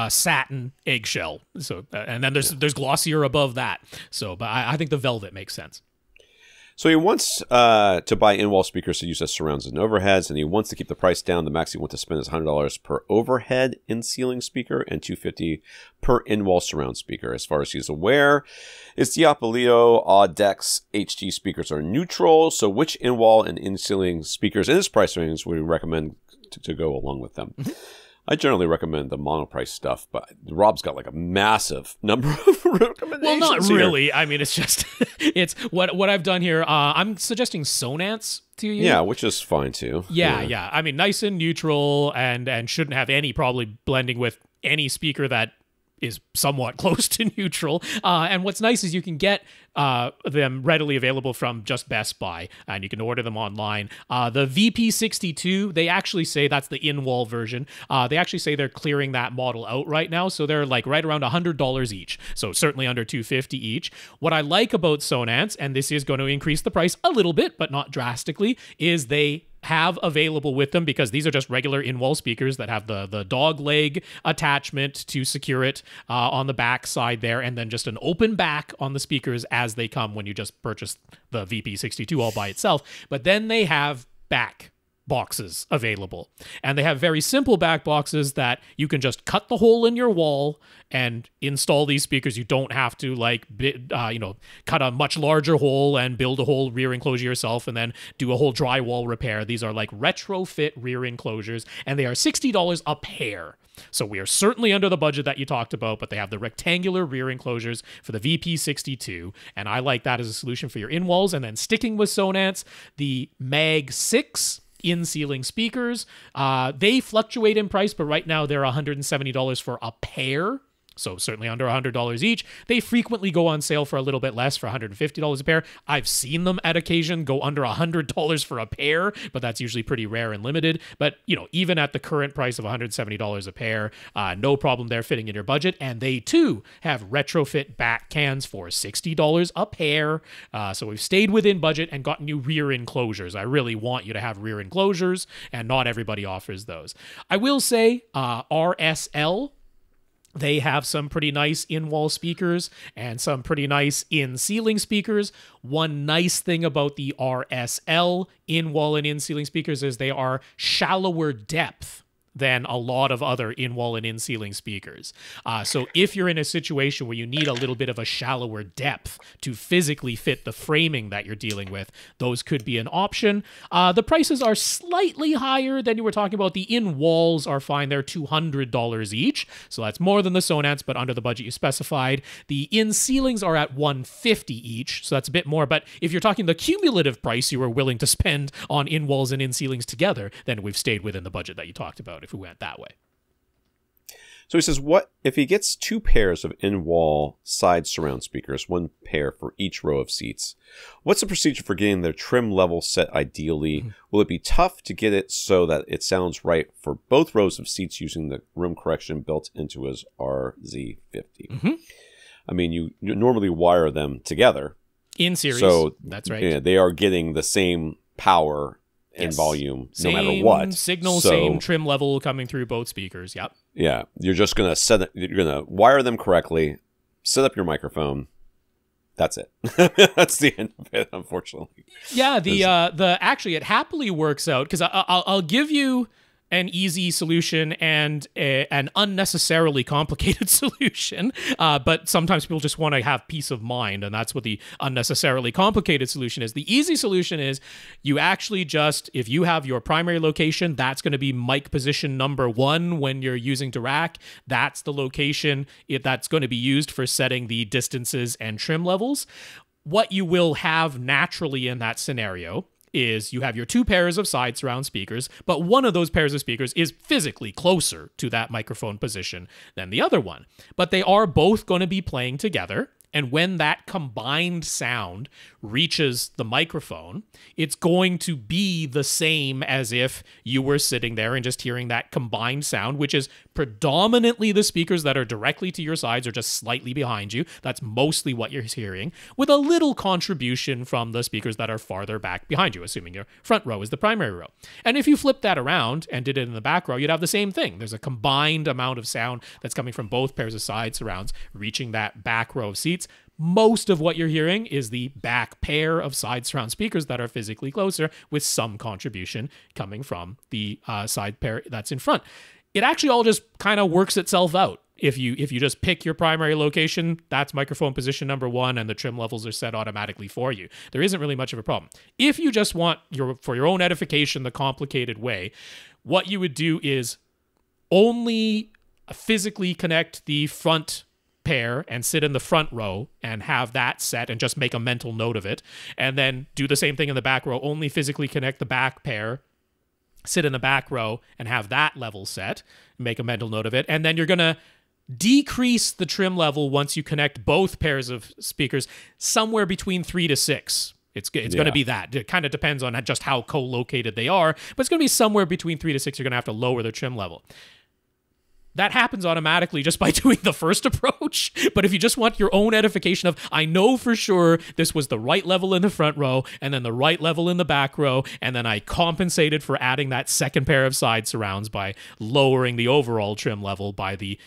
satin, eggshell. So and then there's glossier above that. So, but I think the velvet makes sense. So he wants to buy in-wall speakers to use as surrounds and overheads, and he wants to keep the price down. The max he wants to spend is $100 per overhead in-ceiling speaker and $250 per in-wall surround speaker. As far as he's aware, its Diapolito Audex HT speakers are neutral. So which in-wall and in-ceiling speakers in this price range would we recommend to go along with them? I generally recommend the monoprice stuff, but Rob's got like a massive number of recommendations. Well, not really. I mean, it's just it's what I've done here. I'm suggesting Sonance to you. Yeah, which is fine too. Yeah. I mean, nice and neutral, and shouldn't have any probably blending with any speaker that is somewhat close to neutral. And what's nice is you can get them readily available from just Best Buy, and you can order them online. The VP62, they actually say that's the in-wall version. They actually say they're clearing that model out right now, so they're like right around $100 each. So certainly under $250 each. What I like about Sonance, and this is going to increase the price a little bit, but not drastically, is they have available with them, because these are just regular in-wall speakers that have the dog leg attachment to secure it on the back side there, and then just an open back on the speakers as they come when you just purchase the VP62 all by itself. But then they have back boxes available. And they have very simple back boxes that you can just cut the hole in your wall and install these speakers. You don't have to cut a much larger hole and build a whole rear enclosure yourself and then do a whole drywall repair. These are like retrofit rear enclosures, and they are $60 a pair. So we are certainly under the budget that you talked about, but they have the rectangular rear enclosures for the VP62, and I like that as a solution for your in-walls. And then sticking with Sonance, the Mag 6 in-ceiling speakers, they fluctuate in price, but right now they're $170 for a pair. So certainly under $100 each. They frequently go on sale for a little bit less, for $150 a pair. I've seen them at occasion go under $100 for a pair, but that's usually pretty rare and limited. But, even at the current price of $170 a pair, no problem there fitting in your budget. And they, too, have retrofit back cans for $60 a pair. So we've stayed within budget and gotten you rear enclosures. I really want you to have rear enclosures, and not everybody offers those. I will say RSL, they have some pretty nice in-wall speakers and some pretty nice in-ceiling speakers. One nice thing about the RSL in-wall and in-ceiling speakers is they are shallower depth than a lot of other in-wall and in-ceiling speakers. So if you're in a situation where you need a little bit of a shallower depth to physically fit the framing that you're dealing with, those could be an option. The prices are slightly higher than you were talking about. The in-walls are fine. They're $200 each, so that's more than the Sonance, but under the budget you specified. The in-ceilings are at $150 each, so that's a bit more, but if you're talking the cumulative price you were willing to spend on in-walls and in-ceilings together, then we've stayed within the budget that you talked about if we went that way. So he says, what if he gets 2 pairs of in-wall side surround speakers, 1 pair for each row of seats? What's the procedure for getting their trim level set ideally? Will it be tough to get it so that it sounds right for both rows of seats using the room correction built into his RZ50? I mean, you normally wire them together. In series. So that's right. Yeah, they are getting the same power and volume no matter what. Signal, same trim level coming through both speakers. Yep. Yeah, you're just gonna you're gonna wire them correctly, set up your microphone. That's it. That's the end of it, unfortunately. Yeah, actually it happily works out because I'll give you an easy solution and an unnecessarily complicated solution. But sometimes people just want to have peace of mind, and that's what the unnecessarily complicated solution is. The easy solution is you actually just, if you have your primary location, that's going to be mic position number 1 when you're using Dirac. That's the location that's going to be used for setting the distances and trim levels. What you will have naturally in that scenario is you have your 2 pairs of side surround speakers, but one of those pairs of speakers is physically closer to that microphone position than the other one. But they are both going to be playing together, and when that combined sound reaches the microphone, it's going to be the same as if you were sitting there and just hearing that combined sound, which is predominantly the speakers that are directly to your sides or just slightly behind you. That's mostly what you're hearing, with a little contribution from the speakers that are farther back behind you, assuming your front row is the primary row. And if you flip that around and did it in the back row, you'd have the same thing. There's a combined amount of sound that's coming from both pairs of side surrounds reaching that back row of seats. Most of what you're hearing is the back pair of side surround speakers that are physically closer, with some contribution coming from the side pair that's in front. It actually all just kind of works itself out. If you just pick your primary location, that's microphone position number 1, and the trim levels are set automatically for you. There isn't really much of a problem. If you just want for your own edification the complicated way, what you would do is only physically connect the front pair and sit in the front row and have that set and just make a mental note of it, and then do the same thing in the back row, only physically connect the back pair, sit in the back row and have that level set, make a mental note of it, and then you're going to decrease the trim level once you connect both pairs of speakers somewhere between 3 to 6. It's going to be that. It kind of depends on just how co-located they are, but it's going to be somewhere between 3 to 6. You're going to have to lower the trim level. That happens automatically just by doing the first approach. But if you just want your own edification of, I know for sure this was the right level in the front row and then the right level in the back row, and then I compensated for adding that second pair of side surrounds by lowering the overall trim level by the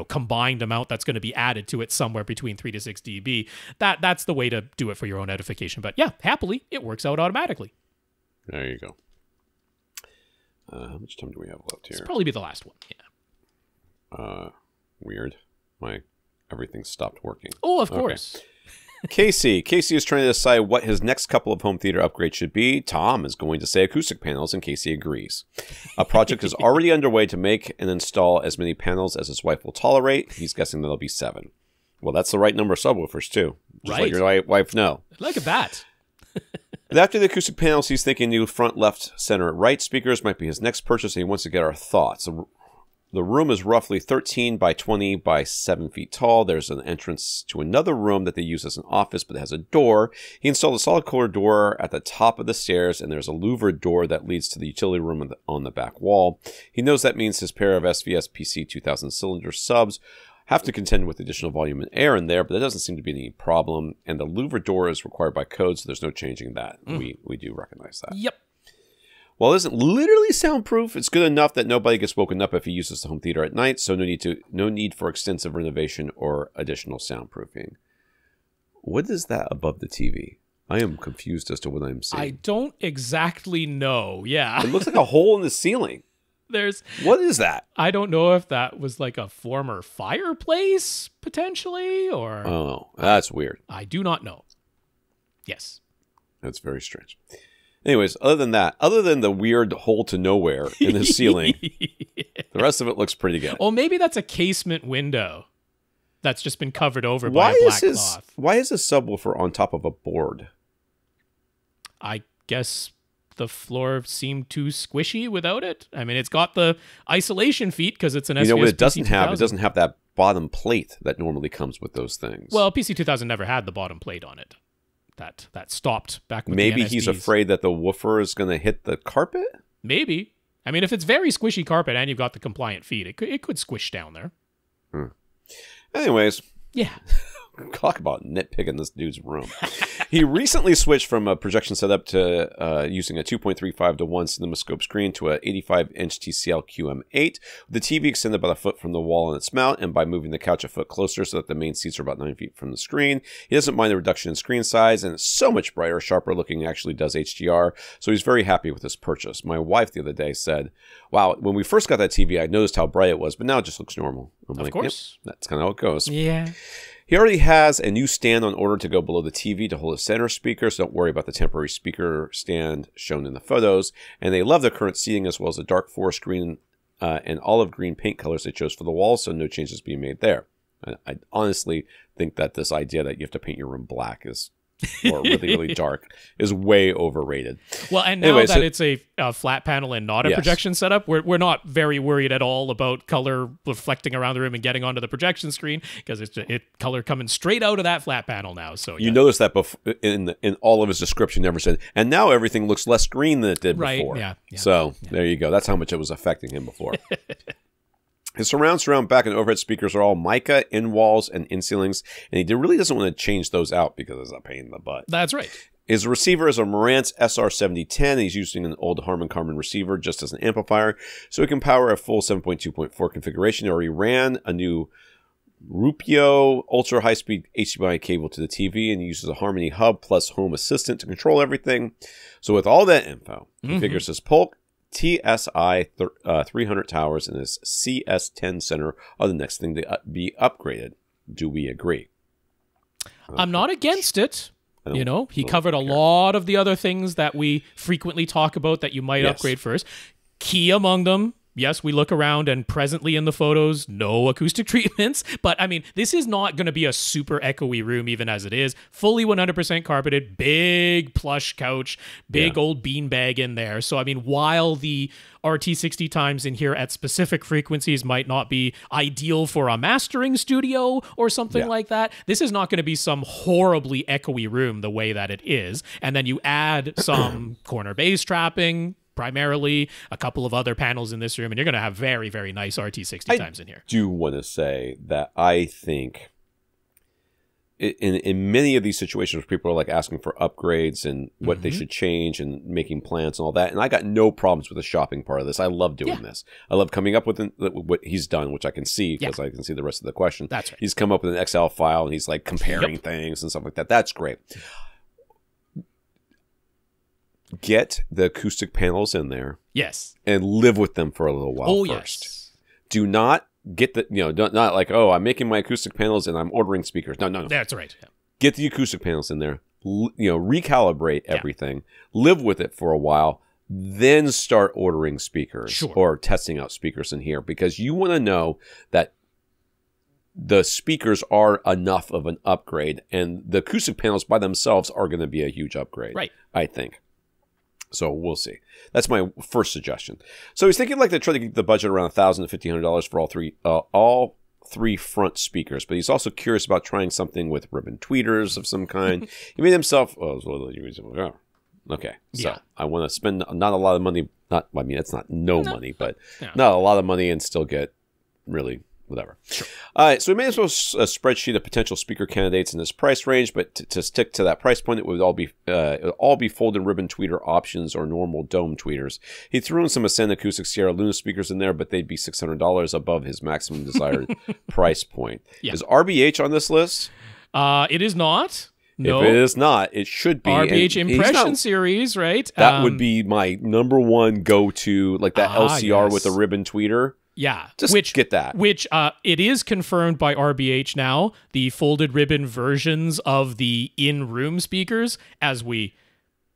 combined amount that's going to be added to it, somewhere between 3 to 6 dB. That's the way to do it for your own edification. But yeah, happily, it works out automatically. There you go. How much time do we have left here? This will probably be the last one. Yeah. Weird. Everything stopped working. Oh, of course. Casey is trying to decide what his next couple of home theater upgrades should be. Tom is going to say acoustic panels, and Casey agrees. A project is already underway to make and install as many panels as his wife will tolerate. He's guessing that'll be 7. Well, that's the right number of subwoofers, too. Just let your wife know. Look at that. But after the acoustic panels, he's thinking new front, left, center, right speakers might be his next purchase, and he wants to get our thoughts. The room is roughly 13 by 20 by 7 feet tall. There's an entrance to another room that they use as an office, but it has a door. He installed a solid color door at the top of the stairs, and there's a louvered door that leads to the utility room on the back wall. He knows that means his pair of SVS PC 2000 cylinder subs have to contend with additional volume and air in there, but that doesn't seem to be any problem. And the louvered door is required by code, so there's no changing that. We do recognize that. Yep. While it isn't literally soundproof, it's good enough that nobody gets woken up if he uses the home theater at night, so no need for extensive renovation or additional soundproofing. What is that above the TV? I am confused as to what I'm seeing. I don't exactly know. Yeah. It looks like a hole in the ceiling. What is that? I don't know if that was like a former fireplace, potentially, or... Oh, that's weird. I do not know. Yes. That's very strange. Anyways, other than the weird hole to nowhere in the ceiling, the rest of it looks pretty good. Well, maybe that's a casement window that's just been covered over by a black cloth. Why is a subwoofer on top of a board? I guess the floor seemed too squishy without it. I mean, it's got the isolation feet because it's an SVS. You know what it doesn't have? It doesn't have that bottom plate that normally comes with those things. Well, PC2000 never had the bottom plate on it. That stopped back with Maybe the NSDs. He's afraid that the woofer is going to hit the carpet? Maybe. I mean, if it's very squishy carpet and you've got the compliant feet, it could squish down there. Anyways. Yeah. Talk about nitpicking this dude's room. He recently switched from a projection setup to using a 2.35 to 1 CinemaScope screen to a 85-inch TCL QM8. The TV extended about a foot from the wall on its mount, and by moving the couch a foot closer so that the main seats are about 9 feet from the screen. He doesn't mind the reduction in screen size, and it's so much brighter, sharper looking, actually does HDR, so he's very happy with this purchase. My wife the other day said, wow, when we first got that TV, I noticed how bright it was, but now it just looks normal. I'm of course. Yep, that's kind of how it goes. Yeah. He already has a new stand on order to go below the TV to hold a center speaker, so don't worry about the temporary speaker stand shown in the photos. And they love the current seating as well as the dark forest green and olive green paint colors they chose for the walls, so no changes being made there. I honestly think that this idea that you have to paint your room black is or really, really dark is way overrated. Well, and now that it's a flat panel and not a projection setup, we're not very worried at all about color reflecting around the room and getting onto the projection screen because it's color coming straight out of that flat panel now. So you notice that in all of his description, never said, and now everything looks less green than it did before. Yeah. So there you go. That's how much it was affecting him before. His surround, back, and overhead speakers are all mica, in walls, and in ceilings, and he really doesn't want to change those out because it's a pain in the butt. That's right. His receiver is a Marantz SR7010, and he's using an old Harman Kardon receiver just as an amplifier, so he can power a full 7.2.4 configuration, or he ran a new Rupio ultra high-speed HDMI cable to the TV, and he uses a Harmony Hub plus Home Assistant to control everything. So with all that info, he figures his Polk TSI 300 towers and his CS10 center are the next thing to be upgraded. Do we agree? I'm not against it. You know, he covered a lot of the other things that we frequently talk about that you might upgrade first. Key among them, yes, we look around and presently in the photos, no acoustic treatments. But, I mean, this is not going to be a super echoey room even as it is. Fully 100% carpeted, big plush couch, big old beanbag in there. So, I mean, while the RT60 times in here at specific frequencies might not be ideal for a mastering studio or something like that, this is not going to be some horribly echoey room the way that it is. And then you add some corner bass trapping, primarily a couple of other panels in this room, and you're going to have very, very nice RT60 times in here. I do want to say that I think in many of these situations where people are like asking for upgrades and what they should change and making plans and all that, and I got no problems with the shopping part of this. I love doing this. I love coming up with what he's done, which I can see because I can see the rest of the question. That's right. He's come up with an Excel file and he's like comparing things and stuff like that. That's great. get the acoustic panels in there. Yes. And live with them for a little while first. Yes. Do not get the, not like, oh, I'm making my acoustic panels and I'm ordering speakers. No. That's right. Yeah. Get the acoustic panels in there, recalibrate everything, live with it for a while, then start ordering speakers or testing out speakers in here, because you want to know that the speakers are enough of an upgrade, and the acoustic panels by themselves are going to be a huge upgrade, right? I think. So we'll see. That's my first suggestion. So he's thinking like to try to keep the budget around $1,000 to $1,500 for all three front speakers, but he's also curious about trying something with ribbon tweeters of some kind. He made himself. Okay, so I want to spend not a lot of money. It's not money, but not a lot of money and still get really whatever. Sure. All right, so we made a spreadsheet of potential speaker candidates in this price range, but to stick to that price point, it would all be folded ribbon tweeter options or normal dome tweeters. He threw in some Ascend Acoustic Sierra Luna speakers in there, but they'd be $600 above his maximum desired price point. Yeah. Is RBH on this list? It is not. No. If it is not, it should be. RBH Impression Series, right? That would be my number one go-to, like that LCR with the ribbon tweeter. Yeah, get that. Which it is confirmed by RBH now, the folded ribbon versions of the in-room speakers, as we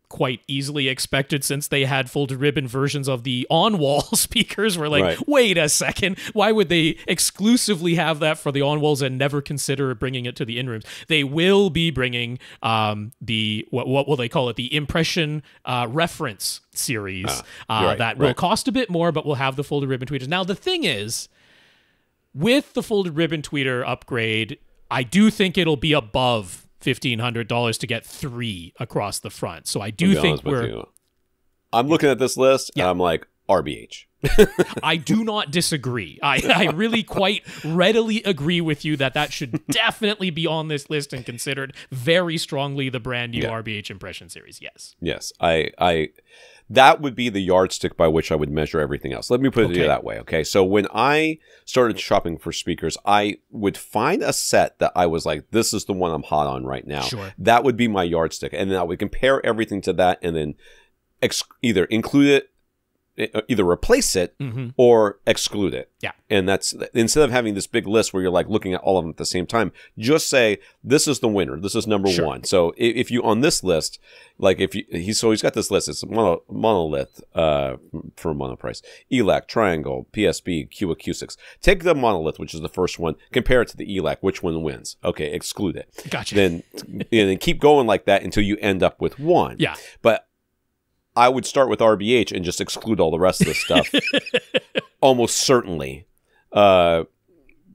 quite easily expected, since they had folded ribbon versions of the on-wall speakers. We're like, wait a second, why would they exclusively have that for the on-walls and never consider bringing it to the in-rooms? They will be bringing the, what will they call it, the Impression Reference Series that will cost a bit more, but will have the folded ribbon tweeters. Now, the thing is, with the folded ribbon tweeter upgrade, I do think it'll be above $1,500 to get 3 across the front. So I do think I'm looking at this list and I'm like, RBH. I do not disagree. I really quite readily agree with you that should definitely be on this list and considered very strongly the brand new RBH Impression Series. Yes. That would be the yardstick by which I would measure everything else. Let me put it that way, okay? So when I started shopping for speakers, I would find a set that I was like, this is the one I'm hot on right now. Sure. That would be my yardstick. And then I would compare everything to that and then either include it, either replace it or exclude it. Yeah. And that's, instead of having this big list where you're like looking at all of them at the same time, just say, this is the winner. This is number one. So if you, on this list, like he's got this list, it's monolith, for monoprice, ELAC, triangle, PSB, Q acoustics. Take the monolith, which is the first one, compare it to the ELAC, which one wins? Okay, exclude it. Gotcha. Then keep going like that until you end up with one. Yeah. But I would start with RBH and just exclude all the rest of the stuff. Almost certainly,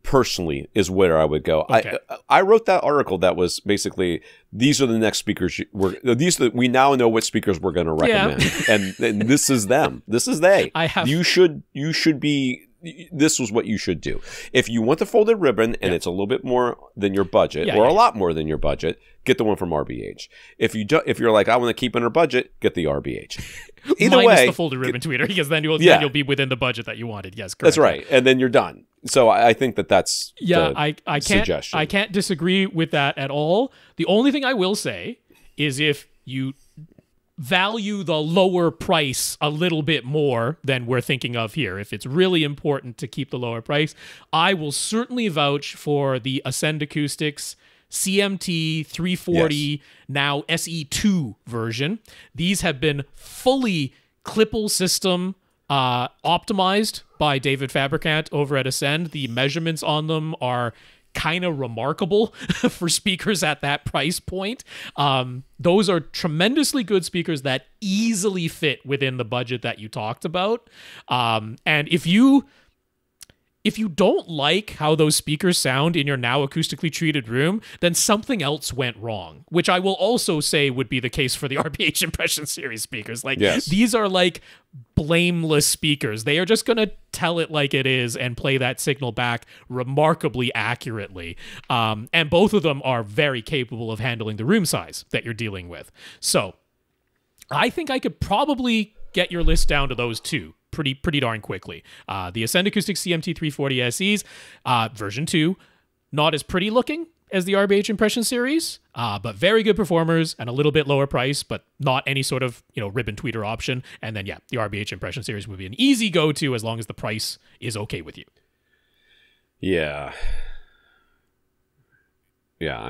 personally, is where I would go. Okay. I wrote that article that was basically, these are the next speakers. We now know what speakers we're going to recommend, and this is them. This is they. You should be. This was what you should do. If you want the folded ribbon and it's a little bit more than your budget, or a lot more than your budget, get the one from RBH. If you're like, I want to keep under budget, get the RBH. Either Minus way, the folded ribbon tweeter, because then you'll be within the budget that you wanted. Yes, correct. That's right, and then you're done. So I think that's I can't disagree with that at all. The only thing I will say is if you value the lower price a little bit more than we're thinking of here, if it's really important to keep the lower price, I will certainly vouch for the Ascend Acoustics CMT 340 now SE2 version. These have been fully Klippel system optimized by David Fabricant over at Ascend. The measurements on them are kind of remarkable for speakers at that price point. Those are tremendously good speakers that easily fit within the budget that you talked about. And if you don't like how those speakers sound in your now acoustically treated room, then something else went wrong, which I will also say would be the case for the RBH Impression Series speakers. These are like blameless speakers. They are just going to tell it like it is and play that signal back remarkably accurately. And both of them are very capable of handling the room size that you're dealing with. So I think I could probably get your list down to those two pretty darn quickly. The Ascend Acoustic CMT 340 SEs, version 2, not as pretty looking as the RBH Impression series, but very good performers and a little bit lower price, but not any sort of, ribbon tweeter option. And then, yeah, the RBH Impression series would be an easy go-to as long as the price is okay with you. Yeah. Yeah,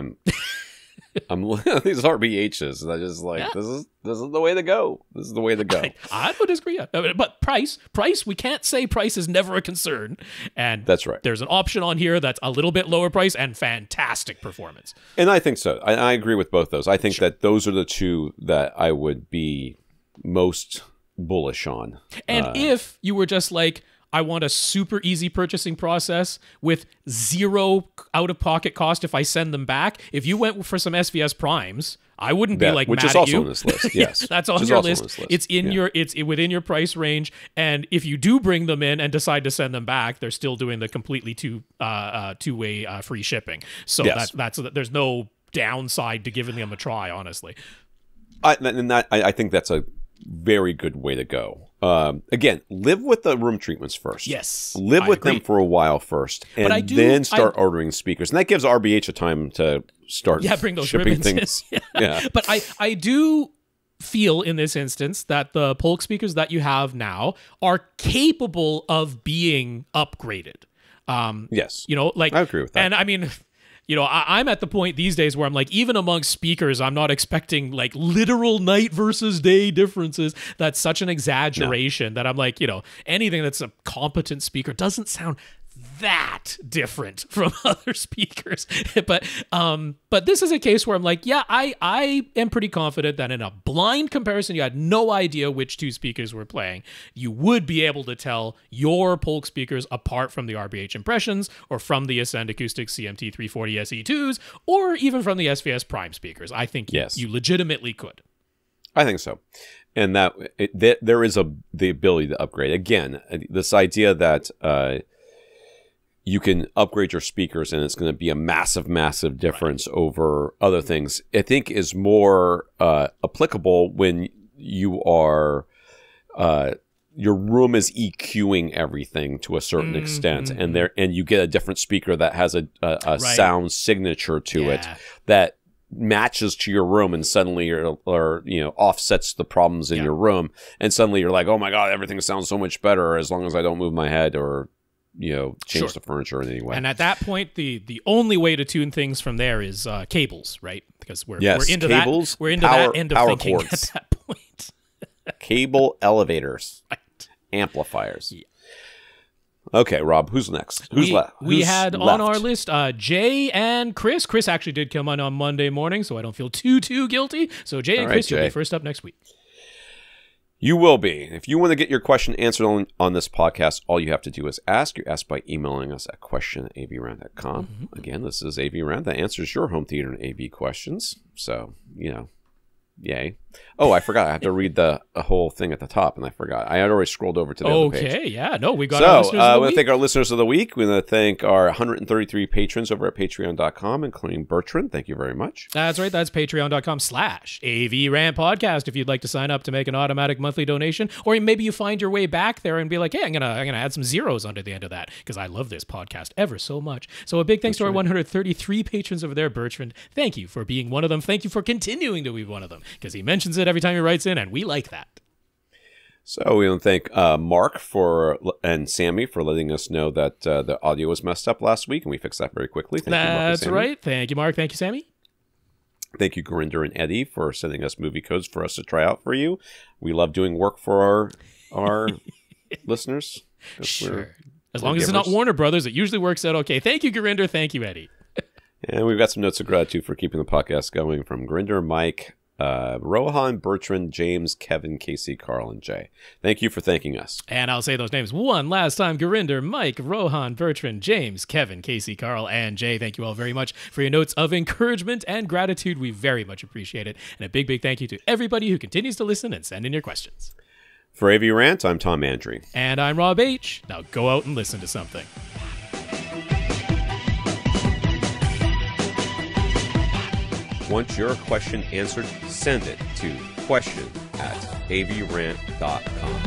I'm looking at these RBHs, and I just like, this is the way to go. This is the way to go. I don't disagree. But price, we can't say price is never a concern. And that's right. There's an option on here that's a little bit lower price and fantastic performance. And I think so. I agree with both those. I think that those are the two that I would be most bullish on. And if you were just like, I want a super easy purchasing process with zero out-of-pocket cost if I send them back. If you went for some SVS primes, I wouldn't be like which mad is also at you. on this list. Yes, that's on your list. It's in it's within your price range. And if you do bring them in and decide to send them back, they're still doing the completely two-way free shipping. So that's there's no downside to giving them a try. Honestly, I think that's a very good way to go. Again, live with the room treatments first. Yes. Live with them for a while first, and then start ordering speakers. And that gives RBH a time to start bring those shipping ribbons things. Yeah. But I do feel in this instance that the Polk speakers that you have now are capable of being upgraded. Yes. I agree with that. And I mean, I'm at the point these days where I'm like, even amongst speakers, I'm not expecting like literal night versus day differences. That's such an exaggeration that I'm like, anything that's a competent speaker doesn't sound that different from other speakers. But this is a case where I'm like, I am pretty confident that in a blind comparison, you had no idea which two speakers were playing. You would be able to tell your Polk speakers apart from the RBH Impressions or from the Ascend Acoustic CMT 340 SE2s or even from the SVS Prime speakers. I think you legitimately could. I think so. And that there is the ability to upgrade. Again, this idea that you can upgrade your speakers and it's going to be a massive, massive difference over other things, I think is more applicable when you are your room is EQing everything to a certain extent, and you get a different speaker that has a sound signature to it that matches to your room, and suddenly offsets the problems in your room, and suddenly you're like, oh my god, everything sounds so much better as long as I don't move my head or change the furniture in any way. And at that point, the only way to tune things from there is cables, right? Because we're into cables, that. We're into that end of thinking cords. At that point. Cable elevators, amplifiers. Yeah. Okay, Rob, who's next? Who's left? We had on our list Jay and Chris. Chris actually did come on Monday morning, so I don't feel too guilty. So Jay and Chris, you'll be first up next week. You will be. If you want to get your question answered on this podcast, all you have to do is ask. You ask by emailing us at question@avrant.com. Again, this is AVRant that answers your home theater and AV questions. So, yay. Oh, I forgot. I have to read the whole thing at the top, and I forgot. I had already scrolled over to the other page. Okay, yeah. No, we got our listeners of the week. We want to thank our listeners of the week. We want to thank our 133 patrons over at patreon.com, including Bertrand. Thank you very much. That's right. That's patreon.com/AVRant podcast if you'd like to sign up to make an automatic monthly donation. Or maybe you find your way back there and be like, hey, I'm gonna add some zeros under the end of that because I love this podcast ever so much. So a big thanks to our 133 patrons over there, Bertrand. Thank you for being one of them. Thank you for continuing to be one of them because he mentions it every time he writes in, and we like that. So we want to thank Mark and Sammy for letting us know that the audio was messed up last week, and we fixed that very quickly. Thank you, Mark and Sammy. Right. Thank you, Mark. Thank you, Sammy. Thank you, Gurinder and Eddie, for sending us movie codes for us to try out for you. We love doing work for our listeners. Sure. As long as it's not Warner Brothers, it usually works out okay. Thank you, Gurinder. Thank you, Eddie. And we've got some notes of gratitude for keeping the podcast going from Gurinder, Mike, Rohan, Bertrand, James, Kevin, Casey, Karl, and Jay. Thank you for thanking us. And I'll say those names one last time. Gurinder, Mike, Rohan, Bertrand, James, Kevin, Casey, Karl, and Jay. Thank you all very much for your notes of encouragement and gratitude. We very much appreciate it. And a big, big thank you to everybody who continues to listen and send in your questions. For AVRant, I'm Tom Andrew. And I'm Rob H. Now go out and listen to something. Want your question answered? Send it to question@avrant.com.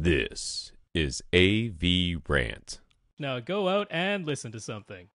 This is AVRant. Now go out and listen to something.